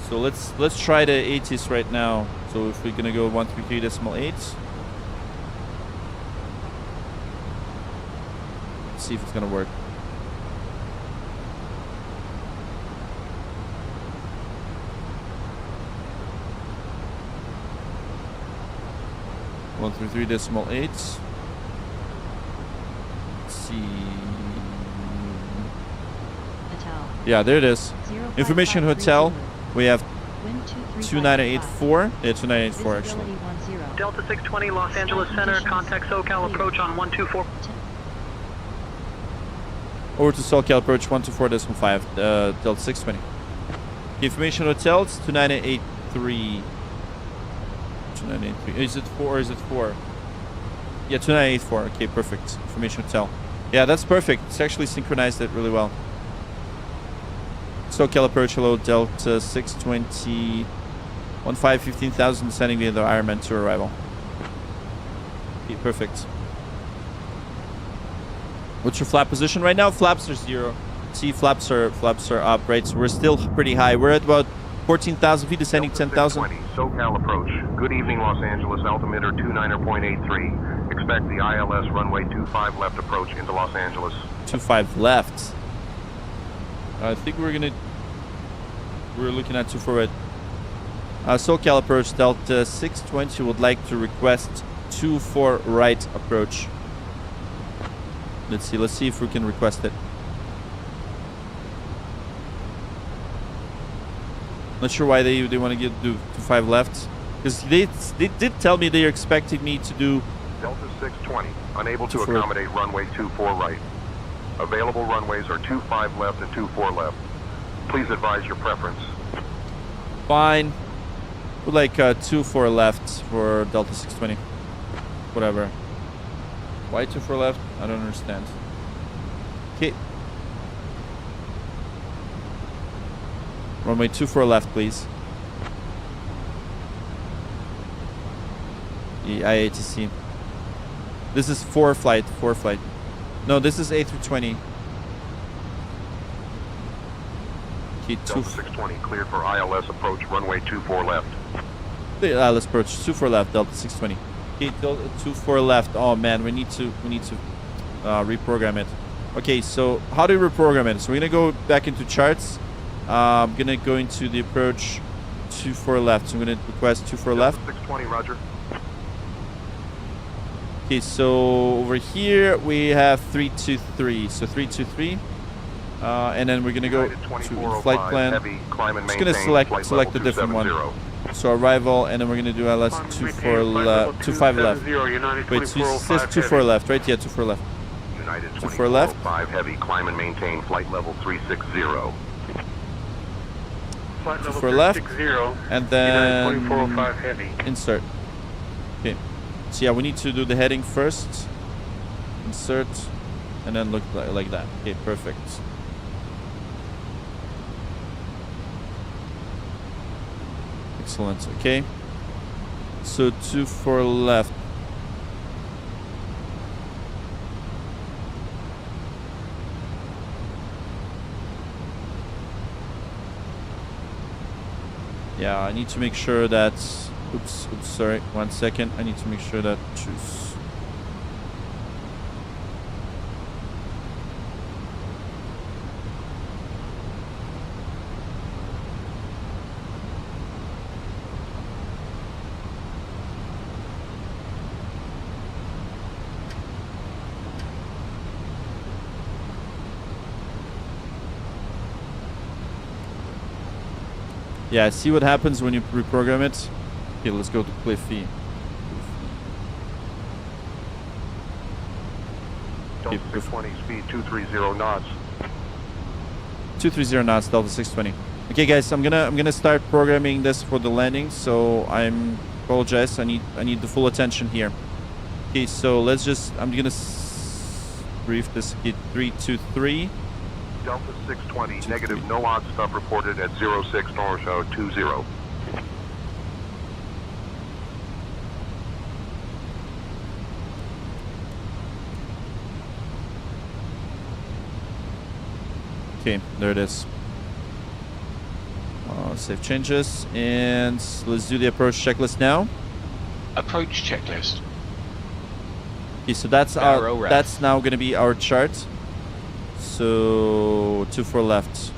so let's try the ATIS right now. So if we're gonna go 133.8, let's see if it's gonna work. One 133.8. Let's see. Hotel. Yeah, there it is. Information hotel. We have 2984. Yeah, 2984 actually. Delta 620, Los Angeles Center, contact SoCal approach on 124. Over to SoCal approach 124.5, Delta 620. Information hotel, it's 2983. 2983. Is it 4 or is it 4? Yeah, 2984. Okay, perfect. Information hotel. Yeah, that's perfect. It's actually synchronized it really well. SoCal approach, hello, Delta 620. 15,000 descending via the Ironman to arrival. Okay, perfect. What's your flap position right now? Flaps are 0. See, flaps are up, right? So we're still pretty high. We're at about 14,000 feet, descending 10,000. SoCal approach. Good evening, Los Angeles. Altimeter 29.83. Expect the ILS runway 25 left approach into Los Angeles. 25 left. I think we're looking at 24 right. SoCal approach, Delta 620 would like to request 24 right approach. Let's see if we can request it. Not sure why they want to do 25 left, because they did tell me they're expecting me to do Delta 620 unable to accommodate runway 24 right. Available runways are 25 left and 24 left. Please advise your preference. Fine. Would like 24 left for Delta 620. Whatever. Why 24 left? I don't understand. Okay. Runway 24 left, please. The IATC. This is 4 flight. No, this is A320. Okay, Delta 620 cleared for ILS approach, runway 24 left. The ILS approach 24 left, Delta 620. Okay, Delta 24 left. Oh man, we need to reprogram it. Okay, so how do we reprogram it? So we're gonna go back into charts. I'm gonna go into the approach 24 left. So I'm gonna request 24 left. 620, Roger. Okay, so over here we have 323. So 323. And then we're gonna go to flight plan. Just gonna select a different one. So arrival, and then we're gonna do LS 25 left. Wait, so it says 24 left, right? Yeah, 24 left. United 24 left. 5 heavy, climb and maintain flight level 360. Flight level 24 left, 360, and then United 2405 heavy. insert. Okay, so yeah, we need to do the heading first. Insert, and then look like that. Okay, perfect. Excellent. Okay, so 24 left. Yeah, I need to make sure that... Oops, sorry. 1 second. I need to make sure that... Choose. Yeah, see what happens when you reprogram it. Okay, let's go to Cliffy. Delta 620, speed 230 knots. 230 knots, Delta 620. Okay, guys, I'm gonna start programming this for the landing. So apologize. I need the full attention here. Okay, so let's just. I'm gonna brief this. Okay, 323. Delta 620, negative, no odd stuff reported at 06 North Show 20. Okay, there it is. Save changes, and let's do the approach checklist now. Approach checklist. Okay, so that's that's now going to be our chart. So 24 left.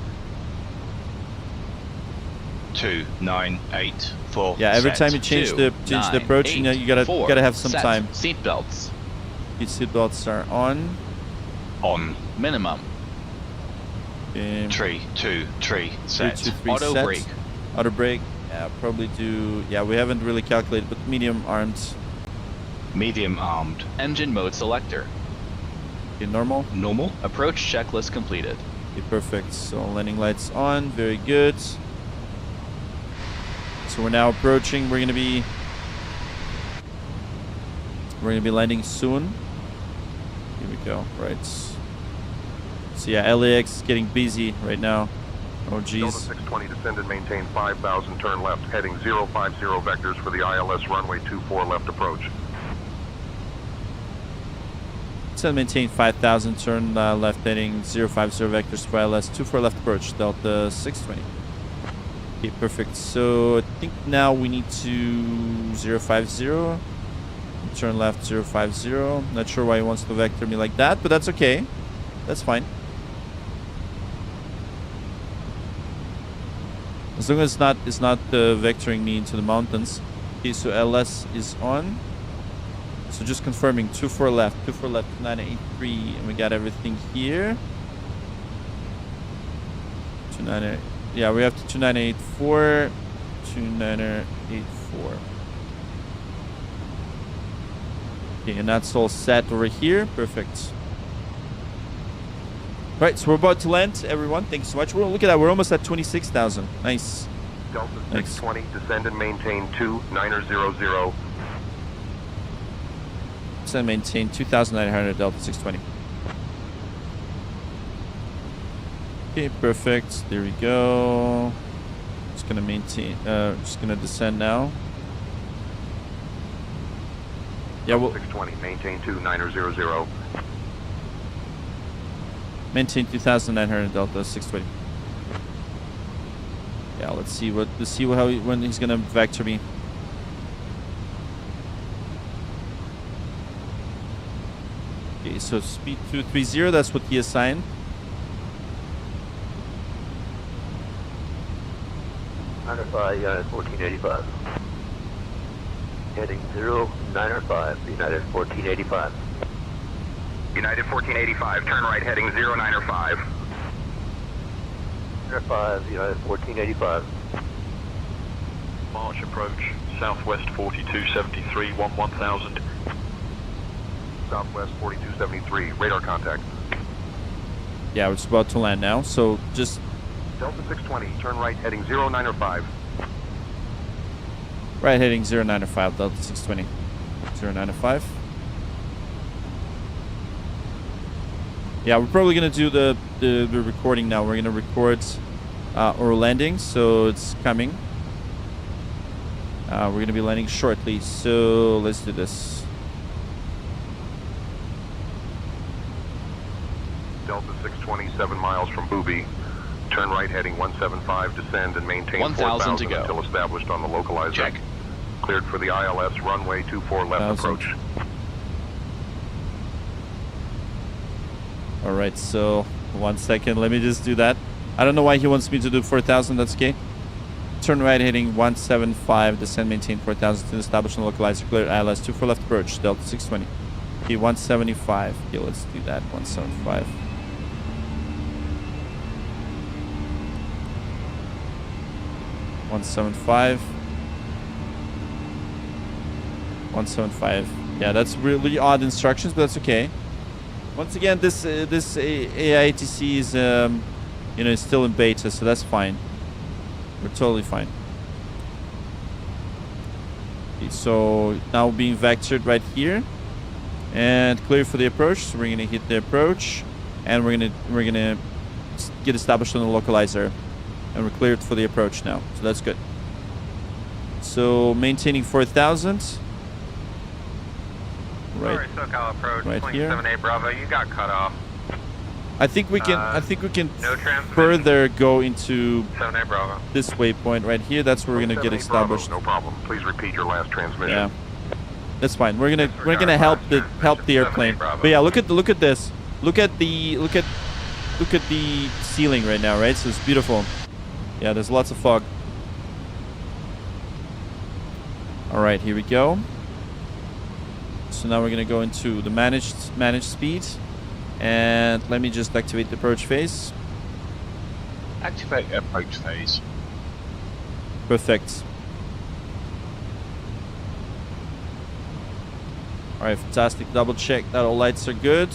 2, 9, 8, 4. Yeah, every set. time you change 2, the 9, approach, 8, you know, you gotta have some set. time. Seatbelts. Okay, seatbelts are on. On. Minimum. Okay. 3, 2, 3, set. 3, 2, 3, Auto set. brake. Auto brake. Yeah, probably do. Yeah, we haven't really calculated, but medium armed. Medium armed. Engine mode selector. Okay, normal. Normal. Approach checklist completed. Okay, perfect. So landing lights on. Very good. So we're now approaching. We're gonna be landing soon. Here we go. Right. So yeah, LAX is getting busy right now. Oh Delta geez. 620, descend and maintain 5,000, turn left, heading 050 vectors for the ILS runway 24 left approach. So maintain 5,000, turn left, heading 050 vectors for ILS 24 left approach, Delta 620. Okay, perfect. So I think now we need to 050. Turn left 050. Not sure why he wants to vector me like that, but that's okay. That's fine. As long as it's not vectoring me into the mountains. Okay, so LS is on. So just confirming 24 left, 2983, and we got everything here. 29, yeah, we have to 2984, 2984. Okay, and that's all set over here. Perfect. Right, so we're about to land, everyone. Thanks so much. Look at that, we're almost at 26,000. Nice. Delta 620, descend and maintain 2900. And maintain 2,900 Delta 620. Okay, perfect. There we go. Just gonna maintain. Just gonna descend now. Yeah, well. 620, maintain 2900. Maintain 2,900 Delta 620. Yeah, let's see when he's gonna vector me. Okay, so speed 230, that's what he assigned. United 1485. heading 095, United 1485. United 1485, turn right heading 095. 5, United 1485. March approach, southwest 4273, 1000. Southwest 4273, radar contact. Yeah, we're just about to land now, so just... Delta 620, turn right heading 095. Right heading 095, Delta 620. 095. Yeah, we're probably going to do the recording now. We're going to record our landing, so it's coming. We're going to be landing shortly, so let's do this. Delta 620, 7 miles from Booby. Turn right heading 175, descend and maintain 1,000 to go. until established on the localizer. Check. Cleared for the ILS runway 24 left 1,000. approach. All right, so 1 second. Let me just do that. I don't know why he wants me to do 4,000. That's okay. Turn right heading 175, descend, maintain 4,000 to establish and localizer. Clear ILS 24 left approach, Delta 620. Okay, 175. Okay, let's do that. 175. Yeah, that's really odd instructions, but that's okay. Once again, this AITC is you know, it's still in beta, so that's fine. We're totally fine. Okay, so now being vectored right here and clear for the approach. So we're gonna hit the approach, and we're gonna get established on the localizer, and we're cleared for the approach now. So that's good. So maintaining 4,000. Right, SoCal approach, right here. 27A Bravo, you got cut off. I think we can. I think we can no further go into 7A Bravo. this waypoint right here. That's where we're gonna get established. Bravo, no problem. Please repeat your last transmission. Yeah, that's fine. We're gonna help the airplane. But yeah, look at this. Look at the ceiling right now, right? So it's beautiful. Yeah, there's lots of fog. All right, here we go. So now we're gonna go into the managed speed, and let me just activate the approach phase. Activate approach phase. Perfect. All right, fantastic. Double check that all lights are good.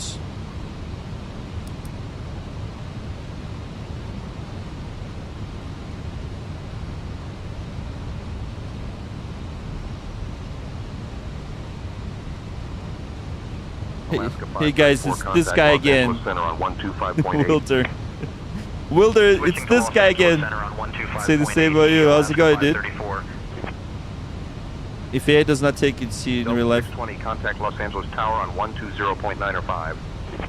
Hey guys, it's this guy again. Wilder. Wilder, it's this guy again. Say the same about you. How's it going, dude? If AI does not take it, see in real life. 20, contact Los Angeles Tower on 120.905.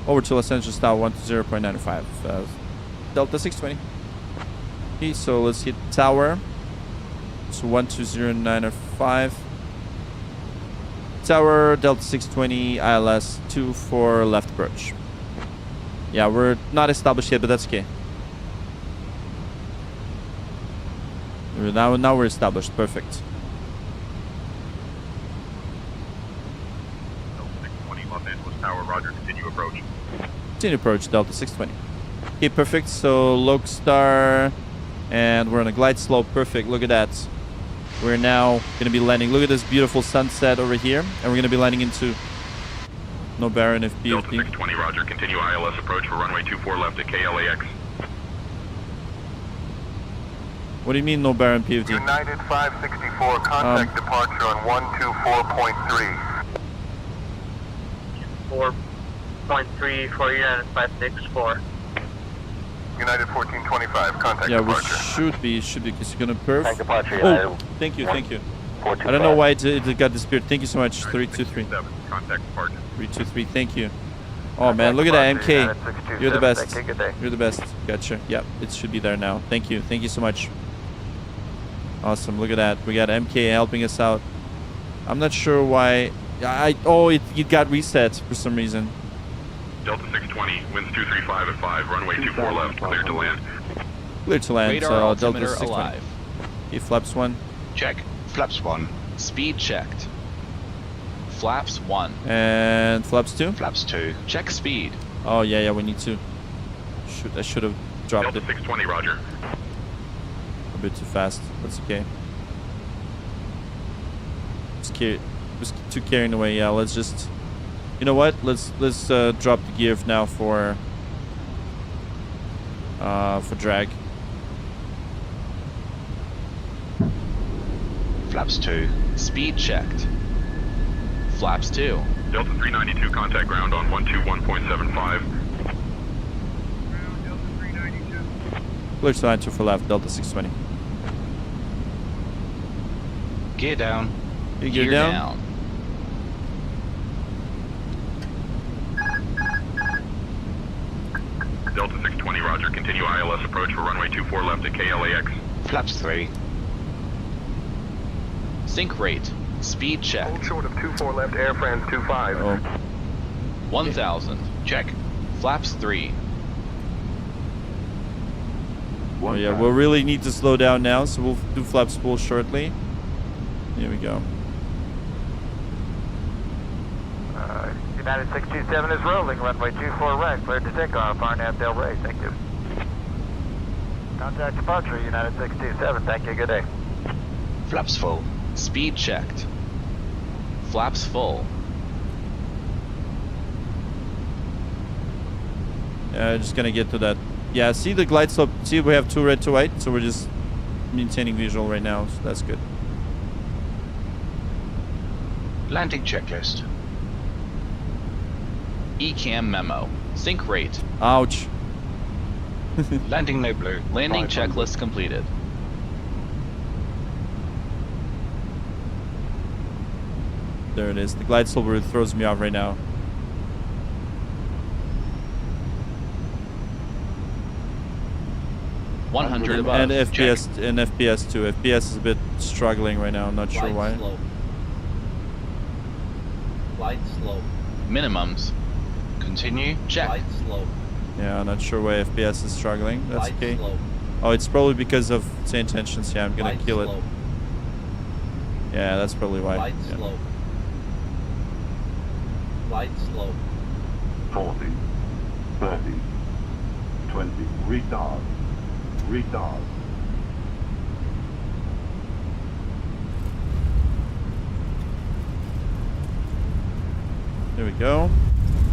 Over to Los Angeles Tower 120.905. Delta 620. Okay, so let's hit tower. So 120.905. Tower, Delta 620, ILS 24 left approach. Yeah, we're not established yet, but that's okay. Now we're established. Perfect. Delta 620, Los Angeles Tower, roger, continue approach. Continue approach, Delta 620. Okay, perfect. So, Lokestar, and we're on a glide slope. Perfect. Look at that. We're now going to be landing. Look at this beautiful sunset over here. And we're going to be landing into no Baron if Delta 620, roger. Continue ILS approach for runway 24 left at KLAX. What do you mean no Baron PFD? United 564, contact departure on 124.3. 4.3 for United 564. United 1425, contact yeah, departure. we should be, because you're going to perf. Departure, oh, thank you. I don't know why it got disappeared. Thank you so much. 323. Contact departure. 323, thank you. Oh man, look at that, MK. You're the best. You're the best. Gotcha. Yep, it should be there now. Thank you. Thank you so much. Awesome. Look at that. We got MK helping us out. I'm not sure why. It got reset for some reason. Delta 620, winds 235 at 5, runway 24 left, clear to land. Clear to land. Radar Delta altimeter 620. alive. Okay, flaps 1. Check. Flaps 1. Speed checked. Flaps 1. And flaps 2? Flaps 2. Check speed. Oh, yeah, we need to. I should have dropped Delta it. 620, roger. A bit too fast. That's okay. Was too carrying away. Yeah, let's just. You know what? Let's drop the gear now for drag. Flaps 2. Speed checked. Flaps 2. Delta 392, contact ground on 121.75. Clear to line 2 for left, Delta 620. Gear down. Gear down. Delta 620, roger. Continue ILS approach for runway 24 left at KLAX. Flaps 3. Sync rate. Speed check. Hold short of 24 left, Air France 25. Oh. 1000. Check. Flaps 3. Oh yeah, we'll really need to slow down now, so we'll do flaps full shortly. Here we go. United 627 is rolling, runway 24 right, cleared to take off, RNAV Del Rey, thank you. Contact departure, United 627, thank you, good day. Flaps full. Speed checked. Flaps full. Yeah, just gonna get to that. Yeah, see the glide slope. See, we have 2 red, 2 white, so we're just maintaining visual right now, so that's good. Landing checklist. ECAM memo. Sync rate. Ouch. Landing no blue. Landing checklist completed. There it is. The glide slope really throws me off right now. $100 above. And FPS too. FPS is a bit struggling right now. I'm not sure why. Glide slope. Minimums. Continue. Check. Glide slope. Yeah, I'm not sure why FPS is struggling. That's Glide okay. slope. Oh, it's probably because of same tensions. Yeah, I'm gonna Glide kill slope. it. Yeah, that's probably why. Glide Yeah. slope. Glide slope. 40, 30, 20, retard, retard. There we go.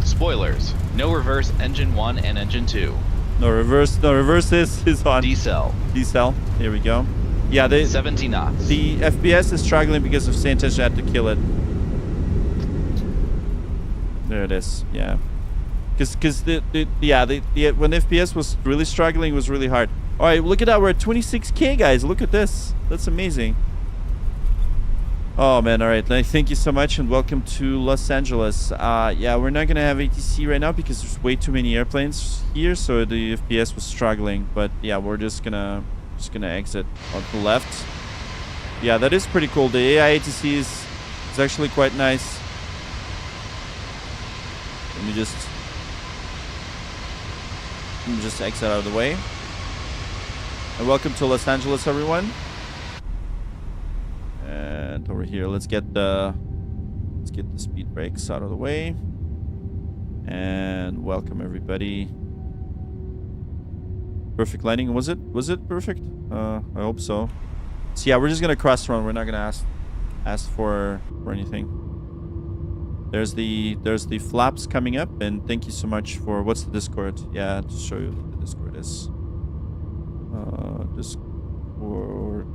Spoilers. No reverse engine 1 and engine 2. No reverse. No reverse is on. Decel. Decel. Here we go. Yeah, 70 knots. The FPS is struggling because of same tension. I had to kill it. There it is. Yeah. Because when FPS was really struggling, it was really hard. All right, look at that. We're at 26K, guys. Look at this. That's amazing. Oh, man. All right. Thank you so much, and welcome to Los Angeles. Yeah, we're not going to have ATC right now because there's way too many airplanes here, so the FPS was struggling. But, yeah, we're just gonna exit on the left. Yeah, that is pretty cool. The AI ATC is actually quite nice. Let me just exit out of the way. And welcome to Los Angeles, everyone. And over here, let's get the speed brakes out of the way. And welcome everybody. Perfect landing. Was it perfect? I hope so. So yeah, we're just gonna cross run. We're not gonna ask for anything. There's the flaps coming up, and thank you so much for what's the Discord? Yeah, to show you what the Discord is. Discord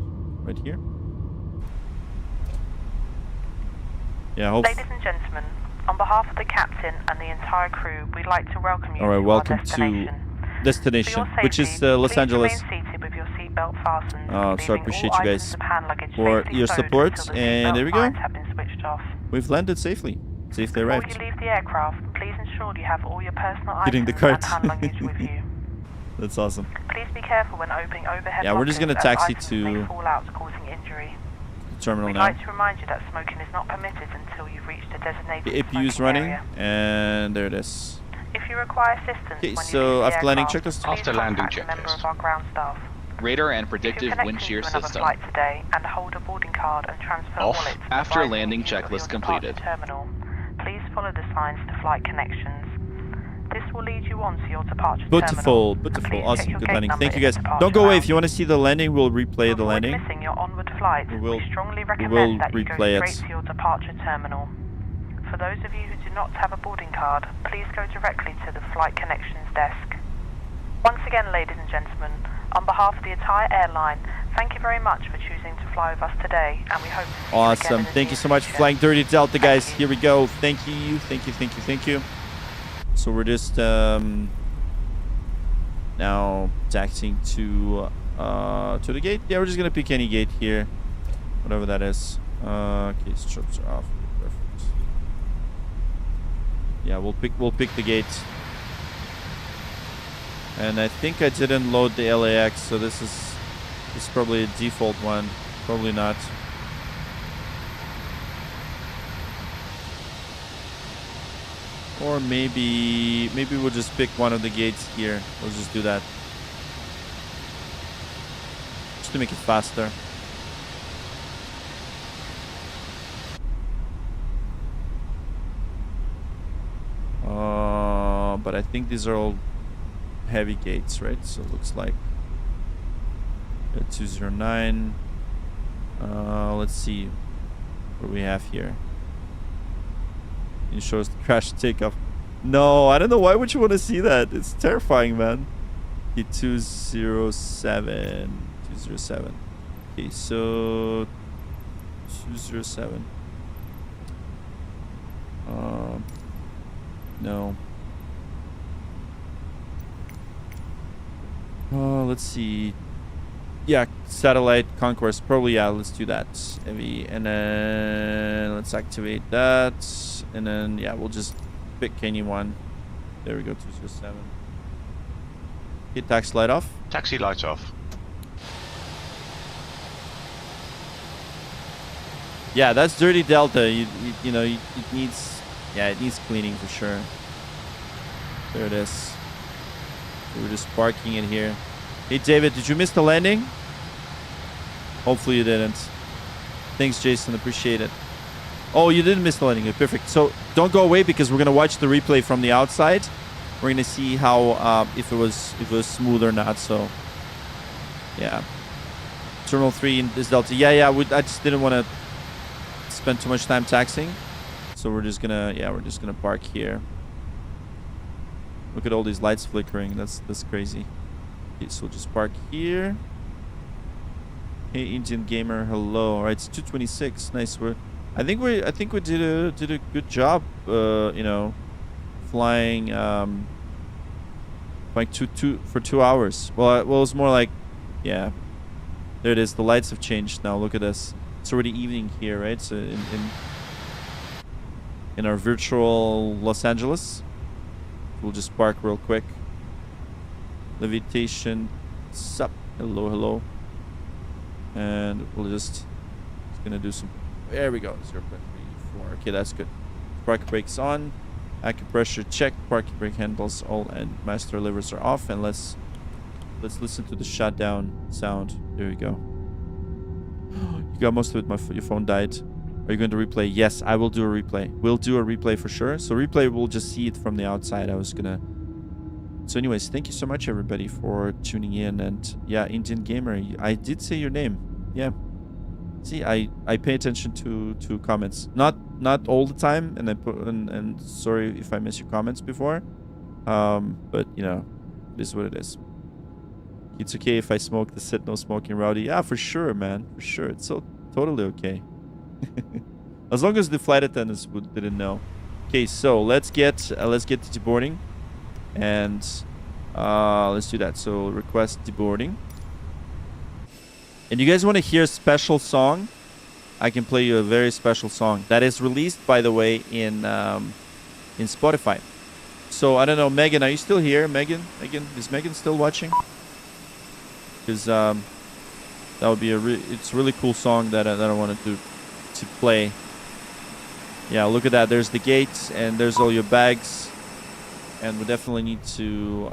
right here. Yeah, hope. Ladies and gentlemen, on behalf of the captain and the entire crew, we'd like to welcome you. All right, to welcome our to destination. destination, For your which safety, is Los please Angeles. remain seated with your seatbelt fastened, So I leaving appreciate all you guys items of hand luggage for safely your stowed support. until the And there we seatbelt go. signs have been switched off. We've landed safely. Safely arrived. Before you leave the aircraft, please ensure you have all your personal Hitting items the cart. and hand luggage with you. That's awesome. Please be careful when opening overhead Yeah, we're just gonna lockers as taxi items to may fall out, causing injury. the terminal We'd now. like to remind you that smoking is not permitted until you've reached a designated The APU is smoking running, area. and there it is. If you require assistance Okay, when so you leave the after landing aircraft, checklist. please After landing contact a member checklist. of our ground staff. Radar and predictive wind shear system. Flight today and hold a boarding card and transfer Off wallet to after the landing view of checklist your completed. departure terminal. Please follow the signs to flight connections. This will lead you on to your departure Beautiful, terminal. beautiful, Please awesome, check your good gate landing. number Thank you in the guys. departure Don't go away. lounge. If you want to see the landing, we'll replay the To avoid landing. missing your onward flight, we strongly will recommend that you go replay it. straight to your departure terminal. For those of you who do not have a boarding card, please go directly to the flight connections desk. Once again, ladies and gentlemen, on behalf of the entire airline, thank you very much for choosing to fly with us today, and we hope to see you again Awesome. in the Thank you near so much for future. flying Dirty Delta, guys. Here we go. Thank you. Thank you. Thank you. Thank you. So we're just now taxiing to the gate. Yeah, we're just gonna pick any gate here, whatever that is. Okay, strobes are off. Perfect. Yeah, we'll pick the gate. And I think I didn't load the LAX, so this is probably a default one. Probably not. Or maybe we'll just pick one of the gates here. We'll just do that. Just to make it faster. But I think these are all heavy gates, right? So it looks like 209. Let's see what we have here. It shows the crash takeoff. No, I don't know. Why would you want to see that? It's terrifying, man. Okay, 207. 207. Okay, so 207. No. Let's see. Yeah, satellite concourse. Probably, yeah, let's do that. Heavy. And then let's activate that. And then, yeah, we'll just pick any one. There we go, 207. Hit taxi light off. Taxi light off. Yeah, that's Dirty Delta. You know, it needs, yeah, it needs cleaning for sure. There it is. So we're just parking it here. Hey, David, did you miss the landing? Hopefully you didn't. Thanks, Jason. Appreciate it. Oh, you didn't miss the landing. Okay, perfect. So don't go away because we're gonna watch the replay from the outside. We're gonna see how if it was smooth or not. So yeah, Terminal 3 in this Delta. Yeah. I just didn't want to spend too much time taxiing, so we're just gonna park here. Look at all these lights flickering. That's crazy. Okay, so we'll just park here. Hey, Indian gamer, hello. All right, it's 2:26. Nice. I think we did a good job. You know, flying like for 2 hours. Well, it was more like, yeah. There it is. The lights have changed now. Look at this. It's already evening here, right? So in our virtual Los Angeles. We'll just park real quick. Levitation. Sup. Hello. And we'll just gonna do some. There we go. 0.34. Okay, that's good. Park brakes on. Acupressure check. Parking brake handles all and master levers are off. And let's listen to the shutdown sound. There we go. You got most of it. Your phone died. Are you going to replay? Yes, I will do a replay. We'll do a replay for sure. So replay, we'll just see it from the outside. So anyways, thank you so much, everybody, for tuning in. And yeah, Indian Gamer, I did say your name. Yeah. See, I pay attention to comments. Not all the time. And and sorry if I miss your comments before. But, you know, it is what it is. It's okay if I smoke the sit no smoking rowdy. Yeah, for sure, man. For sure. It's so totally okay. As long as the flight attendants didn't know. Okay, so let's get to deboarding, and let's do that. So request deboarding. And you guys want to hear a special song? I can play you a very special song that is released, by the way, in Spotify. So I don't know, Megan, are you still here? Megan, is Megan still watching? Because that would be it's a really cool song that I wanted to play. Yeah, look at that. There's the gates and there's all your bags, and we definitely need to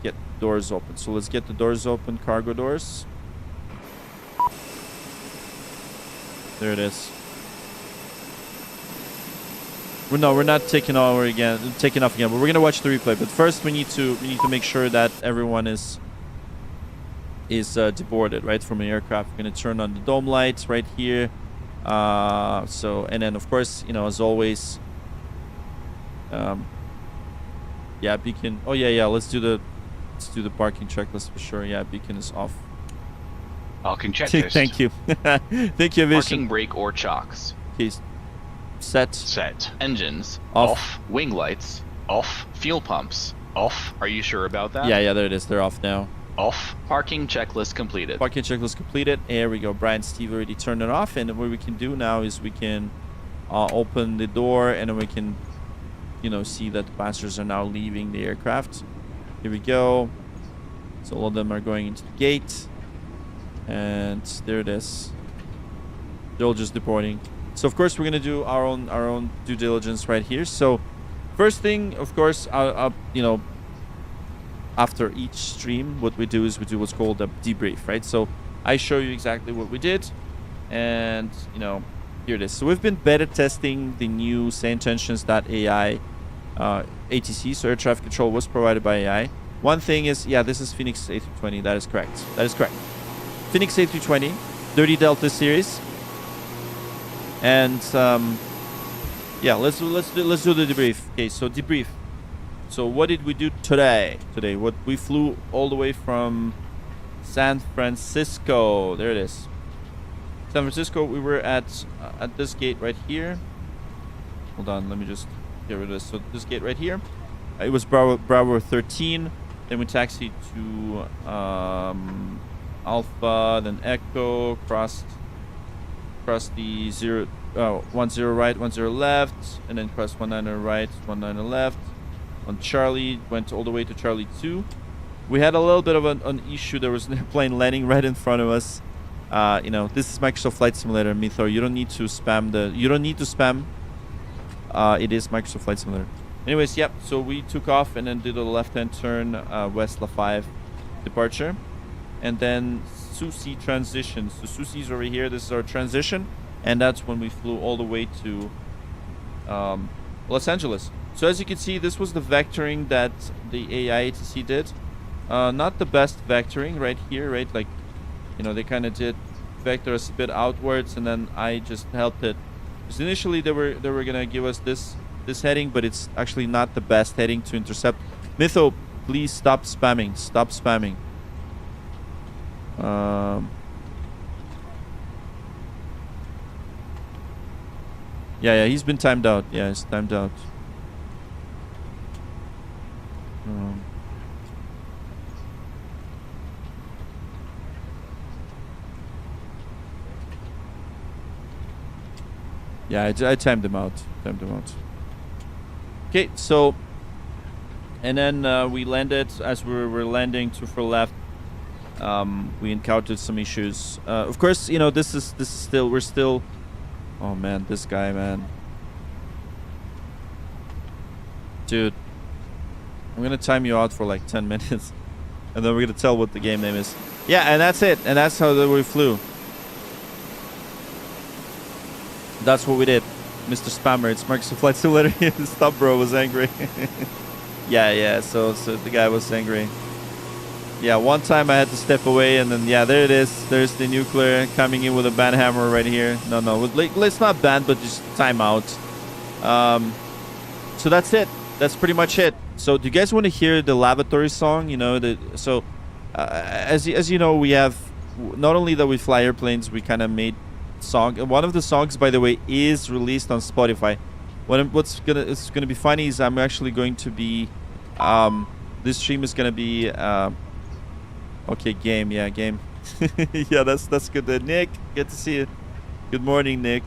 get doors open. So let's get the doors open, cargo doors. There it is. We're not taking off again, but we're gonna watch the replay. But first, we need to make sure that everyone is deboarded, right, from an aircraft. We're gonna turn on the dome lights right here. So, and then of course, you know, as always, yeah, beacon. Oh yeah, let's do the parking checklist for sure. Yeah, beacon is off. Parking checklist. Thank you. Thank you, Vision. Parking brake or chocks. Okay. Set. Engines off. Wing lights off. Fuel pumps off. Are you sure about that? Yeah, there it is. They're off now. Off. Parking checklist completed. Parking checklist completed. There we go. Brian, Steve already turned it off. And what we can do now is we can open the door, and then we can, you know, see that the passengers are now leaving the aircraft. Here we go. So all of them are going into the gate. And there it is. They're all just deporting. So of course we're gonna do our own due diligence right here. So first thing, of course, you know, after each stream, what we do is we do what's called a debrief, right? So I show you exactly what we did, and you know, here it is. So we've been beta testing the new SaneTensions.ai ATC, so air traffic control was provided by AI. One thing is, yeah, this is Fenix A320. That is correct. That is correct. Fenix A320, 30 Delta series. And yeah, let's do the debrief. Okay, so debrief. So what did we do today? What we flew all the way from San Francisco. There it is. San Francisco. We were at this gate right here. Hold on, let me just get rid of this. So this gate right here. It was Bravo 13. Then we taxied to Alpha, then Echo, crossed the 10 right, 10 left, and then crossed 19 right, 19 left. On Charlie, went all the way to Charlie 2. We had a little bit of an issue. There was an airplane landing right in front of us. You know, this is Microsoft Flight Simulator, Mythor. You don't need to spam it is Microsoft Flight Simulator. Anyways, yep. So we took off and then did a left-hand turn, West La 5 departure, and then Susi transition. So Susi's over here. This is our transition, and that's when we flew all the way to Los Angeles. So as you can see, this was the vectoring that the AI ATC did. Not the best vectoring right here, right? Like, you know, they kind of did vector us a bit outwards, and then I just helped it. Because initially they were gonna give us this heading, but it's actually not the best heading to intercept. Mytho, please stop spamming. Stop spamming. Yeah, he's been timed out. Yeah, he's timed out. Yeah, I timed him out. Okay, so, and then we landed. As we were landing to for left, we encountered some issues. Of course, you know, this is still, we're still. Oh man, this guy, man. Dude, I'm gonna time you out for like 10 minutes, and then we're gonna tell what the game name is. Yeah, and that's it, and that's how we flew. That's what we did, Mr. Spammer. It's Microsoft Flight Simulator. Stop, bro. Was angry. yeah. So the guy was angry. Yeah, one time I had to step away, and then yeah, there it is. There's the nuclear coming in with a ban hammer right here. No, let's not ban, but just time out. So that's it. That's pretty much it. So do you guys want to hear the lavatory song? You know, as you know, we have not only that we fly airplanes, we kind of made song. One of the songs, by the way, is released on Spotify. It's gonna be funny is I'm actually going to be this stream is gonna be okay, game. Yeah, that's good. Nick, good to see you. Good morning, Nick.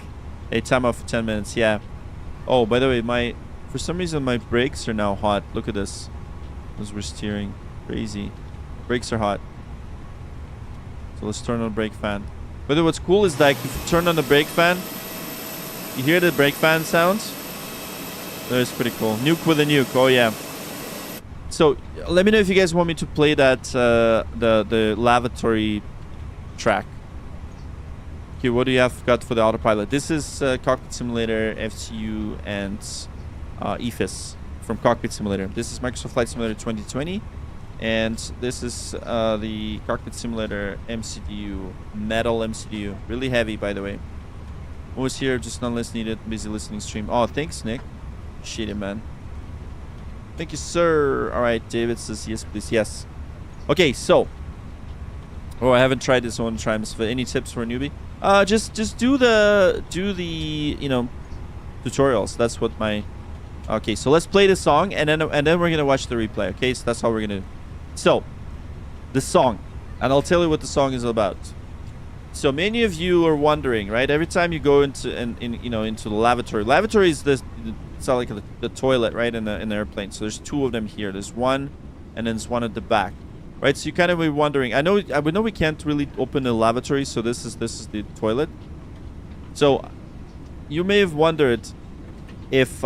Hey, time off for 10 minutes. Yeah. Oh, by the way, for some reason my brakes are now hot. Look at this. As we're steering, crazy. Brakes are hot. So let's turn on the brake fan. But what's cool is like if you turn on the brake fan, you hear the brake fan sounds. That is pretty cool. Nuke with a nuke. Oh yeah. So let me know if you guys want me to play that the lavatory track. Okay, what do you have got for the autopilot? This is Cockpit Simulator, FCU, and EFIS from Cockpit Simulator. This is Microsoft Flight Simulator 2020, and this is the Cockpit Simulator MCDU, metal MCDU. Really heavy, by the way. Always here, just not less needed. Busy listening stream. Oh, thanks, Nick. Appreciate it, man. Thank you, sir. All right, David says yes, please. Yes. Okay, so. Oh, I haven't tried this one. Try this. Any tips for a newbie? Just do the you know, tutorials. That's what my. Okay, so let's play the song and then we're gonna watch the replay. Okay, so that's how we're gonna do. So, the song, and I'll tell you what the song is about. So many of you are wondering, right? Every time you go into into the lavatory. Lavatory is this. It's like the toilet, right, in the airplane. So there's two of them here. There's one, and then there's one at the back, right? So you kind of be wondering. I know we can't really open the lavatory, so this is the toilet. So you may have wondered if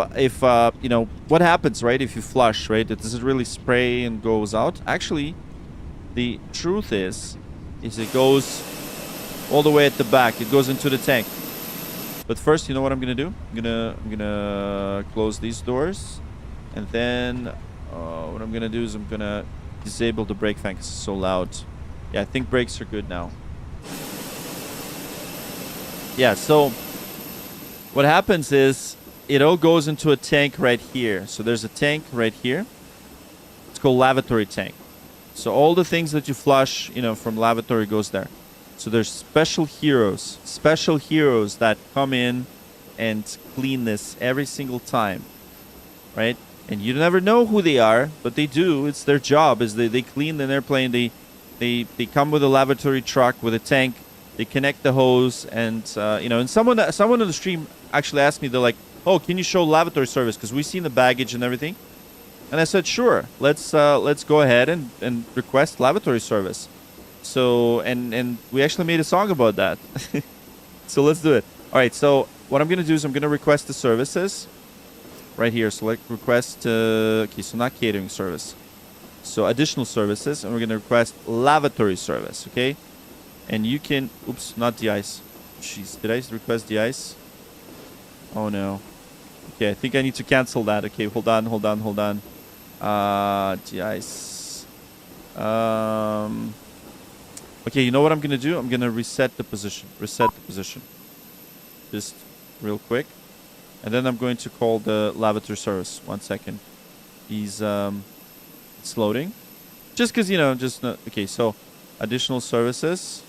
you know what happens, right? If you flush, right? Does it really spray and goes out? Actually, the truth is it goes all the way at the back. It goes into the tank. But first, you know what I'm gonna do? I'm gonna close these doors, and then what I'm gonna do is I'm gonna disable the brake fan because it's so loud. Yeah, I think brakes are good now. Yeah, so what happens is it all goes into a tank right here. So there's a tank right here. It's called lavatory tank. So all the things that you flush, you know, from lavatory goes there. So there's special heroes that come in and clean this every single time, right? And you never know who they are, but they do. It's their job. Is they clean an airplane. They come with a lavatory truck with a tank. They connect the hose, and you know. And someone on the stream actually asked me, they're like, "Oh, can you show lavatory service? Because we've seen the baggage and everything." And I said, "Sure. Let's go ahead and request lavatory service." So and we actually made a song about that. So let's do it. All right, so what I'm gonna do is I'm gonna request the services right here. Select request okay, so not catering service, so additional services, and we're gonna request lavatory service. Okay, and you can oops, not de-ice. Jeez, did I request de-ice? Oh no. Okay, I think I need to cancel that. Okay, hold on. De-ice. Okay, you know what I'm gonna do? I'm gonna reset the position. Just real quick. And then I'm going to call the lavatory service. 1 second. He's it's loading. Just because, you know, just not, okay, so additional services.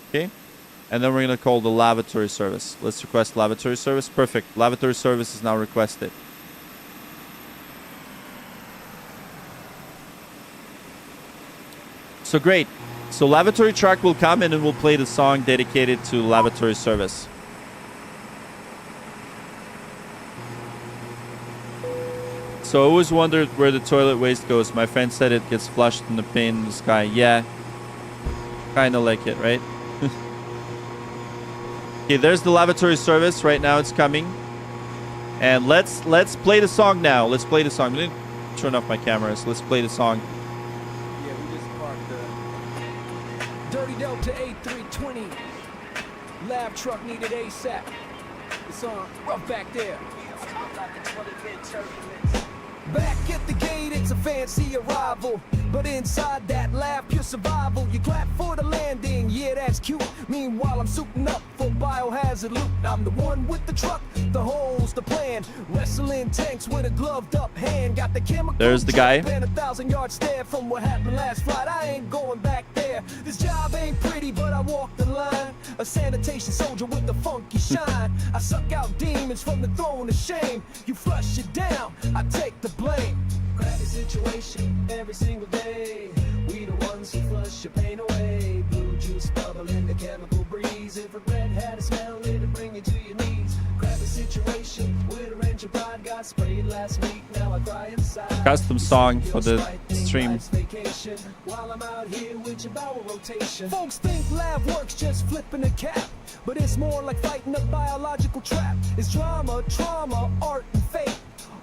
Okay. And then we're gonna call the lavatory service. Let's request lavatory service. Perfect. Lavatory service is now requested. So great. So lavatory truck will come in and we'll play the song dedicated to lavatory service. So I always wondered where the toilet waste goes. My friend said it gets flushed in the pane in the sky. Yeah. Kind of like it, right? Okay, there's the lavatory service. Right now it's coming. And let's play the song now. Let's play the song. I'm going to turn off my camera, so let's play the song. Dirty Delta A320. Lab truck needed ASAP. It's on rough back there. Back at the gate, it's a fancy arrival. But inside that lab, pure survival. You clap for the landing, yeah, that's cute. Meanwhile, I'm suiting up for biohazard loot. I'm the one with the truck, the holes, the plan. Wrestling tanks with a gloved up hand. Got the chemical. There's the guy. And 1,000 yard stare from what happened last flight. I ain't going back there. This job ain't pretty, but I walk the line. A sanitation soldier with the funky shine. I suck out demons from the throne of shame. You flush it down, I take the blame. Crappy situation every single day. We the ones who flush your pain away. Blue juice bubbling, the chemical breeze. If regret had a smell, it'll bring you to your knees. Crappy situation with a wrench of pride. Got sprayed last week, now I cry inside. Custom song for the stream. While I'm out here with your bower rotation. Folks think lab work's just flipping a cap, but it's more like fighting a biological trap. It's drama, trauma, art, and fate,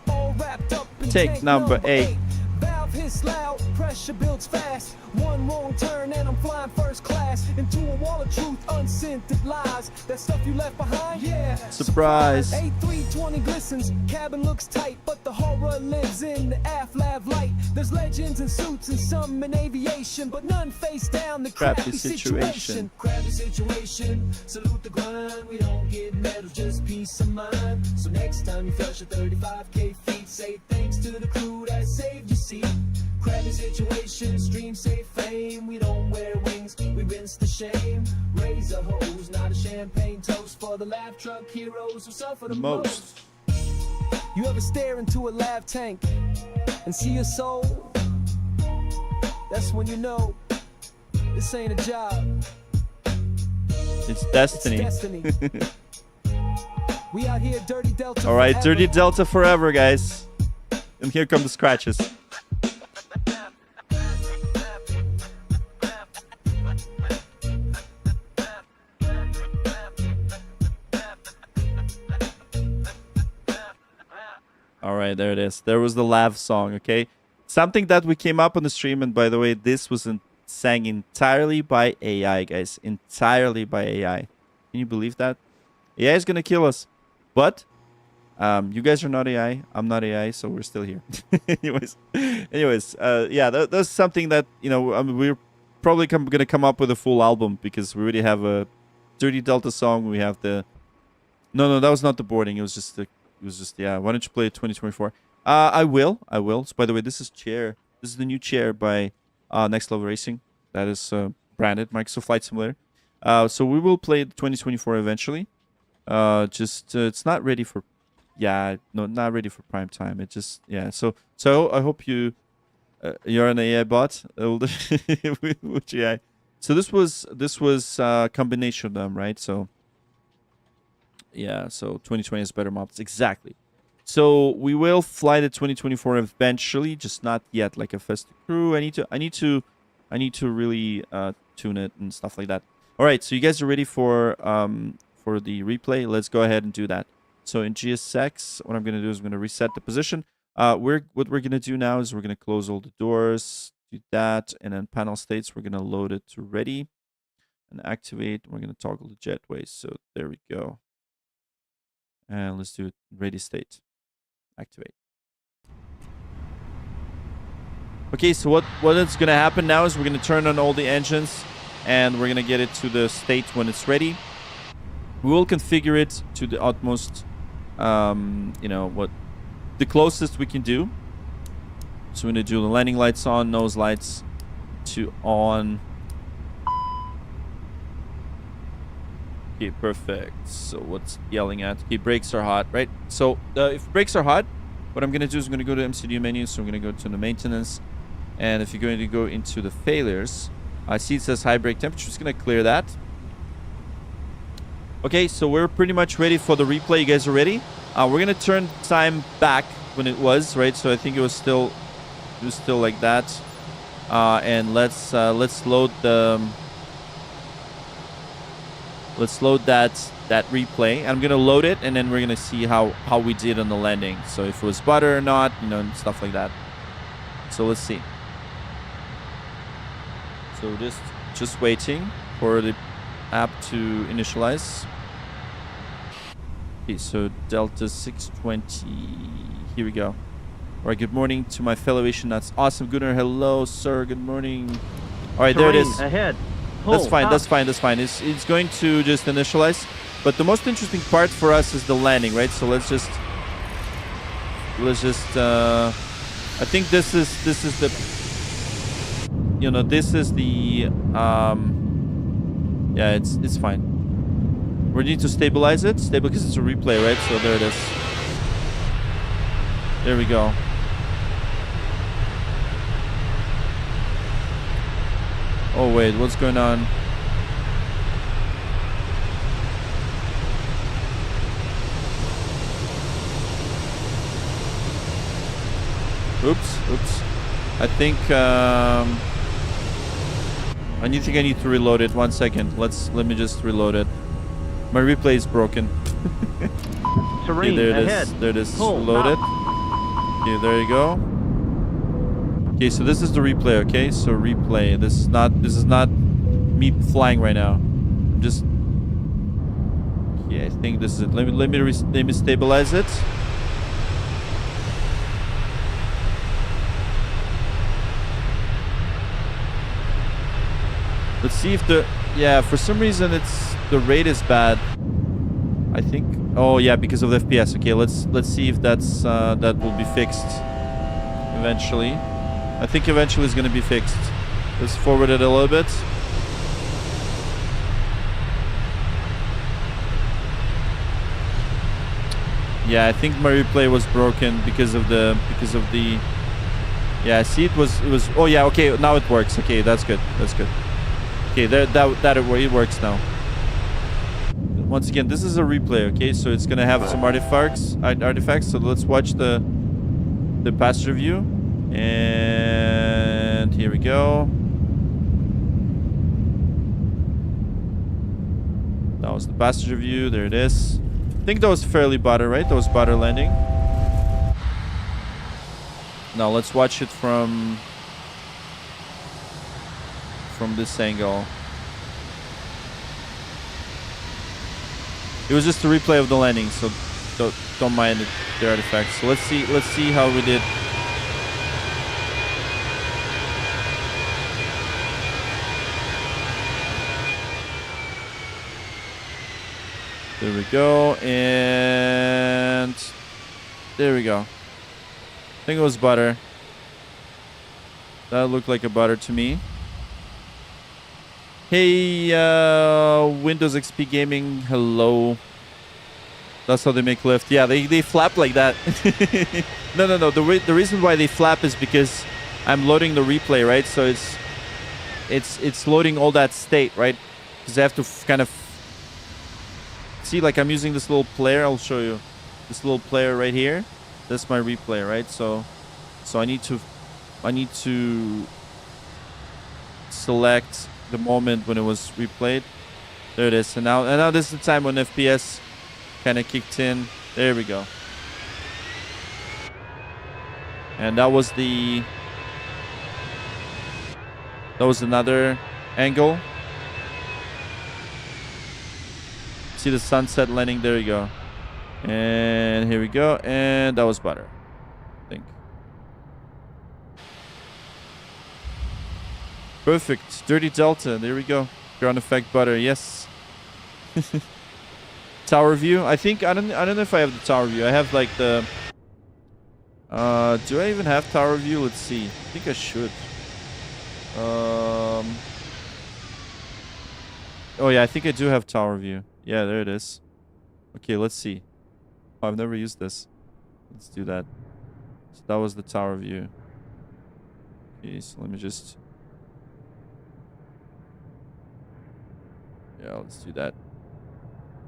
all wrapped up in Take number 8. Valve hits loud, pressure builds fast. One wrong turn and I'm flying first class into a wall of truth, unscented lies. That stuff you left behind, yeah. Surprise. A320 glistens, cabin looks tight, but the horror lives in the aft lab light. There's legends and suits and some in aviation, but none face down the crappy situation. Crappy situation, salute the grind. We don't get medals, just peace of mind. So next time you flush your 35K feet, say thanks to the crew that saved your seat. Crappy situation, stream safe fame. We don't wear wings, we rinse the shame. Raise a hose, not a champagne toast for the laugh truck heroes who suffer the most. You ever stare into a lav tank and see a soul? That's when you know this ain't a job. It's destiny. It's destiny. We out here, Dirty Delta. All right, forever. Dirty Delta forever, guys. And here come the scratches. All right, there it is. There was the lav song, okay? Something that we came up on the stream, and by the way, this was sang entirely by AI, guys. Entirely by AI. Can you believe that? AI is going to kill us. But you guys are not AI. I'm not AI, so we're still here. anyways, yeah, that's something that, you know, I mean, we're probably going to come up with a full album because we already have a Dirty Delta song. We have the... No, that was not the boarding. It was just the... yeah. Why don't you play 2024? I will. So, by the way, this is Chair. This is the new Chair by Next Level Racing. That is branded Microsoft Flight Simulator. So we will play the 2024 eventually. It's not ready for... Yeah, no, not ready for prime time. It just... Yeah, so I hope you're an AI bot. Which AI? So this was a combination of them, right? So... Yeah, so 2020 is better mobs. Exactly. So we will fly the 2024 eventually, just not yet like a festive crew. I need to really tune it and stuff like that. All right, so you guys are ready for the replay. Let's go ahead and do that. So in GSX, what I'm going to do is I'm going to reset the position. What we're going to do now is we're going to close all the doors, do that, and then panel states, we're going to load it to ready and activate. We're going to toggle the jetways. So there we go. And let's do it. Ready state. Activate. Okay, so what is going to happen now is we're going to turn on all the engines and we're going to get it to the state when it's ready. We will configure it to the utmost, you know, what the closest we can do. So we're going to do the landing lights on, nose lights to on. Okay, perfect. So what's yelling at? Okay, brakes are hot, right? So if brakes are hot, what I'm going to do is I'm going to go to MCU menu. So I'm going to go to the maintenance. And if you're going to go into the failures, I see it says high brake temperature. Just going to clear that. Okay, so we're pretty much ready for the replay. You guys are ready? We're going to turn time back when it was, right? So I think it was still like that. And let's load the... Let's load that replay. I'm gonna load it, and then we're gonna see how we did on the landing. So if it was butter or not, you know, and stuff like that. So let's see. So just waiting for the app to initialize. Okay, so Delta 620. Here we go. All right. Good morning to my fellow Asian nuts. Awesome, Gunnar. Hello, sir. Good morning. All right, there it is. Ahead. That's fine. That's fine. That's fine. It's going to just initialize. But the most interesting part for us is the landing, right? So let's just. I think this is the. You know, this is the. Yeah, it's fine. We need to stabilize it. Stable because it's a replay, right? So there it is. There we go. Oh wait, what's going on? Oops. I think I need to reload it. 1 second. Let me just reload it. My replay is broken. Serene, okay, there it ahead. is. There it is. Pull, Reload it. Okay, there you go. Okay, so this is the replay. Okay, so replay. This is not me flying right now. I'm just. Okay, I think this is it. Let me stabilize it. Let's see if for some reason the rate is bad. I think, oh yeah, because of the FPS. Okay, let's see if that will be fixed eventually. I think eventually it's going to be fixed. Let's forward it a little bit. Yeah, I think my replay was broken because of the yeah, see it was oh yeah, okay, now it works. Okay, that's good. Okay, it works now. Once again, this is a replay, okay? So it's gonna have some artifacts. So let's watch the passenger view. And here we go. That was the passenger view. There it is. I think that was fairly butter, right? That was butter landing. Now let's watch it from this angle. It was just a replay of the landing, so don't mind the artifacts. So let's see how we did. There we go, and there we go. I think it was butter. That looked like a butter to me. Hey, Windows XP Gaming, hello. That's how they make lift. Yeah, they flap like that. No. The reason why they flap is because I'm loading the replay, right? So it's loading all that state, right? Because I have to kind of see, like I'm using this little player. I'll show you this little player right here. That's my replay, right? So I need to select the moment when it was replayed. There it is. And now this is the time when FPS kind of kicked in. There we go. And that was another angle. See the sunset landing. There you go. And here we go. And that was butter, I think. Perfect. Dirty Delta. There we go. Ground effect butter. Yes. Tower view. I think I don't know if I have the tower view. I have like the do I even have tower view? Let's see. I think I should. Oh yeah, I think I do have tower view. Yeah, there it is. Okay, let's see. Oh, I've never used this. Let's do that. So that was the tower view. Okay, so let me just... Yeah, let's do that.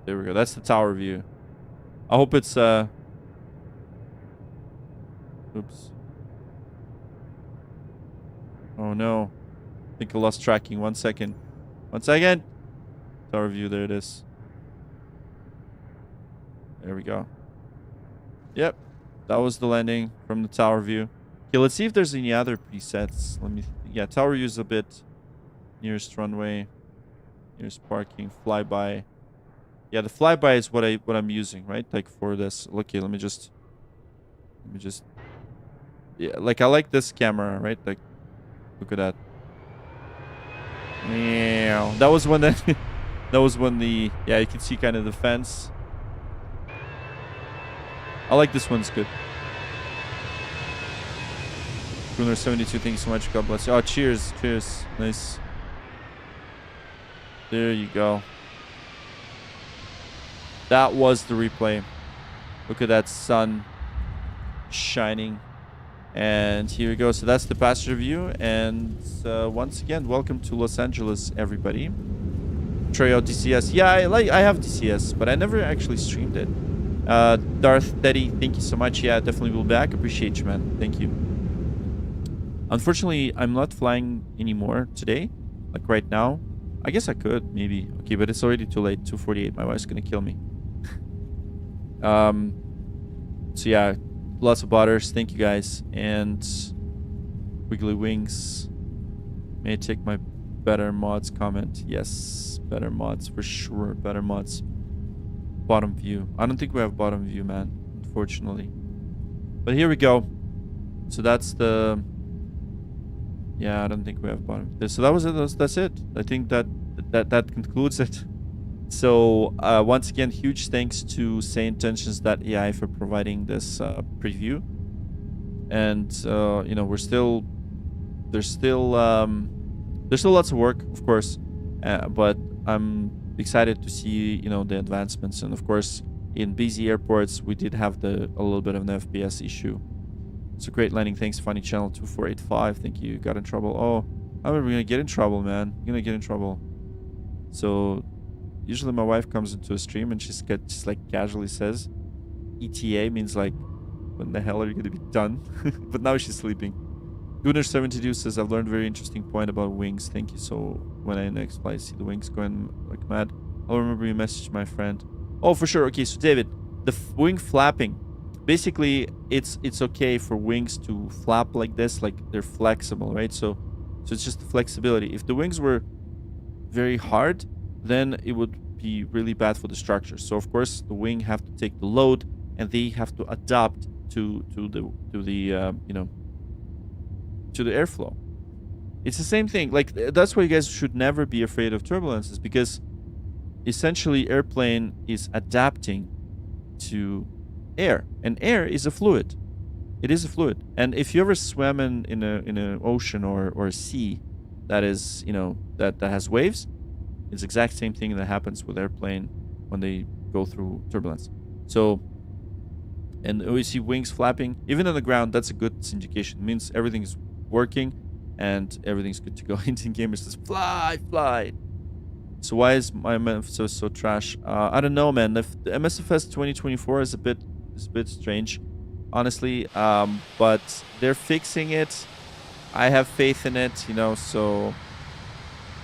There we go. That's the tower view. I hope it's... Oops. Oh no. I think I lost tracking. 1 second. 1 second. Tower view. There it is. There we go. Yep. That was the landing from the tower view. Okay, let's see if there's any other presets. Let me... Yeah, tower view is a bit... Nearest runway. Nearest parking. Flyby. Yeah, the flyby is what I'm using, right? Like for this. Okay, let me just... Yeah, like I like this camera, right? Like, look at that. Yeah, that was when the... That was when the... Yeah, you can see kind of the fence. I like this one's good. Bruner 72, thank you so much. God bless you. Oh, cheers. Cheers. Nice. There you go. That was the replay. Look at that sun shining. And here we go. So that's the passenger view. And once again, welcome to Los Angeles, everybody. Try out DCS. Yeah, I have DCS, but I never actually streamed it. Darth Teddy, thank you so much. Yeah, definitely will be back. Appreciate you, man. Thank you. Unfortunately, I'm not flying anymore today. Like right now. I guess I could, maybe. Okay, but it's already too late. 2:48. My wife's gonna kill me. So yeah, lots of butters. Thank you guys. And Wiggly Wings. May I take my better mods comment? Yes, better mods for sure. Better mods. Bottom view. I don't think we have bottom view, man. Unfortunately. But here we go. So that's the... Yeah, I don't think we have bottom. So that was it. That's it. I think that concludes it. So once again, huge thanks to SayIntentions.ai for providing this preview. And you know, there's still lots of work, of course, but I'm excited to see, you know, the advancements. And of course, in busy airports, we did have a little bit of an FPS issue. So great landing. Thanks, Funny Channel 2485. Thank you. Got in trouble. Oh, I'm never gonna get in trouble, man. I'm gonna get in trouble. So usually my wife comes into a stream and just like casually says, ETA means like, when the hell are you gonna be done? But now she's sleeping. Gunnar72 says, I've learned a very interesting point about wings. Thank you. So when I next fly, see the wings going like mad. I'll remember you messaged my friend. Oh, for sure. Okay, so David, the wing flapping. Basically, it's okay for wings to flap like this, like they're flexible, right? So it's just the flexibility. If the wings were very hard, then it would be really bad for the structure. So of course, the wing have to take the load, and they have to adapt to the you know, to the airflow. It's the same thing. Like, that's why you guys should never be afraid of turbulences, because essentially airplane is adapting to air, and air is a fluid. It is a fluid. And if you ever swim in an ocean or a sea that is, you know, that has waves, it's the exact same thing that happens with airplane when they go through turbulence. So, and we see wings flapping even on the ground. That's a good indication. It means everything's working and everything's good to go. Indian Gamer says, fly. So why is my MSFS so trash? I don't know, man. The MSFS 2024 is a bit strange, honestly. But they're fixing it. I have faith in it, you know. So,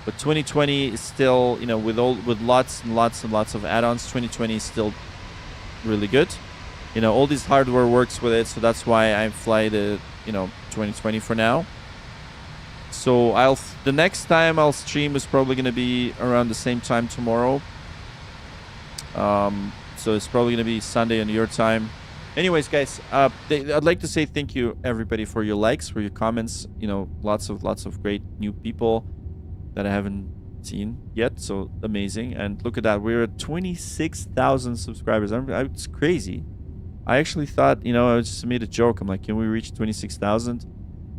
but 2020 is still, you know, with lots and lots of add-ons. 2020 is still really good. You know, all this hardware works with it, so that's why I fly the, you know, 2020 for now. So the next time I'll stream is probably going to be around the same time tomorrow. So it's probably going to be Sunday on your time. Anyways, guys, I'd like to say thank you, everybody, for your likes, for your comments. You know, lots of great new people that I haven't seen yet. So amazing. And look at that. We're at 26,000 subscribers. It's crazy. I actually thought, you know, I just made a joke. I'm like, can we reach 26,000?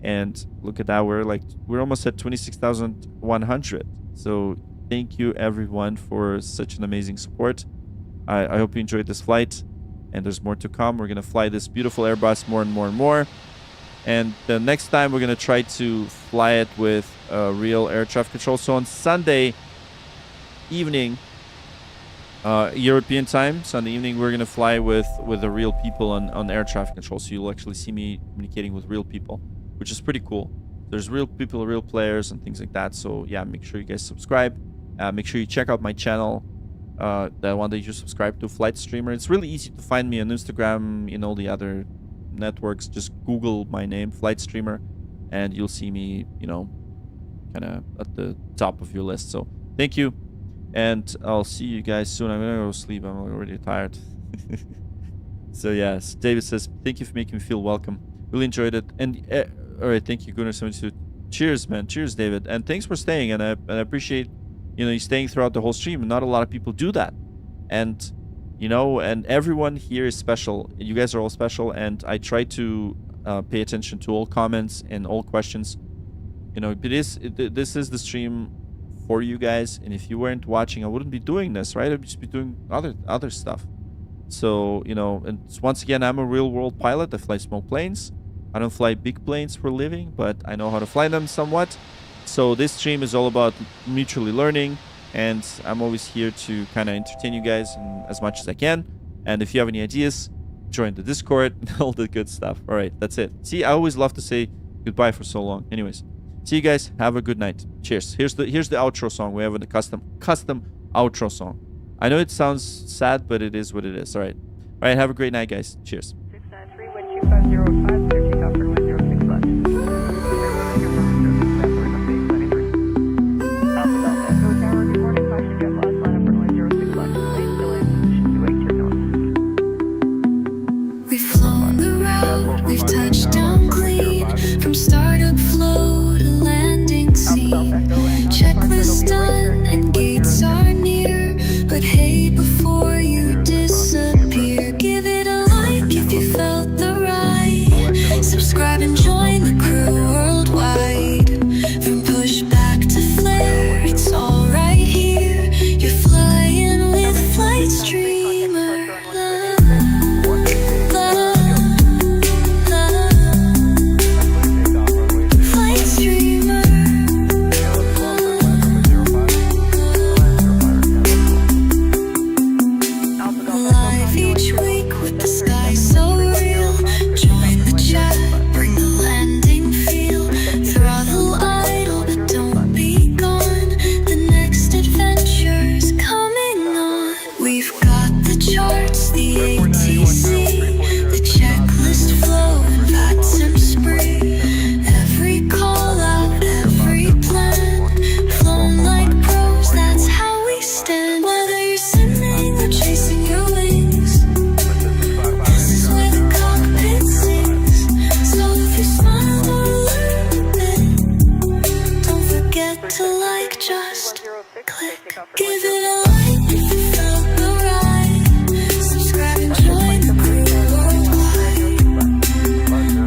And look at that. We're almost at 26,100. So thank you, everyone, for such an amazing support. I hope you enjoyed this flight, and there's more to come. We're going to fly this beautiful Airbus more and more and more. And the next time we're going to try to fly it with real air traffic control. So on Sunday evening, European time, Sunday evening, we're going to fly with the real people on air traffic control. So you'll actually see me communicating with real people, which is pretty cool. There's real people, real players, and things like that. So yeah, make sure you guys subscribe. Make sure you check out my channel, the one that you subscribe to, Flight Streamer. It's really easy to find me on Instagram, in all the other networks. Just Google my name, Flight Streamer, and you'll see me, you know, kind of at the top of your list. So thank you, and I'll see you guys soon. I'm gonna go sleep. I'm already tired. So yes, David says, thank you for making me feel welcome. Really enjoyed it. And all right, thank you, Gunnar72. Cheers, man. Cheers, David. And thanks for staying. And I appreciate, you know, you staying throughout the whole stream. Not a lot of people do that. And, you know, and everyone here is special. You guys are all special. And I try to pay attention to all comments and all questions. You know, this is the stream for you guys. And if you weren't watching, I wouldn't be doing this, right? I'd just be doing other stuff. So, you know, and once again, I'm a real world pilot. I fly small planes. I don't fly big planes for a living, but I know how to fly them somewhat. So this stream is all about mutually learning, and I'm always here to kind of entertain you guys as much as I can. And if you have any ideas, join the Discord and all the good stuff. All right, that's it. See, I always love to say Goodbye for so long. Anyways, see you guys. Have a good night. Cheers. Here's the outro song. We have a custom outro song. I know it sounds sad, but it is what it is. All right. All right. Have a great night, guys. Cheers. 693, wind 2505, clear takeoff for runway 06 left. Alpha Delta Echo Tower, good morning. Caution jet loss, line up for runway 06 left. Lane delay, position 28 north. We've flown the route, we've touched down clean. From startup flow to landing scene. Checklist done and gates are near. But hey, before you disappear, give it a like if you felt the ride. Subscribe and join the crew worldwide. From pushback to flare, it's all right here. You're flying with Flight Streamer. Flight Streamer. Live each week with the sky so real. Join the chat, bring the landing feel. Throttle idle, but don't be gone. The next adventure's coming on. We've got the charts, the ATC, the checklist flow, and VATSIM spree. Every call out, every plan, flown like pros, that's how we stand. Whether you're simming or chasing your wings, this is where the cockpit sings. So if you smile or learn a bit, don't forget to like, just click. Give it a like if you felt the ride. Subscribe and join the crew worldwide.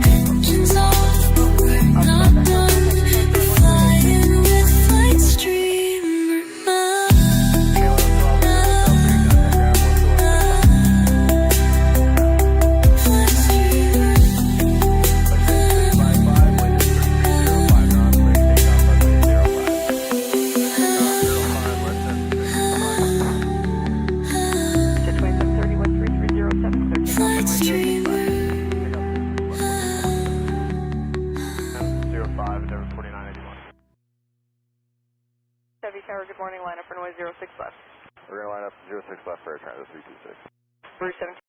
Engines off, but we're not done. We're flying with Flight Streamer. Flight Streamer. Flight Streamer. 05, Endeavor 4981. Chevy Tower, good morning. Line up runway 06 left. We're going to line up 06 left for air transit 326. Route 17.